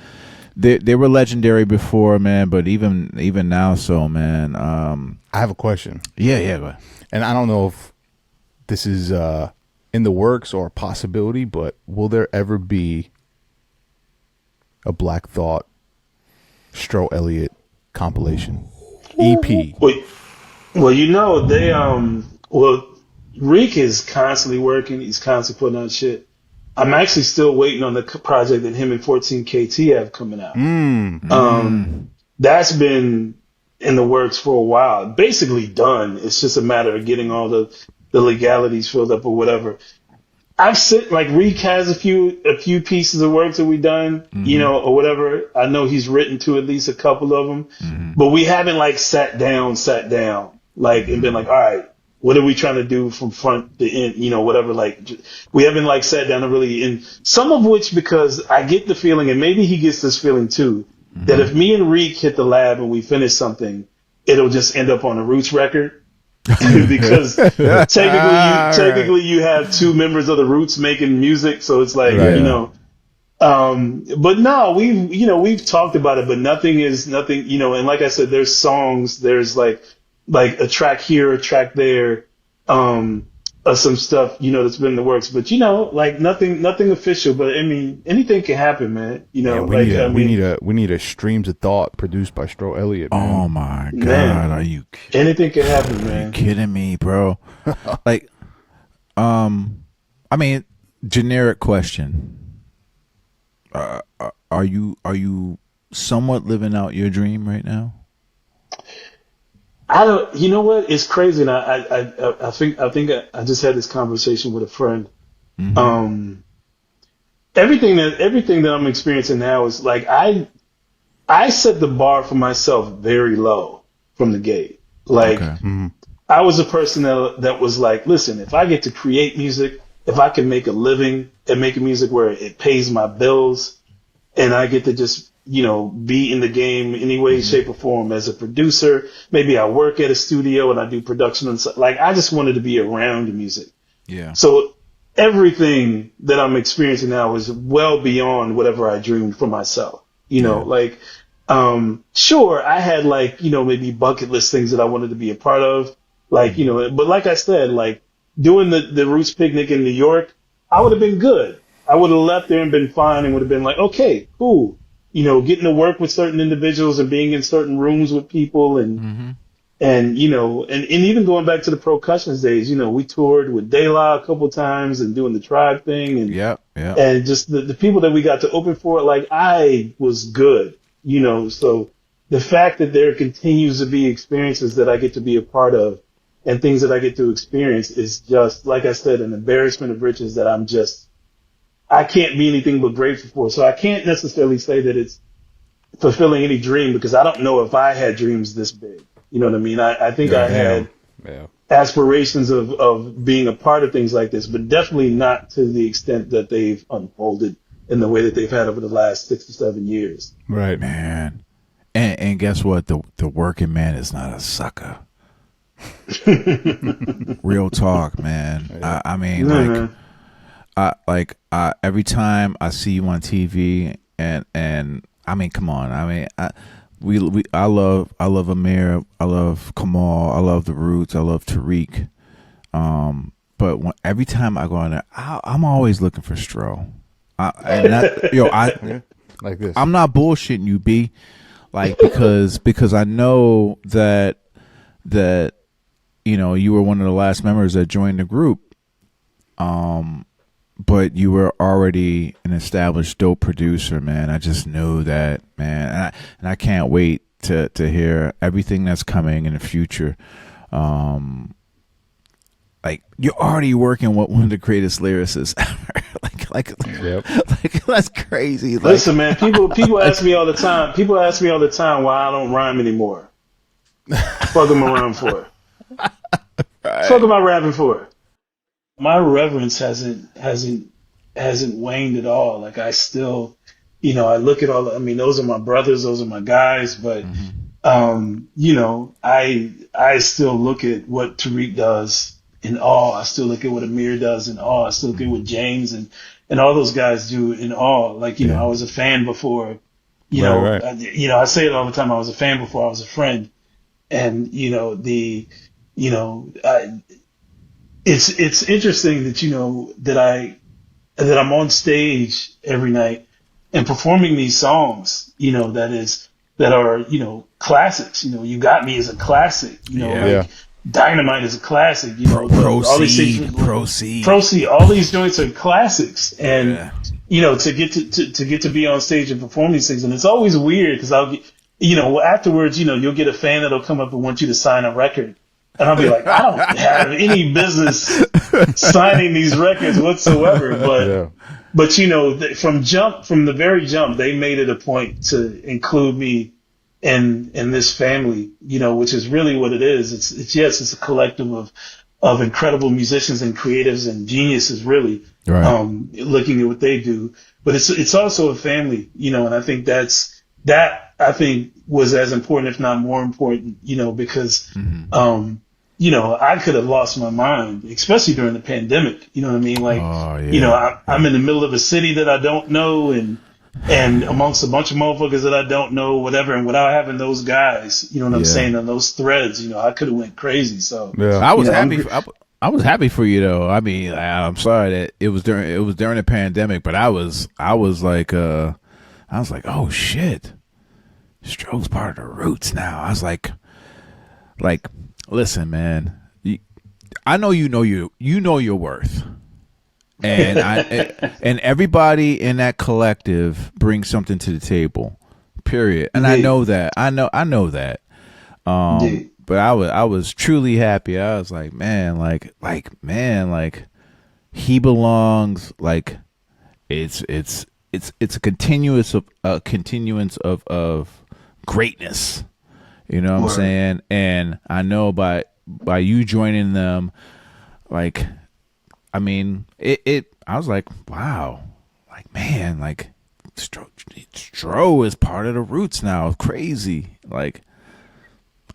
they were legendary before, man, but even now, so man. I have a question. Yeah, go ahead. And I don't know if this is in the works or a possibility, but will there ever be a Black Thought Stro Elliot compilation EP? Well, they Reek is constantly working. He's constantly putting out shit. I'm actually still waiting on the project that him and 14KT have coming out. That's been in the works for a while. Basically done. It's just a matter of getting all the legalities filled up or whatever. I've sent Reek has a few pieces of work that we done, or whatever. I know he's written to at least a couple of them, but we haven't sat down, and been all right, what are we trying to do from front to end, whatever. We haven't sat down and really, and some of which because I get the feeling, and maybe he gets this feeling too, that if me and Reek hit the lab and we finish something, it'll just end up on a Roots record. Because technically you have two members of the Roots making music, so it's but no, we've talked about it, but nothing, and like I said, there's songs, there's like a track here, a track there, some stuff, that's been in the works, but nothing official, but I mean, anything can happen, man. We need a Streams of Thought produced by Stro Elliot, man. Oh my God, man. are you anything can happen, man? Are you kidding me, bro? I mean, generic question. Are you somewhat living out your dream right now? I don't. You know what? It's crazy, and I think I just had this conversation with a friend. Everything that I'm experiencing now is I set the bar for myself very low from the gate. I was a person that was listen, if I get to create music, if I can make a living and making music where it pays my bills, and I get to just be in the game any way, shape, or form as a producer. Maybe I work at a studio and I do production and stuff. I just wanted to be around music. Yeah. So everything that I'm experiencing now is well beyond whatever I dreamed for myself. Sure, I had maybe bucket list things that I wanted to be a part of. But like I said, doing the Roots picnic in New York, I would have been good. I would have left there and been fine and would have been okay, cool. Getting to work with certain individuals and being in certain rooms with people and even going back to the percussionist days, we toured with De La a couple times and doing the Tribe thing and and just the people that we got to open for, I was good, so the fact that there continues to be experiences that I get to be a part of and things that I get to experience is just, like I said, an embarrassment of riches that I can't be anything but grateful for. So I can't necessarily say that it's fulfilling any dream because I don't know if I had dreams this big. You know what I mean? I think I had aspirations of being a part of things like this, but definitely not to the extent that they've unfolded in the way that they've had over the last 6 to 7 years. Right, man. And guess what? The working man is not a sucker. Real talk, man. I mean, every time I see you on TV, and I mean, come on, I mean, I love Amir, I love Kamal, I love the Roots, I love Tariq, but every time I go in there, I'm always looking for Stro. I like this. I'm not bullshitting you, B. Like because I know that you were one of the last members that joined the group. But you were already an established dope producer, man. I just know that, man, and I can't wait to hear everything that's coming in the future. Like you're already working with one of the greatest lyricists ever. like that's crazy. Like, listen, man, people ask me all the time. People ask me all the time why I don't rhyme anymore. Fuck am I rhyming for? right. Fuck am I rapping for? My reverence hasn't waned at all. Like I still, I look at those are my brothers, those are my guys, but I still look at what Tariq does in awe. I still look at what Amir does in awe. I still look at what James and all those guys do in awe. Like, I was a fan before, Right. I say it all the time. I was a fan before I was a friend. And, it's interesting that, that I'm on stage every night and performing these songs, that are, classics. You Got Me is a classic, Dynamite is a classic, Proceed, all these joints are classics. And, to get to be on stage and perform these things. And it's always weird because I'll get, afterwards, you'll get a fan that'll come up and want you to sign a record. And I'll be like, I don't have any business signing these records whatsoever. But from the very jump, they made it a point to include me in this family, which is really what it is. It's a collective of incredible musicians and creatives and geniuses, really, looking at what they do. But it's also a family, and I think that I think was as important, if not more important, because, I could have lost my mind, especially during the pandemic. You know what I mean? Like, I'm in the middle of a city that I don't know and amongst a bunch of motherfuckers that I don't know, whatever. And without having those guys, you know what I'm saying, on those threads, I could have went crazy. So I was happy. I was happy for you though. I mean, I'm sorry that it was during the pandemic, but I was like, oh shit. Stro's part of the Roots now. I was like, listen, man. I know you know your worth, and and everybody in that collective brings something to the table. Period. And I know that. I know that. But I was truly happy. I was like, man, like he belongs. Like it's a continuance of greatness. You know what I'm saying? And I know by you joining them, like, I mean, I was like, wow, like, man, like Stro is part of the Roots now. Crazy. Like,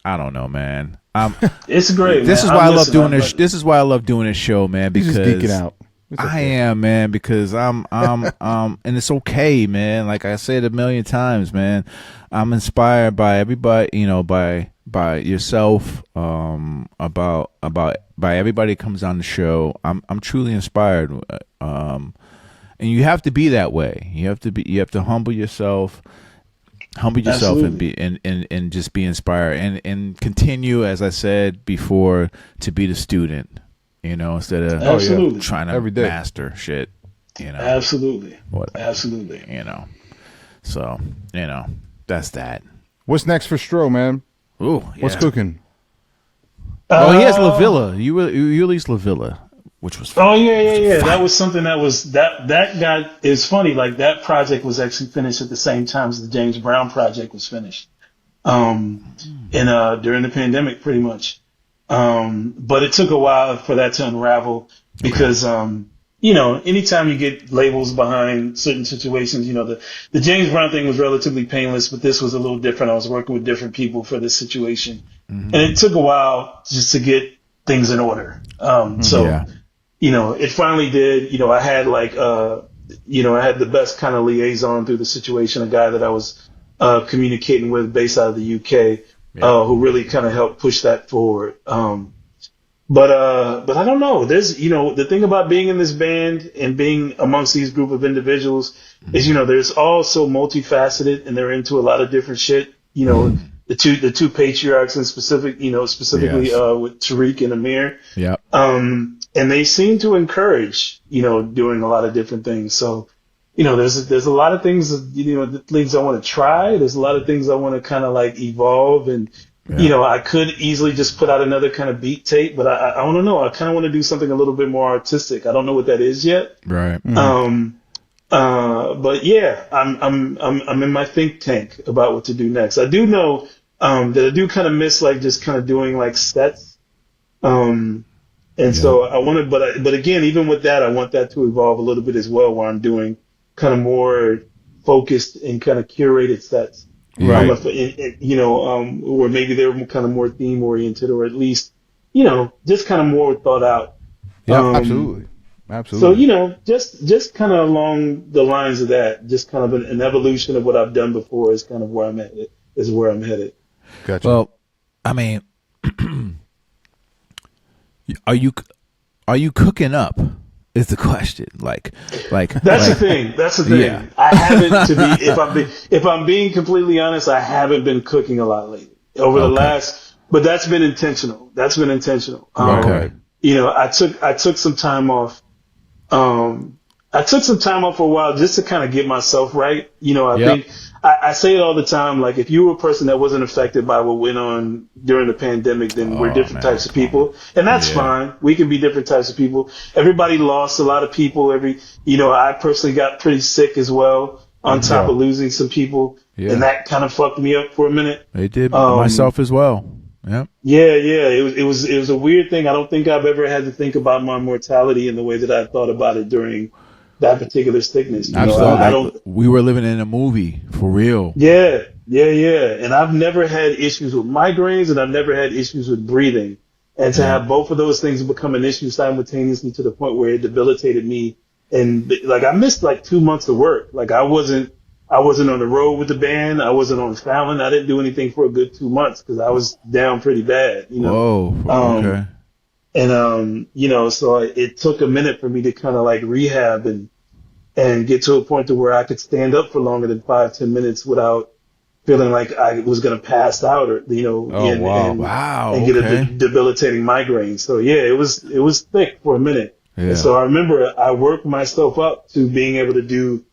I don't know, man. It's great. This is why I love doing this. This is why I love doing this show, man. Because just geeking out. I am, man, because I'm and it's okay, man. Like I said a million times, man, I'm inspired by everybody, by yourself, by everybody that comes on the show. I'm truly inspired, and you have to be that way. You have to humble yourself, Absolutely. and just be inspired and continue, as I said before, to be the student. Instead of Absolutely. trying to Every day. master shit, Absolutely. Whatever. Absolutely. So, that's that. What's next for Stro, man? Ooh, What's cooking? Oh, he has La Villa. You released La Villa, which was fun. Oh yeah. That was something that got. It's funny. Like that project was actually finished at the same time as the James Brown project was finished. During the pandemic, pretty much. But it took a while for that to unravel because, anytime you get labels behind certain situations, the James Brown thing was relatively painless, but this was a little different. I was working with different people for this situation, and it took a while just to get things in order. It finally did. I had I had the best kind of liaison through the situation, a guy that I was communicating with based out of the UK. Who really kind of helped push that forward. But I don't know. There's, the thing about being in this band and being amongst these group of individuals is, there's all so multifaceted and they're into a lot of different shit. The two patriarchs and specifically Yes. with Tariq and Amir. Yep. And they seem to encourage, doing a lot of different things. So, there's a lot of things, things I want to try. There's a lot of things I want to kind of like evolve and, I could easily just put out another kind of beat tape, but I don't know. I kind of want to do something a little bit more artistic. I don't know what that is yet. Right. But yeah, I'm in my think tank about what to do next. I do know, that I do kind of miss like just kind of doing like sets. So I want to, but again, even with that, I want that to evolve a little bit as well, where I'm doing kind of more focused and kind of curated sets. Right. Or maybe they're kind of more theme oriented, or at least, just kind of more thought out. Yeah, Absolutely. So, just kind of along the lines of that, just kind of an evolution of what I've done before is kind of where I'm headed. Gotcha. Well, I mean, are you cooking up? Is the question. Like That's the thing. Yeah. I haven't, if I'm being completely honest, I haven't been cooking a lot lately over the last, but that's been intentional. Okay. I took some time off. I took some time off for a while just to kind of get myself right. I think I say it all the time. Like, if you were a person that wasn't affected by what went on during the pandemic, then we're different types of people, and that's fine. We can be different types of people. Everybody lost a lot of people. I personally got pretty sick as well, on top of losing some people, and that kind of fucked me up for a minute. It did myself as well. Yep. Yeah. It was a weird thing. I don't think I've ever had to think about my mortality in the way that I thought about it during that particular sickness. Absolutely. We were living in a movie for real. Yeah. And I've never had issues with migraines, and I've never had issues with breathing. And to have both of those things become an issue simultaneously to the point where it debilitated me. And like, I missed like 2 months of work. Like, I wasn't on the road with the band. I wasn't on Fallon. I didn't do anything for a good 2 months because I was down pretty bad, Whoa. Okay. And, so it took a minute for me to kind of like rehab and get to a point to where I could stand up for longer than 5-10 minutes without feeling like I was going to pass out or, and get a debilitating migraine. So yeah, it was thick for a minute. Yeah. And so I remember I worked myself up to being able to do,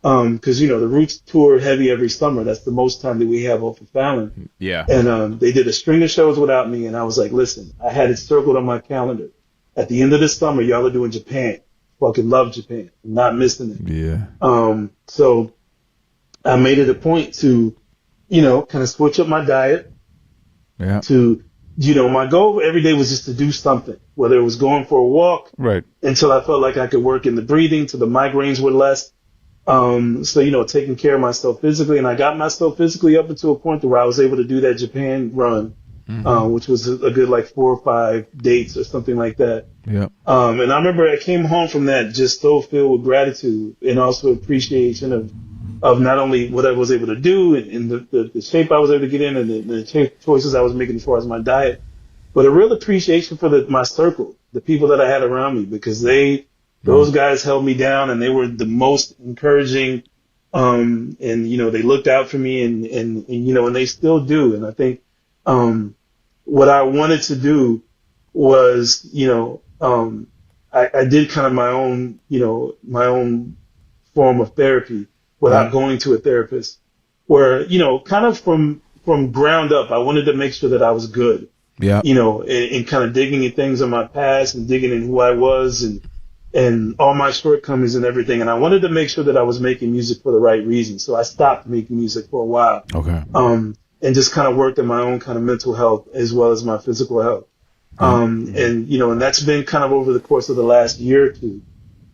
cause the Roots tour heavy every summer. That's the most time that we have off of Fallon. Yeah. And, they did a string of shows without me. And I was like, listen, I had it circled on my calendar. At the end of the summer, y'all are doing Japan. Fucking love Japan. I'm not missing it. Yeah. So I made it a point to, kind of switch up my diet. Yeah. To, my goal every day was just to do something, whether it was going for a walk. Right. Until I felt like I could work in the breathing, till the migraines were less. So, taking care of myself physically, and I got myself physically up into a point where I was able to do that Japan run, which was a good like 4 or 5 dates or something like that. Yeah. And I remember I came home from that just so filled with gratitude and also appreciation of not only what I was able to do and the shape I was able to get in and the choices I was making as far as my diet, but a real appreciation for my circle, the people that I had around me, because those guys held me down and they were the most encouraging. And, they looked out for me and they still do. And I think, what I wanted to do was, I did kind of my own form of therapy without going to a therapist where, kind of from ground up, I wanted to make sure that I was good. Yeah. And kind of digging in things in my past and digging in who I was and all my shortcomings and everything. And I wanted to make sure that I was making music for the right reasons. So I stopped making music for a while. Okay. And just kind of worked on my own kind of mental health as well as my physical health. And that's been kind of over the course of the last year or two.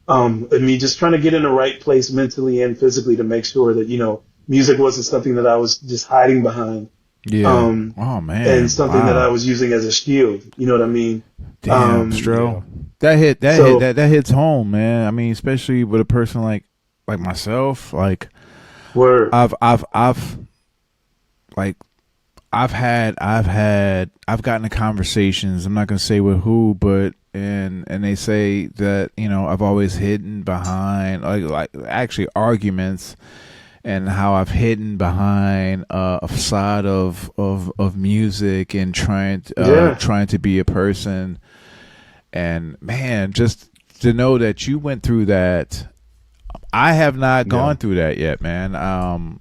And me just trying to get in the right place mentally and physically to make sure that, music wasn't something that I was just hiding behind. Yeah. Oh man. And something that I was using as a shield. You know what I mean? Damn, Stro. That hits home, man. I mean, especially with a person like myself. Like, word. I've like I've gotten to conversations. I'm not going to say with who, but and they say that I've always hidden behind like actually arguments, and how I've hidden behind a facade of music and trying to be a person. And man, just to know that you went through that, I have not gone through that yet, man. Man,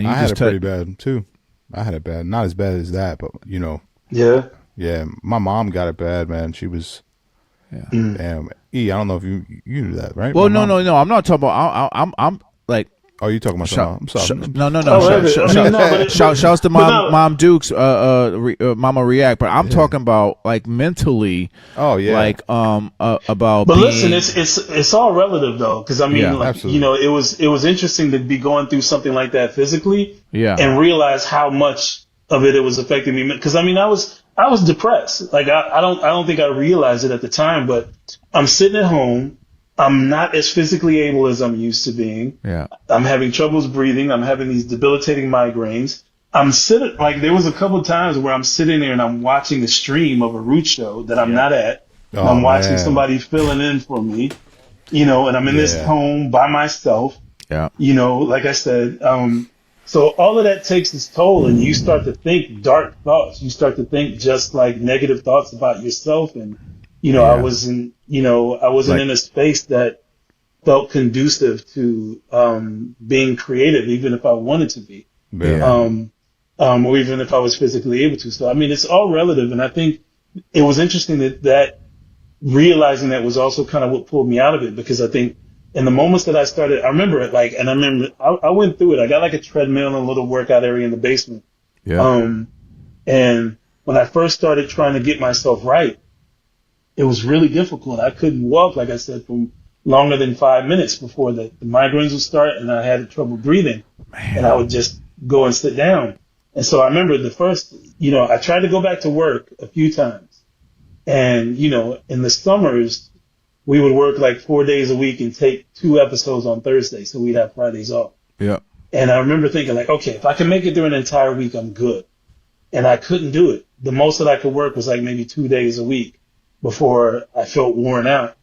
you I just had it pretty bad too. I had it bad, not as bad as that, but Yeah. yeah. My mom got it bad, man. She was, damn. I don't know if you knew that, right? Well, My mom- no. I'm not talking about. I'm like. Oh, you talking about something? I'm sorry. No. Shouts to Mom Dukes, Mama React. But I'm talking about like mentally. Oh yeah. Like about. But being, listen, it's all relative though, because I mean, absolutely. it was interesting to be going through something like that physically, and realize how much of it was affecting me. Because I mean, I was depressed. Like I don't think I realized it at the time, but I'm sitting at home. I'm not as physically able as I'm used to being. Yeah. I'm having troubles breathing. I'm having these debilitating migraines. I'm sitting, like, there was a couple of times where I'm sitting there and I'm watching the stream of a Root show that I'm not at. Oh, I'm watching man. somebody filling in for me, and I'm in this home by myself. Yeah. Like I said, so all of that takes its toll, and you start to think dark thoughts. You start to think just like negative thoughts about yourself. And, I wasn't in a space that felt conducive to being creative, even if I wanted to be, or even if I was physically able to. So, I mean, it's all relative. And I think it was interesting that realizing that was also kind of what pulled me out of it, because I think in the moments that I started, I remember it I went through it. I got like a treadmill and a little workout area in the basement. Yeah. And when I first started trying to get myself right, it was really difficult. I couldn't walk, like I said, for longer than 5 minutes before the migraines would start, and I had trouble breathing. Man. And I would just go and sit down. And so I remember the first, I tried to go back to work a few times. And, in the summers, we would work like 4 days a week and take 2 episodes on Thursday, so we'd have Fridays off. Yeah. And I remember thinking like, okay, if I can make it through an entire week, I'm good. And I couldn't do it. The most that I could work was like maybe 2 days a week before I felt worn out,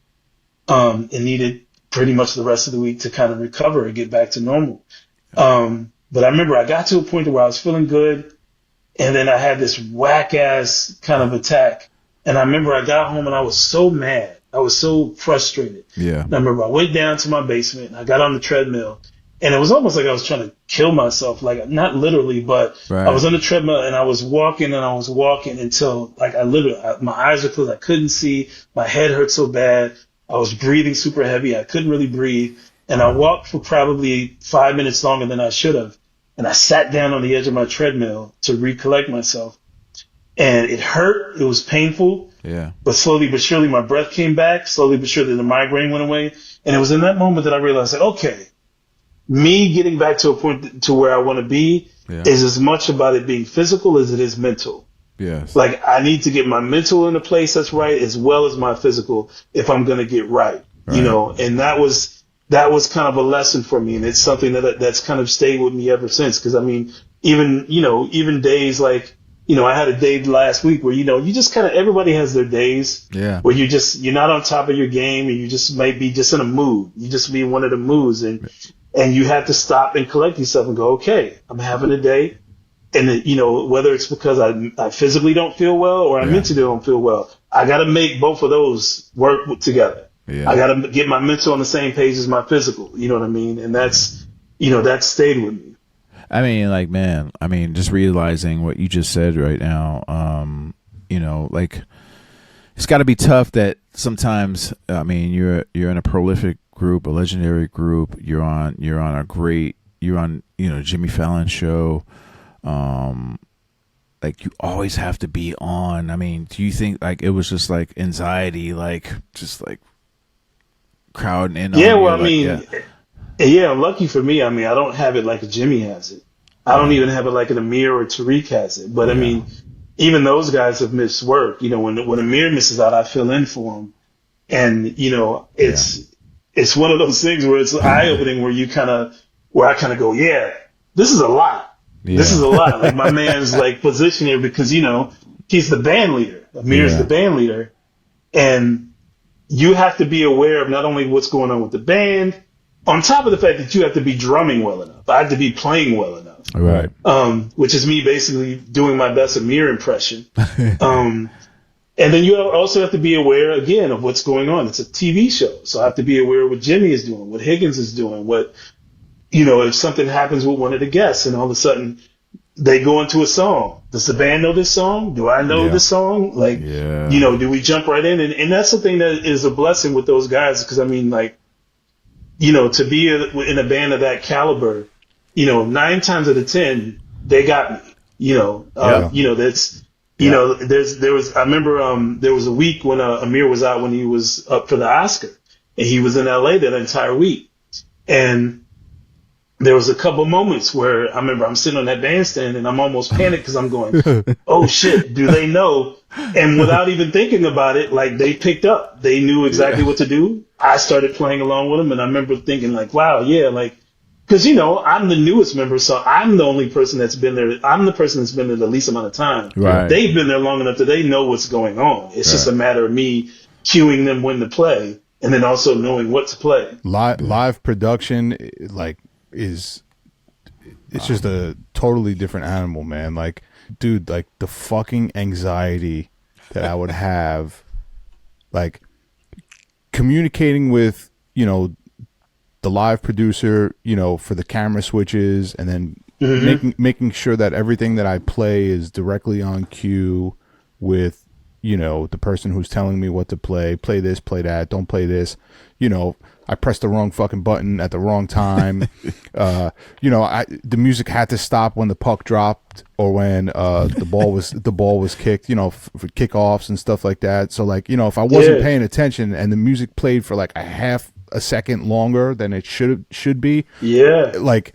and needed pretty much the rest of the week to kind of recover and get back to normal. But I remember I got to a point where I was feeling good, and then I had this whack ass kind of attack. And I remember I got home and I was so mad. I was so frustrated. Yeah. And I remember I went down to my basement and I got on the treadmill, and it was almost like I was trying to kill myself. Like, not literally, but right. I was on the treadmill and I was walking until like my eyes were closed. I couldn't see. My head hurt so bad. I was breathing super heavy. I couldn't really breathe. And I walked for probably 5 minutes longer than I should have. And I sat down on the edge of my treadmill to recollect myself. And it hurt. It was painful. Yeah. But slowly but surely my breath came back. Slowly but surely the migraine went away. And it was in that moment that I realized that, okay, me getting back to a point to where I want to be is as much about it being physical as it is mental. Yes. Like, I need to get my mental in a place that's right as well as my physical if I'm going to get right, and that was kind of a lesson for me. And it's something that's kind of stayed with me ever since. Cause I mean, even days like, I had a day last week where, you just kind of, everybody has their days where you're not on top of your game, and you just might be just in a mood. You just be in one of the moods, and you have to stop and collect yourself and go, okay, I'm having a day. And, whether it's because I physically don't feel well or I mentally don't feel well, I got to make both of those work together. Yeah. I got to get my mental on the same page as my physical. You know what I mean? And that's, that stayed with me. I mean, like, man, just realizing what you just said right now, like, it's got to be tough that sometimes, you're in a prolific group, a legendary group. You're on Jimmy Fallon show. Like, you always have to be on. Do you think like it was just like anxiety, like just like crowding in? Yeah, well, lucky for me, I don't have it like Jimmy has it. I don't even have it like an Amir or Tariq has it. But even those guys have missed work. When Amir misses out, I fill in for him, and it's one of those things where it's eye opening, where I kind of go, yeah, this is a lot. This is a lot. Like my man's like position here because he's the band leader. Amir's the band leader, and you have to be aware of not only what's going on with the band, on top of the fact that you have to be drumming well enough. I have to be playing well enough. Right. Which is me basically doing my best Amir impression. And then you also have to be aware, again, of what's going on. It's a TV show. So I have to be aware of what Jimmy is doing, what Higgins is doing, if something happens with one of the guests and all of a sudden they go into a song. Does the band know this song? Do I know this song? Do we jump right in? And that's the thing that is a blessing with those guys because, to be in a band of that caliber, 9 times out of 10, they got me. I remember there was a week when Amir was out when he was up for the Oscar, and he was in LA that entire week. And there was a couple moments where I remember I'm sitting on that bandstand and I'm almost panicked because I'm going, oh shit, do they know? And without even thinking about it, like they picked up, they knew exactly what to do. I started playing along with them, and I remember thinking like, wow, yeah, like. Because, I'm the newest member, so I'm the only person that's been there. I'm the person that's been there the least amount of time. Right. They've been there long enough that they know what's going on. It's just a matter of me cueing them when to play and then also knowing what to play. Live production, it's just a totally different animal, man. Like, dude, like the fucking anxiety that I would have, like communicating with, the live producer, for the camera switches, and then making sure that everything that I play is directly on cue with, the person who's telling me what to play. Play this, play that, don't play this. I pressed the wrong fucking button at the wrong time. The music had to stop when the puck dropped or when the ball was kicked. For kickoffs and stuff like that. So if I wasn't paying attention and the music played for like a half a second longer than it should be. Yeah. Like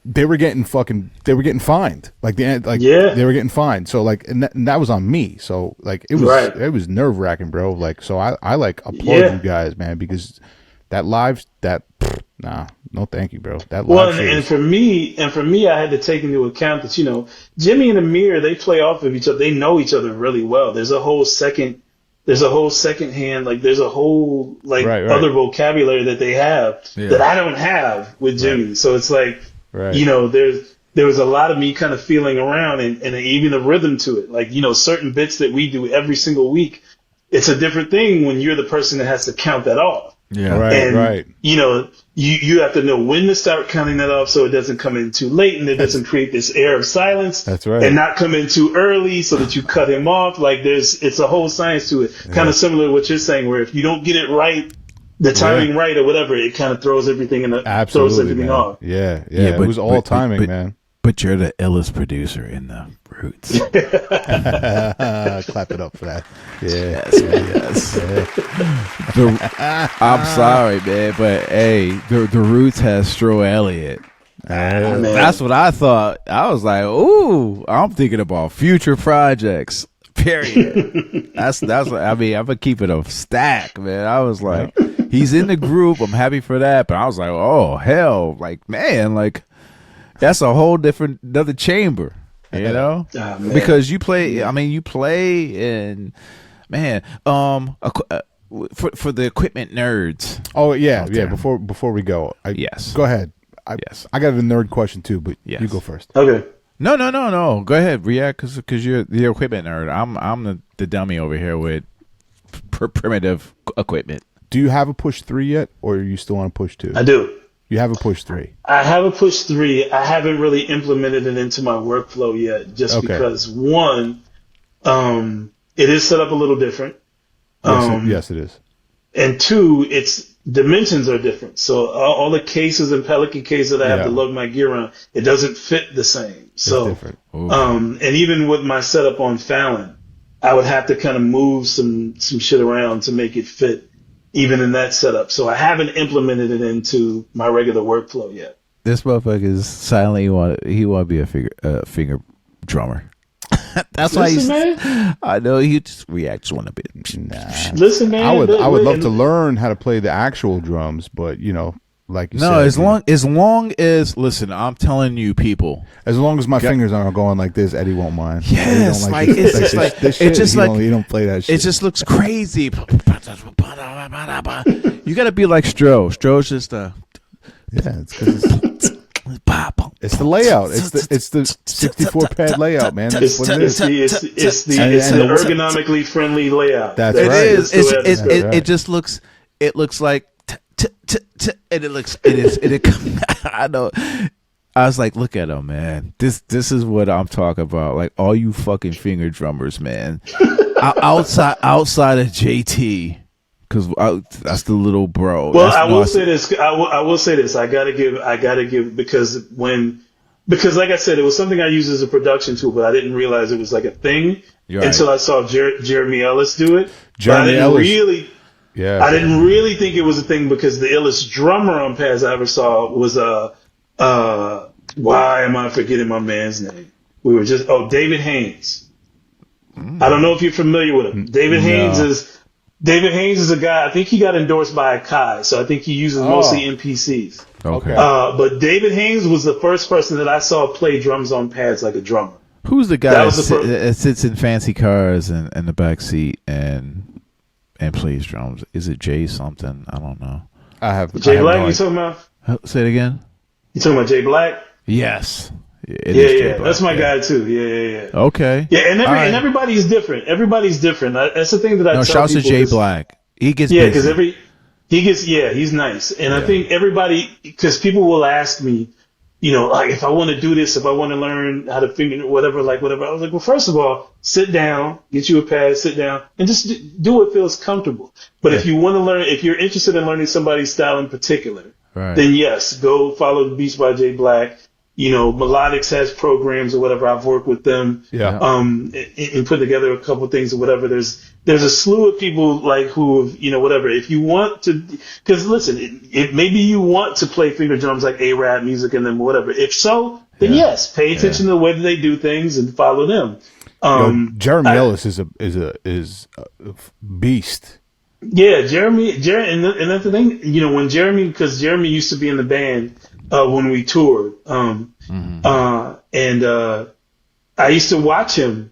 they were getting fined. They were getting fined. So and that was on me. So it was nerve wracking, bro. Like, so I applaud you guys, man, because that no, thank you, bro. That live and for me, I had to take into account that, Jimmy and Amir, they play off of each other. They know each other really well. There's a whole second hand, like there's a whole other vocabulary that they have that I don't have with Jimmy. So it's like, there was a lot of me kind of feeling around and even a rhythm to it. Like, certain bits that we do every single week, it's a different thing when you're the person that has to count that off. Yeah. Right. You have to know when to start counting that off so it doesn't come in too late and it doesn't create this air of silence. That's right. And not come in too early so that you cut him off. Like it's a whole science to it. Kind of similar to what you're saying, where if you don't get it right, the timing right or whatever, it kind of throws everything off. Yeah. It was all timing, man. But you're the illest producer in the Roots. Clap it up for that. Yeah. Yes. I'm sorry, man, but hey, the Roots has Stro Elliot. That's what I thought. I was like, ooh, I'm thinking about future projects. Period. that's what I mean. I'm gonna keep it a stack, man. I was like, he's in the group. I'm happy for that, but I was like, oh hell, like man, like that's a whole different another chamber, you know? Because you play. I mean, you play and man, for the equipment nerds. Oh yeah. Before we go, yes, go ahead. I got a nerd question too, but yes. You go first. Okay. No. Go ahead, react, because you're the equipment nerd. I'm the dummy over here with primitive equipment. Do you have a push 3 yet, or are you still on push 2? I do. You have a push 3. I have a push 3. I haven't really implemented it into my workflow yet, just because one, it is set up a little different. Yes, it is. And two, its dimensions are different. So all the cases and Pelican cases that I have to lug my gear on, it doesn't fit the same. So, it's different. And even with my setup on Fallon, I would have to kind of move some shit around to make it fit even in that setup. So I haven't implemented it into my regular workflow yet. This motherfucker is silent. He want to be a finger drummer. That's why I know he just reacts one a bit. Listen, man. I would love to learn how to play the actual drums, but like you No, said. as long as listen, I'm telling you, people. As long as my fingers aren't going like this, Eddie won't mind. Yes, Eddie don't like this, it's just like this it's shit, just he like he don't play that shit. It just looks crazy. You got to be like Stro. Stro's just yeah, it's the layout. It's the 64 pad layout, man. That's what it is. It's the ergonomically friendly layout. That's It right. is. right. It just looks. It looks like. And it looks. It is. I know. I was like, look at him, man. This is what I'm talking about. Like all you fucking finger drummers, man. outside of JT, because that's the little bro. Well, I will say this. I will say this. I gotta give because like I said, it was something I used as a production tool, but I didn't realize it was like a thing until I saw Jeremy Ellis do it. Jeremy Ellis. I didn't really think it was a thing because the illest drummer on pads I ever saw was why am I forgetting my man's name? We were just David Haynes. I don't know if you're familiar with him. David Haynes is a guy. I think he got endorsed by Akai, so I think he uses mostly MPCs. Okay. But David Haynes was the first person that I saw play drums on pads like a drummer. Who's the guy that sits in fancy cars and in the back seat and plays drums? Is it Jay something? I don't know. Jay Black. You talking about? Say it again. You talking about Jay Black? Yes. Yeah. That's my guy too. Yeah. Okay. Yeah, and everybody's different. Everybody's different. That's the thing that I tell shouts to people Jay Black. He gets because he's nice, and I think everybody, because people will ask me, like if I want to do this, if I want to learn how to finger whatever. I was like, well, first of all, sit down, get you a pad, sit down, and just do what feels comfortable. But if you want to learn, if you're interested in learning somebody's style in particular, then yes, go follow the Beats by Jay Black. Melodics has programs or whatever. I've worked with them. Yeah. And put together a couple things or whatever. There's a slew of people like who, whatever. If you want to, because listen, maybe you want to play finger drums like A-Rap music and then whatever. If so, then yes, pay attention to the way that they do things and follow them. Jeremy Ellis is a beast. Yeah, Jeremy, and that's the thing. Because Jeremy used to be in the band. When we toured, and I used to watch him,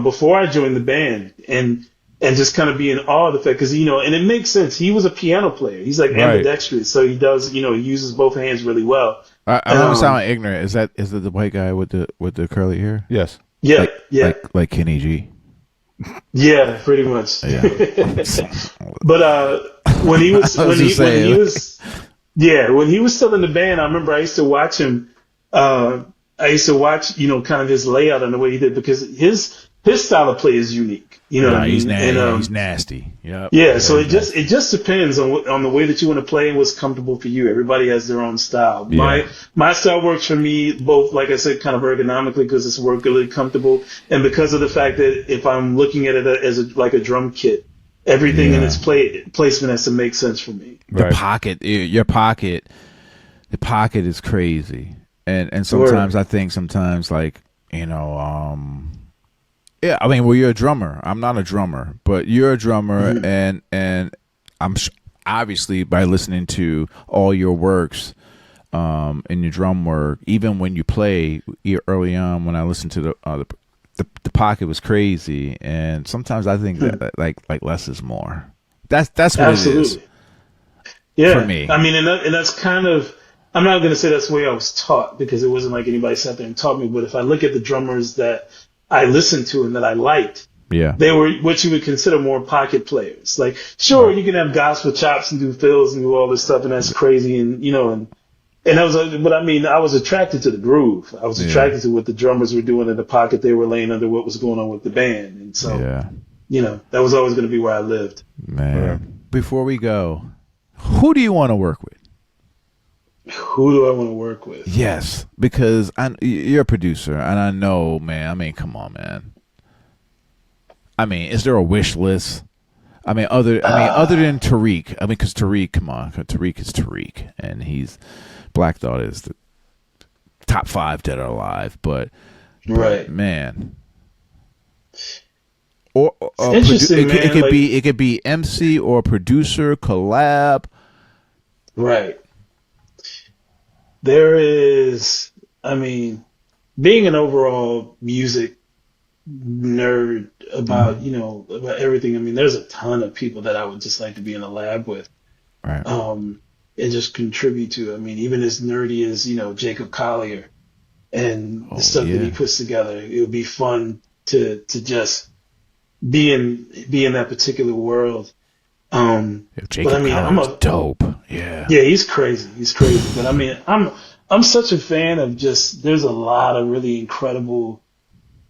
before I joined the band, and just kind of be in awe of the fact, because and it makes sense. He was a piano player. He's like ambidextrous, so he does, he uses both hands really well. I don't sound ignorant. Is that the white guy with the curly hair? Yes. Yeah, like Kenny G. Yeah, pretty much. Yeah. But when he was still in the band, I remember I used to watch him. I used to watch, kind of his layout and the way he did, because his style of play is unique. What I mean? He's nasty. Yep. Yeah. So it just depends on the way that you want to play and what's comfortable for you. Everybody has their own style. Yeah. My style works for me both, like I said, kind of ergonomically because it's really comfortable, and because of the fact that if I'm looking at it as like a drum kit, everything in its placement has to make sense for me. The pocket, your pocket, the pocket is crazy, and sometimes I think like I mean, well, you're a drummer. I'm not a drummer, but you're a drummer, and I'm obviously by listening to all your works, in your drum work, even when you play early on, when I listened to the pocket was crazy, and sometimes I think that like less is more. That's what Absolutely. it is. Yeah, for me. I mean, and that's kind of, I'm not going to say that's the way I was taught, because it wasn't like anybody sat there and taught me. But if I look at the drummers that I listened to and that I liked, they were what you would consider more pocket players. Like, sure, you can have gospel chops and do fills and do all this stuff, and that's crazy, and I was, but I mean, I was attracted to the groove. I was attracted to what the drummers were doing in the pocket. They were laying under what was going on with the band, and so that was always going to be where I lived. Man, before we go, who do you want to work with? Who do I want to work with? Yes, because you're a producer, and I know, man. I mean, come on, man. I mean, is there a wish list? I mean, other than Tariq. I mean, because Tariq, come on, Tariq is Tariq, and Black Thought is the top 5 dead or alive. But man. Or interesting, man. It could be MC or producer collab. Right. There is, I mean, being an overall music nerd about, about everything. I mean, there's a ton of people that I would just like to be in a lab with, Right. and just contribute to. I mean, even as nerdy as, Jacob Collier and the stuff that he puts together, it would be fun to just be in that particular world. Jacob but I mean, Collier is dope. Yeah. yeah, he's crazy. He's crazy. But I mean, I'm such a fan of just, there's a lot of really incredible,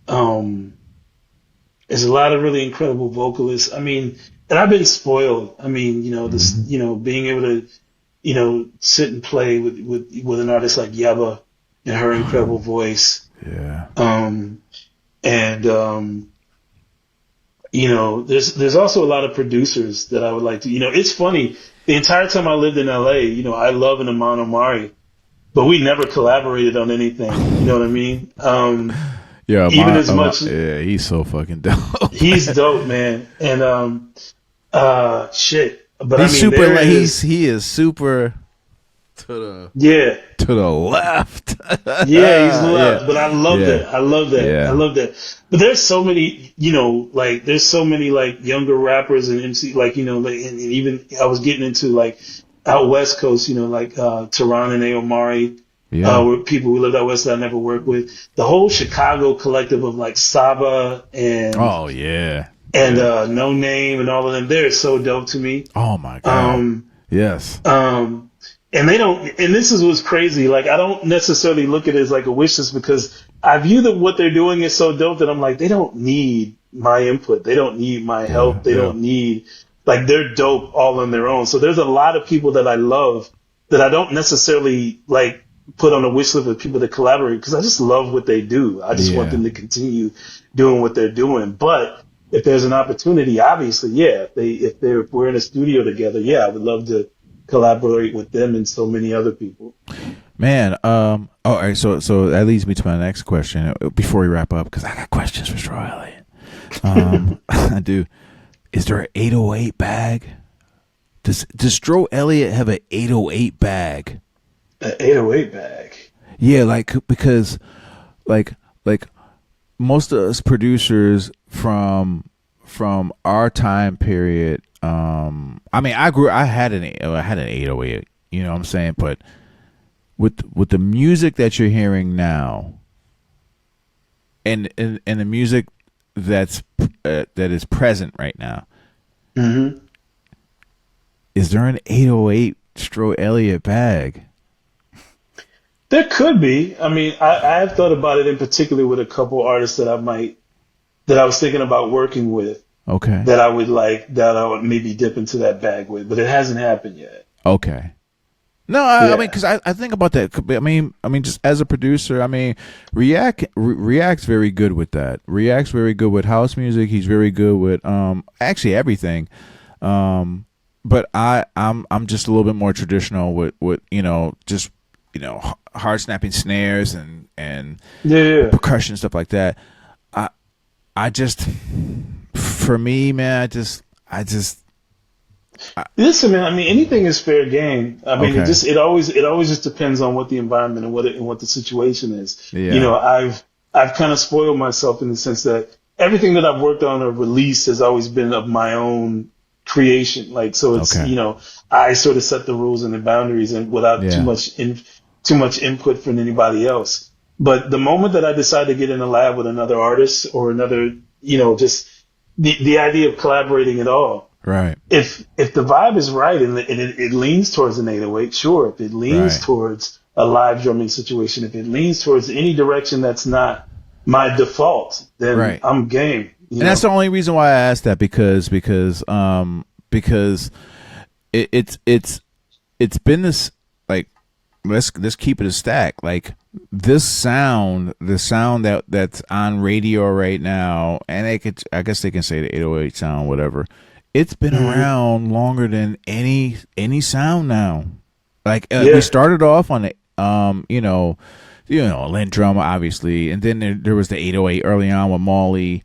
there's a lot of really incredible vocalists. I mean, and I've been spoiled. I mean, this, being able to, sit and play with an artist like Yeba and her incredible voice. Yeah. There's also a lot of producers that I would like to, it's funny. The entire time I lived in LA, I love an Amon Omari, but we never collaborated on anything. You know what I mean? Yeah, even as much. Yeah, he's so fucking dope. He's dope, man. And shit. But He's I mean, super. He is super to the left. Yeah, he's left. Yeah. But I love that. I love that. Yeah. I love that. But there's so many, there's so many like younger rappers and MC, and even I was getting into like out West Coast, Tehran and Omari. Were people who lived out west that I never worked with. The whole Chicago collective of like Saba and No Name and all of them, they're so dope to me. Oh my god. Yes. And they don't, and this is what's crazy. Like, I don't necessarily look at it as like a wish list because I view that what they're doing is so dope that I'm like, they don't need my input. They don't need my help. They don't need, like, they're dope all on their own. So there's a lot of people that I love that I don't necessarily like put on a wish list of people to collaborate because I just love what they do. I just want them to continue doing what they're doing. But if there's an opportunity, obviously, if we're in a studio together, I would love to collaborate with them and so many other people. Man, all right, so that leads me to my next question before we wrap up because I got questions for Stro Elliot. I do. Is there an 808 bag? Does Stro Elliot have an 808 bag? An 808 bag? Yeah, because most of us producers from our time period. I mean, I had an 808. You know what I'm saying? But with the music that you're hearing now, and the music that is present right now, is there an 808 Stro Elliot bag? There could be. I mean, I have thought about it in particular with a couple artists that I was thinking about working with. Okay. That I would maybe dip into that bag with, but it hasn't happened yet. Okay. No, I mean, because I think about that. I mean, just as a producer, I mean, React's very good with that. React's very good with house music. He's very good with actually everything. But I'm just a little bit more traditional with just hard snapping snares and percussion stuff like that. I just, for me, man, listen, man. I mean, anything is fair game. I mean, it always just depends on what the environment and what the situation is. Yeah. I've kind of spoiled myself in the sense that everything that I've worked on or released has always been of my own creation. Like, so it's I sort of set the rules and the boundaries and without too much input from anybody else. But the moment that I decide to get in a lab with another artist or another, just the idea of collaborating at all. Right. If the vibe is right and it leans towards an 808, sure. If it leans towards a live drumming situation, if it leans towards any direction that's not my default, then I'm game. And that's the only reason why I asked that because it's been this, like, let's keep it a stack. Like, this sound, the sound that's on radio right now, and I guess they can say the 808 sound, whatever. It's been around longer than any sound now. Like, we started off on Lynn Drummer, obviously, and then there was the 808 early on with Molly.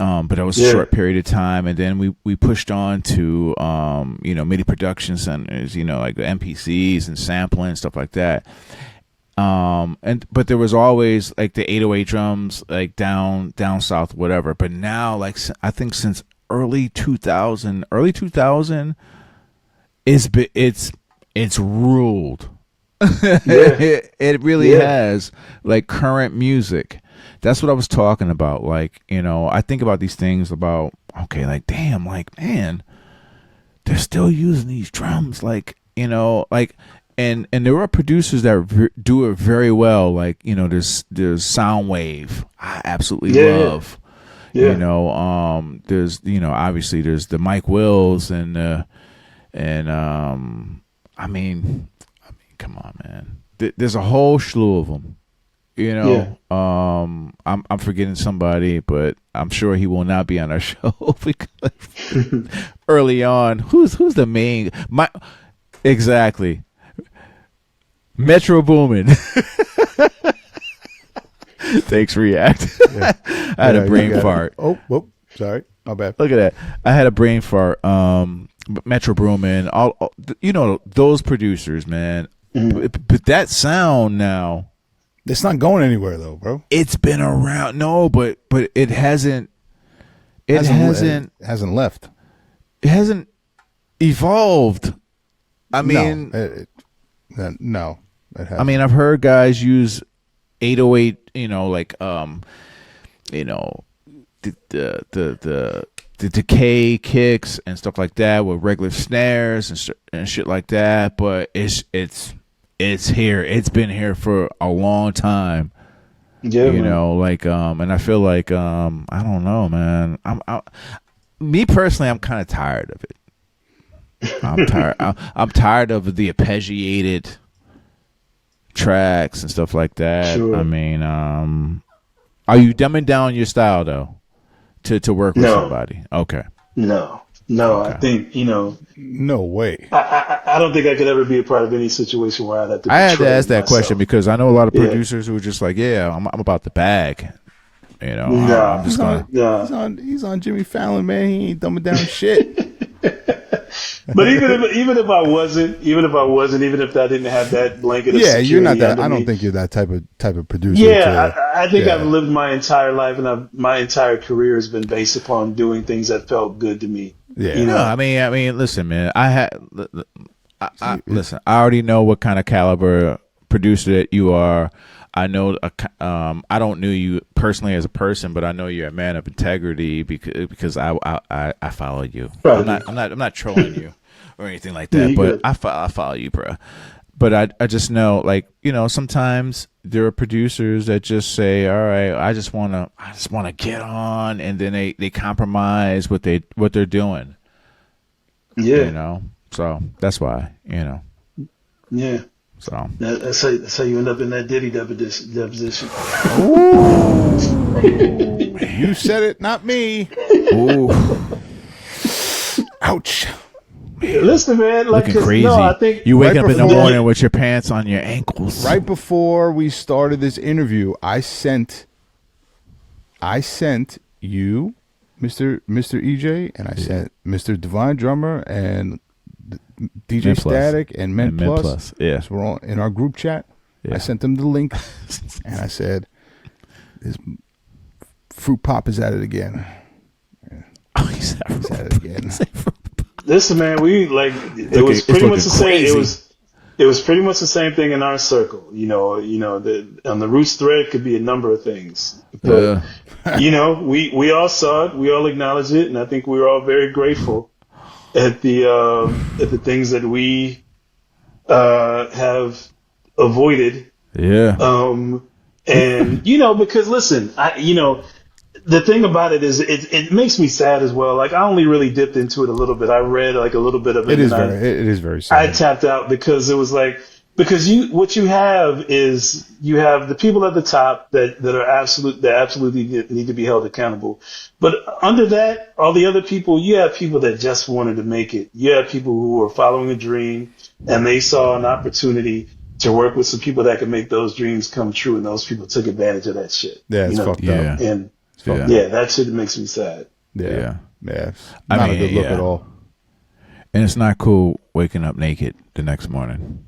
but it was a short period of time, and then we pushed on to MIDI production centers, like the MPCs and sampling and stuff like that. But there was always like the 808 drums, like down south, whatever. But now, like I think since early 2000, it's ruled. It really has, like, current music. That's what I was talking about. Like, I think about these things about, okay, like, damn, like, man, they're still using these drums, like, like, and there are producers that do it very well. Like, there's Soundwave, I absolutely love. Yeah. There's, obviously there's the Mike Wills and I mean, come on, man. There's a whole slew of them. I'm forgetting somebody, but I'm sure he will not be on our show because early on, who's the main? Exactly, Metro Boomin. Thanks, React. Yeah. I had a brain fart. Oh, sorry, my bad. Look at that. I had a brain fart. Metro Boomin, all those producers, man. But that sound now. It's not going anywhere though, bro. It's been around, but it hasn't. It hasn't left. It hasn't evolved. I mean, no. It hasn't. I mean, I've heard guys use 808. The decay kicks and stuff like that with regular snares and shit like that. But it's here. It's been here for a long time. Yeah, and I feel like I don't know, man. Me personally, I'm kind of tired of it. I'm tired. I'm tired of the arpeggiated tracks and stuff like that. Sure. I mean, are you dumbing down your style though to work with somebody? Okay. No, okay. I think No way. I don't think I could ever be a part of any situation where I'd have to. I had to ask that question because I know a lot of producers who are just like, I'm about the bag. I'm just gonna. He's on Jimmy Fallon, man. He ain't dumbing down shit. But even if I wasn't, even if I didn't have that blanket of security, you're not that. I don't think you're that type of producer. Yeah, I think I've lived my entire life, and my entire career has been based upon doing things that felt good to me. Yeah, I mean, listen, man. Listen. I already know what kind of caliber producer that you are. I know. I don't know you personally as a person, but I know you're a man of integrity because I follow you. Right. I'm not trolling you or anything like that. But I follow you, bro. But I just know, like, sometimes there are producers that just say, all right, I just wanna get on, and then they compromise what they're doing. Yeah. So that's why. Yeah. So that's how you end up in that Diddy deposition. You said it, not me. Ooh. Ouch. Listen, man, looking crazy. No, I think you wake up in the morning with your pants on your ankles. Right before we started this interview, I sent you, Mr. EJ, and I sent Mr. Divine Drummer and DJ Men Static Plus. and Men Plus. Yeah. So we're all in our group chat. Yeah. I sent them the link, and I said, "This Fruit Pop is at it again." Oh, he's at it again. Listen, man, it was pretty much the same. It was pretty much the same thing in our circle. On the Roots thread could be a number of things. But, we all saw it, we all acknowledged it, and I think we were all very grateful at the things that we have avoided. Yeah. And because listen, the thing about it is it makes me sad as well. Like, I only really dipped into it a little bit. I read like a little bit of it. It is very sad. I tapped out because it was like, because what you have is you have the people at the top that absolutely need to be held accountable. But under that, all the other people, you have people that just wanted to make it. You have people who were following a dream, and they saw an opportunity to work with some people that could make those dreams come true, and those people took advantage of that shit. Yeah, it's fucked up. And Yeah. Yeah, that shit makes me sad. Yeah. It's I not mean, a good look yeah. at all. And it's not cool waking up naked the next morning.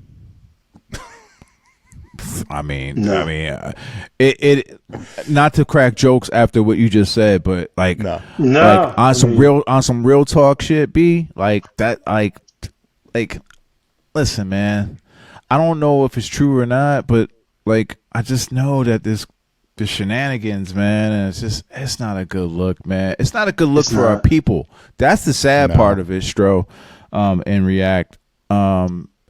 It not to crack jokes after what you just said, but like, No, like I mean, on some real talk shit, B, like that, like, listen, man, I don't know if it's true or not, but like, I just know that the shenanigans, man, and it's not a good look, man. It's not a good look for our people. That's the sad part of it, Stro, and React.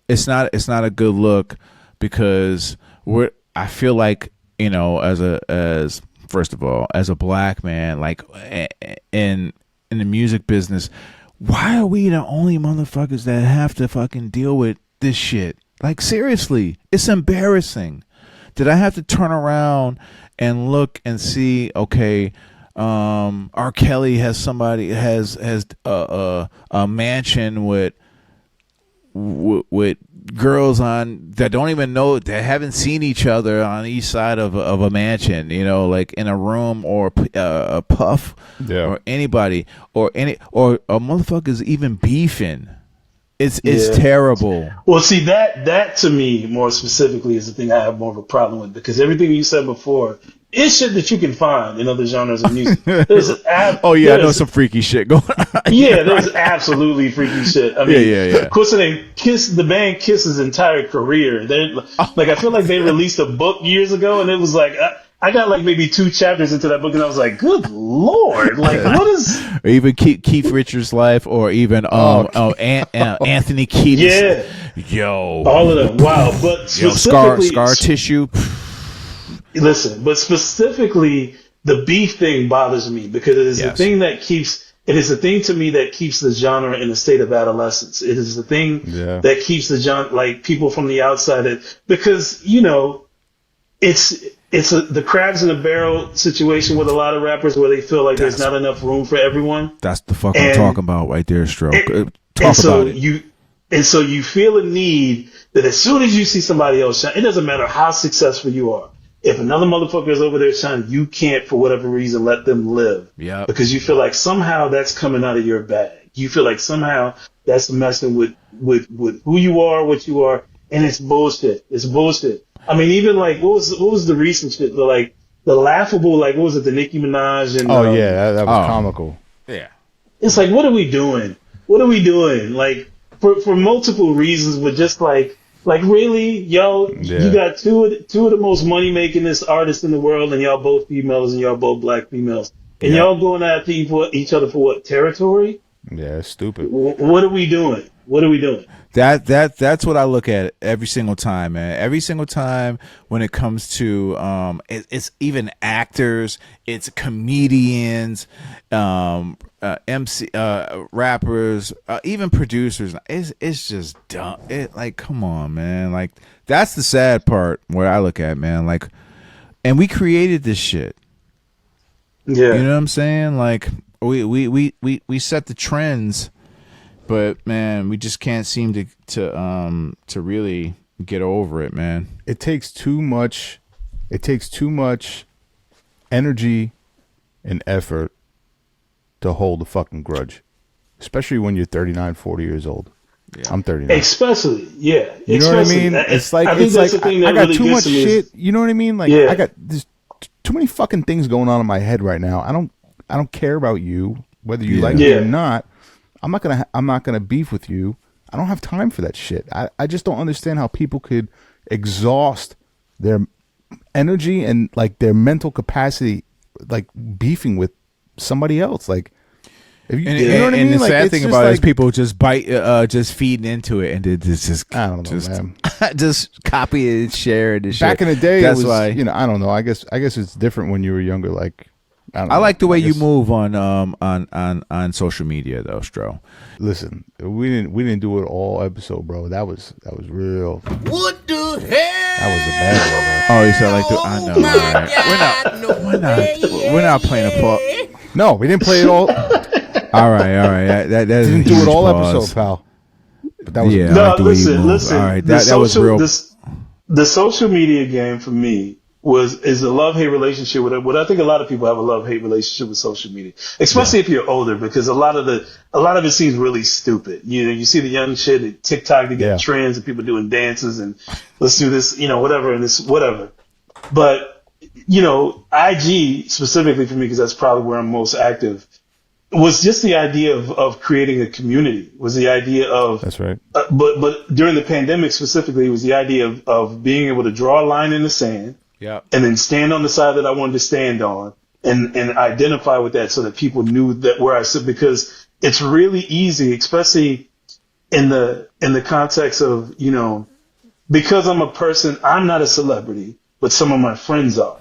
It's not a good look because I feel like, you know, as first of all, as a black man, like in the music business, why are we the only motherfuckers that have to fucking deal with this shit? Like, seriously, it's embarrassing. Did I have to turn around and look and see, okay, R. Kelly has a mansion with girls on that don't even know, that haven't seen each other on each side of a mansion, you know, like in a room, or a Puff, or anybody, or motherfuckers even beefing. It's terrible. Well, see, that to me more specifically is the thing I have more of a problem with, because everything you said before is shit that you can find in other genres of music. I know some freaky shit going on. Yeah, there's absolutely freaky shit. I mean, yeah. of course, the band Kiss's entire career. They like, I feel like they released a book years ago, and it was like, I got like maybe 2 chapters into that book, and I was like, good Lord, like, what is... Or even Keith Richards' life, or even Anthony Kiedis. Yeah. Yo. All of them. Wow. But specifically... Scar Tissue. Listen, but specifically, the beef thing bothers me, because it is the thing that keeps... It is the thing to me that keeps the genre in a state of adolescence. It is the thing that keeps the genre, like, people from the outside. Because, you know, it's the crabs in a barrel situation with a lot of rappers, where they feel like there's not enough room for everyone. That's the fuck I'm talking about right there, Stro. And so you feel a need that as soon as you see somebody else shine, it doesn't matter how successful you are. If another motherfucker is over there shining, you can't, for whatever reason, let them live. Yeah. Because you feel like somehow that's coming out of your bag. You feel like somehow that's messing with who you are, what you are, and it's bullshit. It's bullshit. I mean, even like, what was the recent shit? The laughable, like, what was it, the Nicki Minaj and... that was comical. Yeah. It's like, what are we doing? What are we doing? Like, for multiple reasons, but just like really, y'all, you got two of the most money-makingest artists in the world, and y'all both females, and y'all both black females. And y'all going after each other for what, territory? Yeah, it's stupid. What are we doing? What are we doing? That's what I look at every single time, man. Every single time when it comes to it's even actors, it's comedians, MC, rappers, even producers. It's just dumb. Like, come on, man. Like, that's the sad part where I look at, man. Like, and we created this shit. Yeah, you know what I'm saying? Like, we set the trends. But man, we just can't seem to really get over it, man. It takes too much energy and effort to hold a fucking grudge, especially when you're 39, 40 years old. Yeah. I'm 39. Especially, yeah. You know what I mean? It's like I got too much shit. You know what I mean? Like, I got there's too many fucking things going on in my head right now. I don't care about you, whether you like it or not. I'm not gonna beef with you. I don't have time for that shit. I just don't understand how people could exhaust their energy and like their mental capacity, like beefing with somebody else. Like, if you, you know what I mean? And the like, sad thing about it is like, people just just feeding into it, and it's just I don't know, man. just copy it and share it. And back shit. in the day, that's it was, why I don't know. I guess it's different when you were younger. Like, I like the way you move on social media, though, Stro. Listen, we didn't do it all episode, bro. That was real. What the hell? That was a bad one, Oh, you said like I know. Right? We're not playing a part. No, we didn't play it all. all right. That didn't do it all episode, pal. But that was no. Like listen. All right, that was real. The social media game for me is a love-hate relationship with it. What I think a lot of people have a love-hate relationship with social media, especially if you're older, because a lot of it seems really stupid. You know, you see the young shit at TikTok, they get trends and people doing dances and let's do this, you know, whatever, and this, whatever. But, you know, IG specifically for me, because that's probably where I'm most active, was just the idea of creating a community, was the idea of, that's right. But during the pandemic specifically, it was the idea of being able to draw a line in the sand. Yeah. And then stand on the side that I wanted to stand on and identify with that so that people knew that where I stood, because it's really easy, especially in the context of, you know, because I'm a person, I'm not a celebrity, but some of my friends are.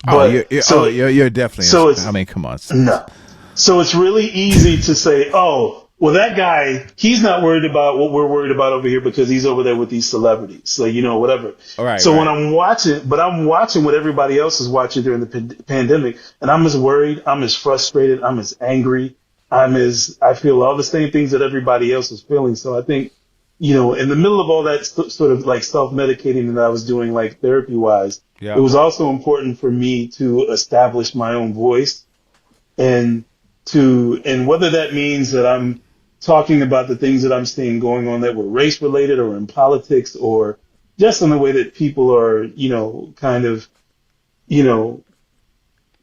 But, you're definitely. So it's, I mean, come on. No. So it's really easy to say, oh, well, that guy, he's not worried about what we're worried about over here because he's over there with these celebrities. So, you know, whatever. All right. So when I'm watching what everybody else is watching during the pandemic, and I'm as worried, I'm as frustrated, I'm as angry, I feel all the same things that everybody else is feeling. So I think, you know, in the middle of all that sort of like self-medicating that I was doing, like therapy-wise, it was also important for me to establish my own voice and whether that means that I'm talking about the things that I'm seeing going on that were race related or in politics or just in the way that people are, you know, kind of, you know,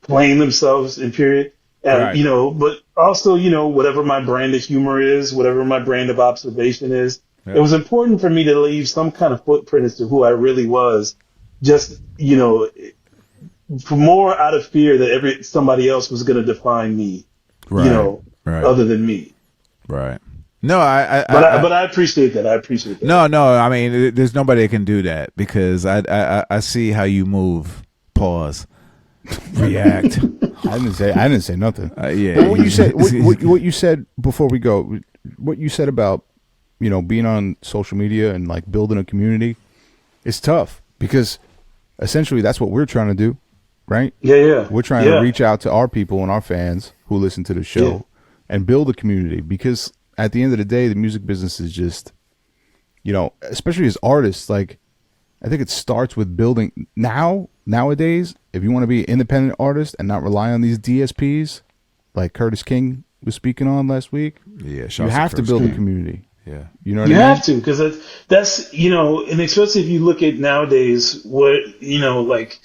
playing themselves in period. And, you know, but also, you know, whatever my brand of humor is, whatever my brand of observation is, it was important for me to leave some kind of footprint as to who I really was, just, you know, for more out of fear that somebody else was going to define me, you know, other than me. Right. No, but I appreciate that. I appreciate that. No. I mean, there's nobody that can do that because I see how you move. Pause. React. I didn't say nothing. Yeah. But what you said before we go, what you said about, you know, being on social media and like building a community, it's tough because essentially that's what we're trying to do, right? Yeah. We're trying to reach out to our people and our fans who listen to the show and build a community, because at the end of the day, the music business is just, you know, especially as artists, like I think it starts with building nowadays. If you want to be an independent artist and not rely on these DSPs, like Curtis King was speaking on last week, you have to build a community. Yeah, you know what I mean? You have to, because that's, you know, and especially if you look at nowadays, what, you know, like,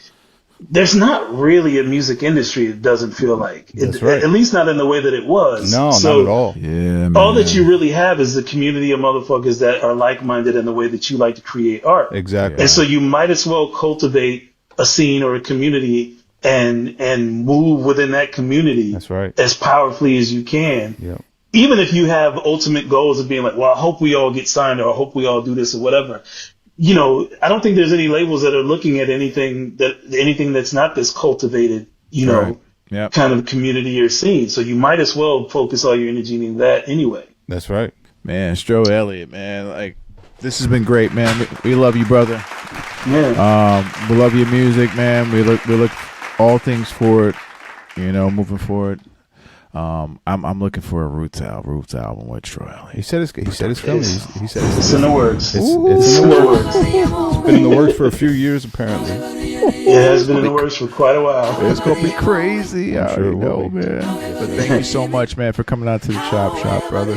there's not really a music industry, it doesn't feel like. At least not in the way that it was. No, not at all. Yeah, man. All that you really have is the community of motherfuckers that are like-minded in the way that you like to create art. Exactly. And so you might as well cultivate a scene or a community and move within that community as powerfully as you can. Yep. Even if you have ultimate goals of being like, well, I hope we all get signed or I hope we all do this or whatever. You know, I don't think there's any labels that are looking at anything that's not this cultivated, you know, kind of community or scene. So you might as well focus all your energy in that anyway. That's right. Man, Stro Elliot, man, like, this has been great, man. We love you, brother. Yeah. We love your music, man. We look all things forward, you know, moving forward. I'm looking for a Roots album with Stro Elliot. He said it's coming. He said it's in the works. It's in the works. It's been in the works for a few years, apparently. It has been in the works for quite a while. It's gonna be crazy. I sure already know, man. But thank you so much, man, for coming out to the shop, brother.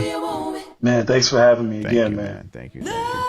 Man, thanks for having me again, man. Thank you. Thank you.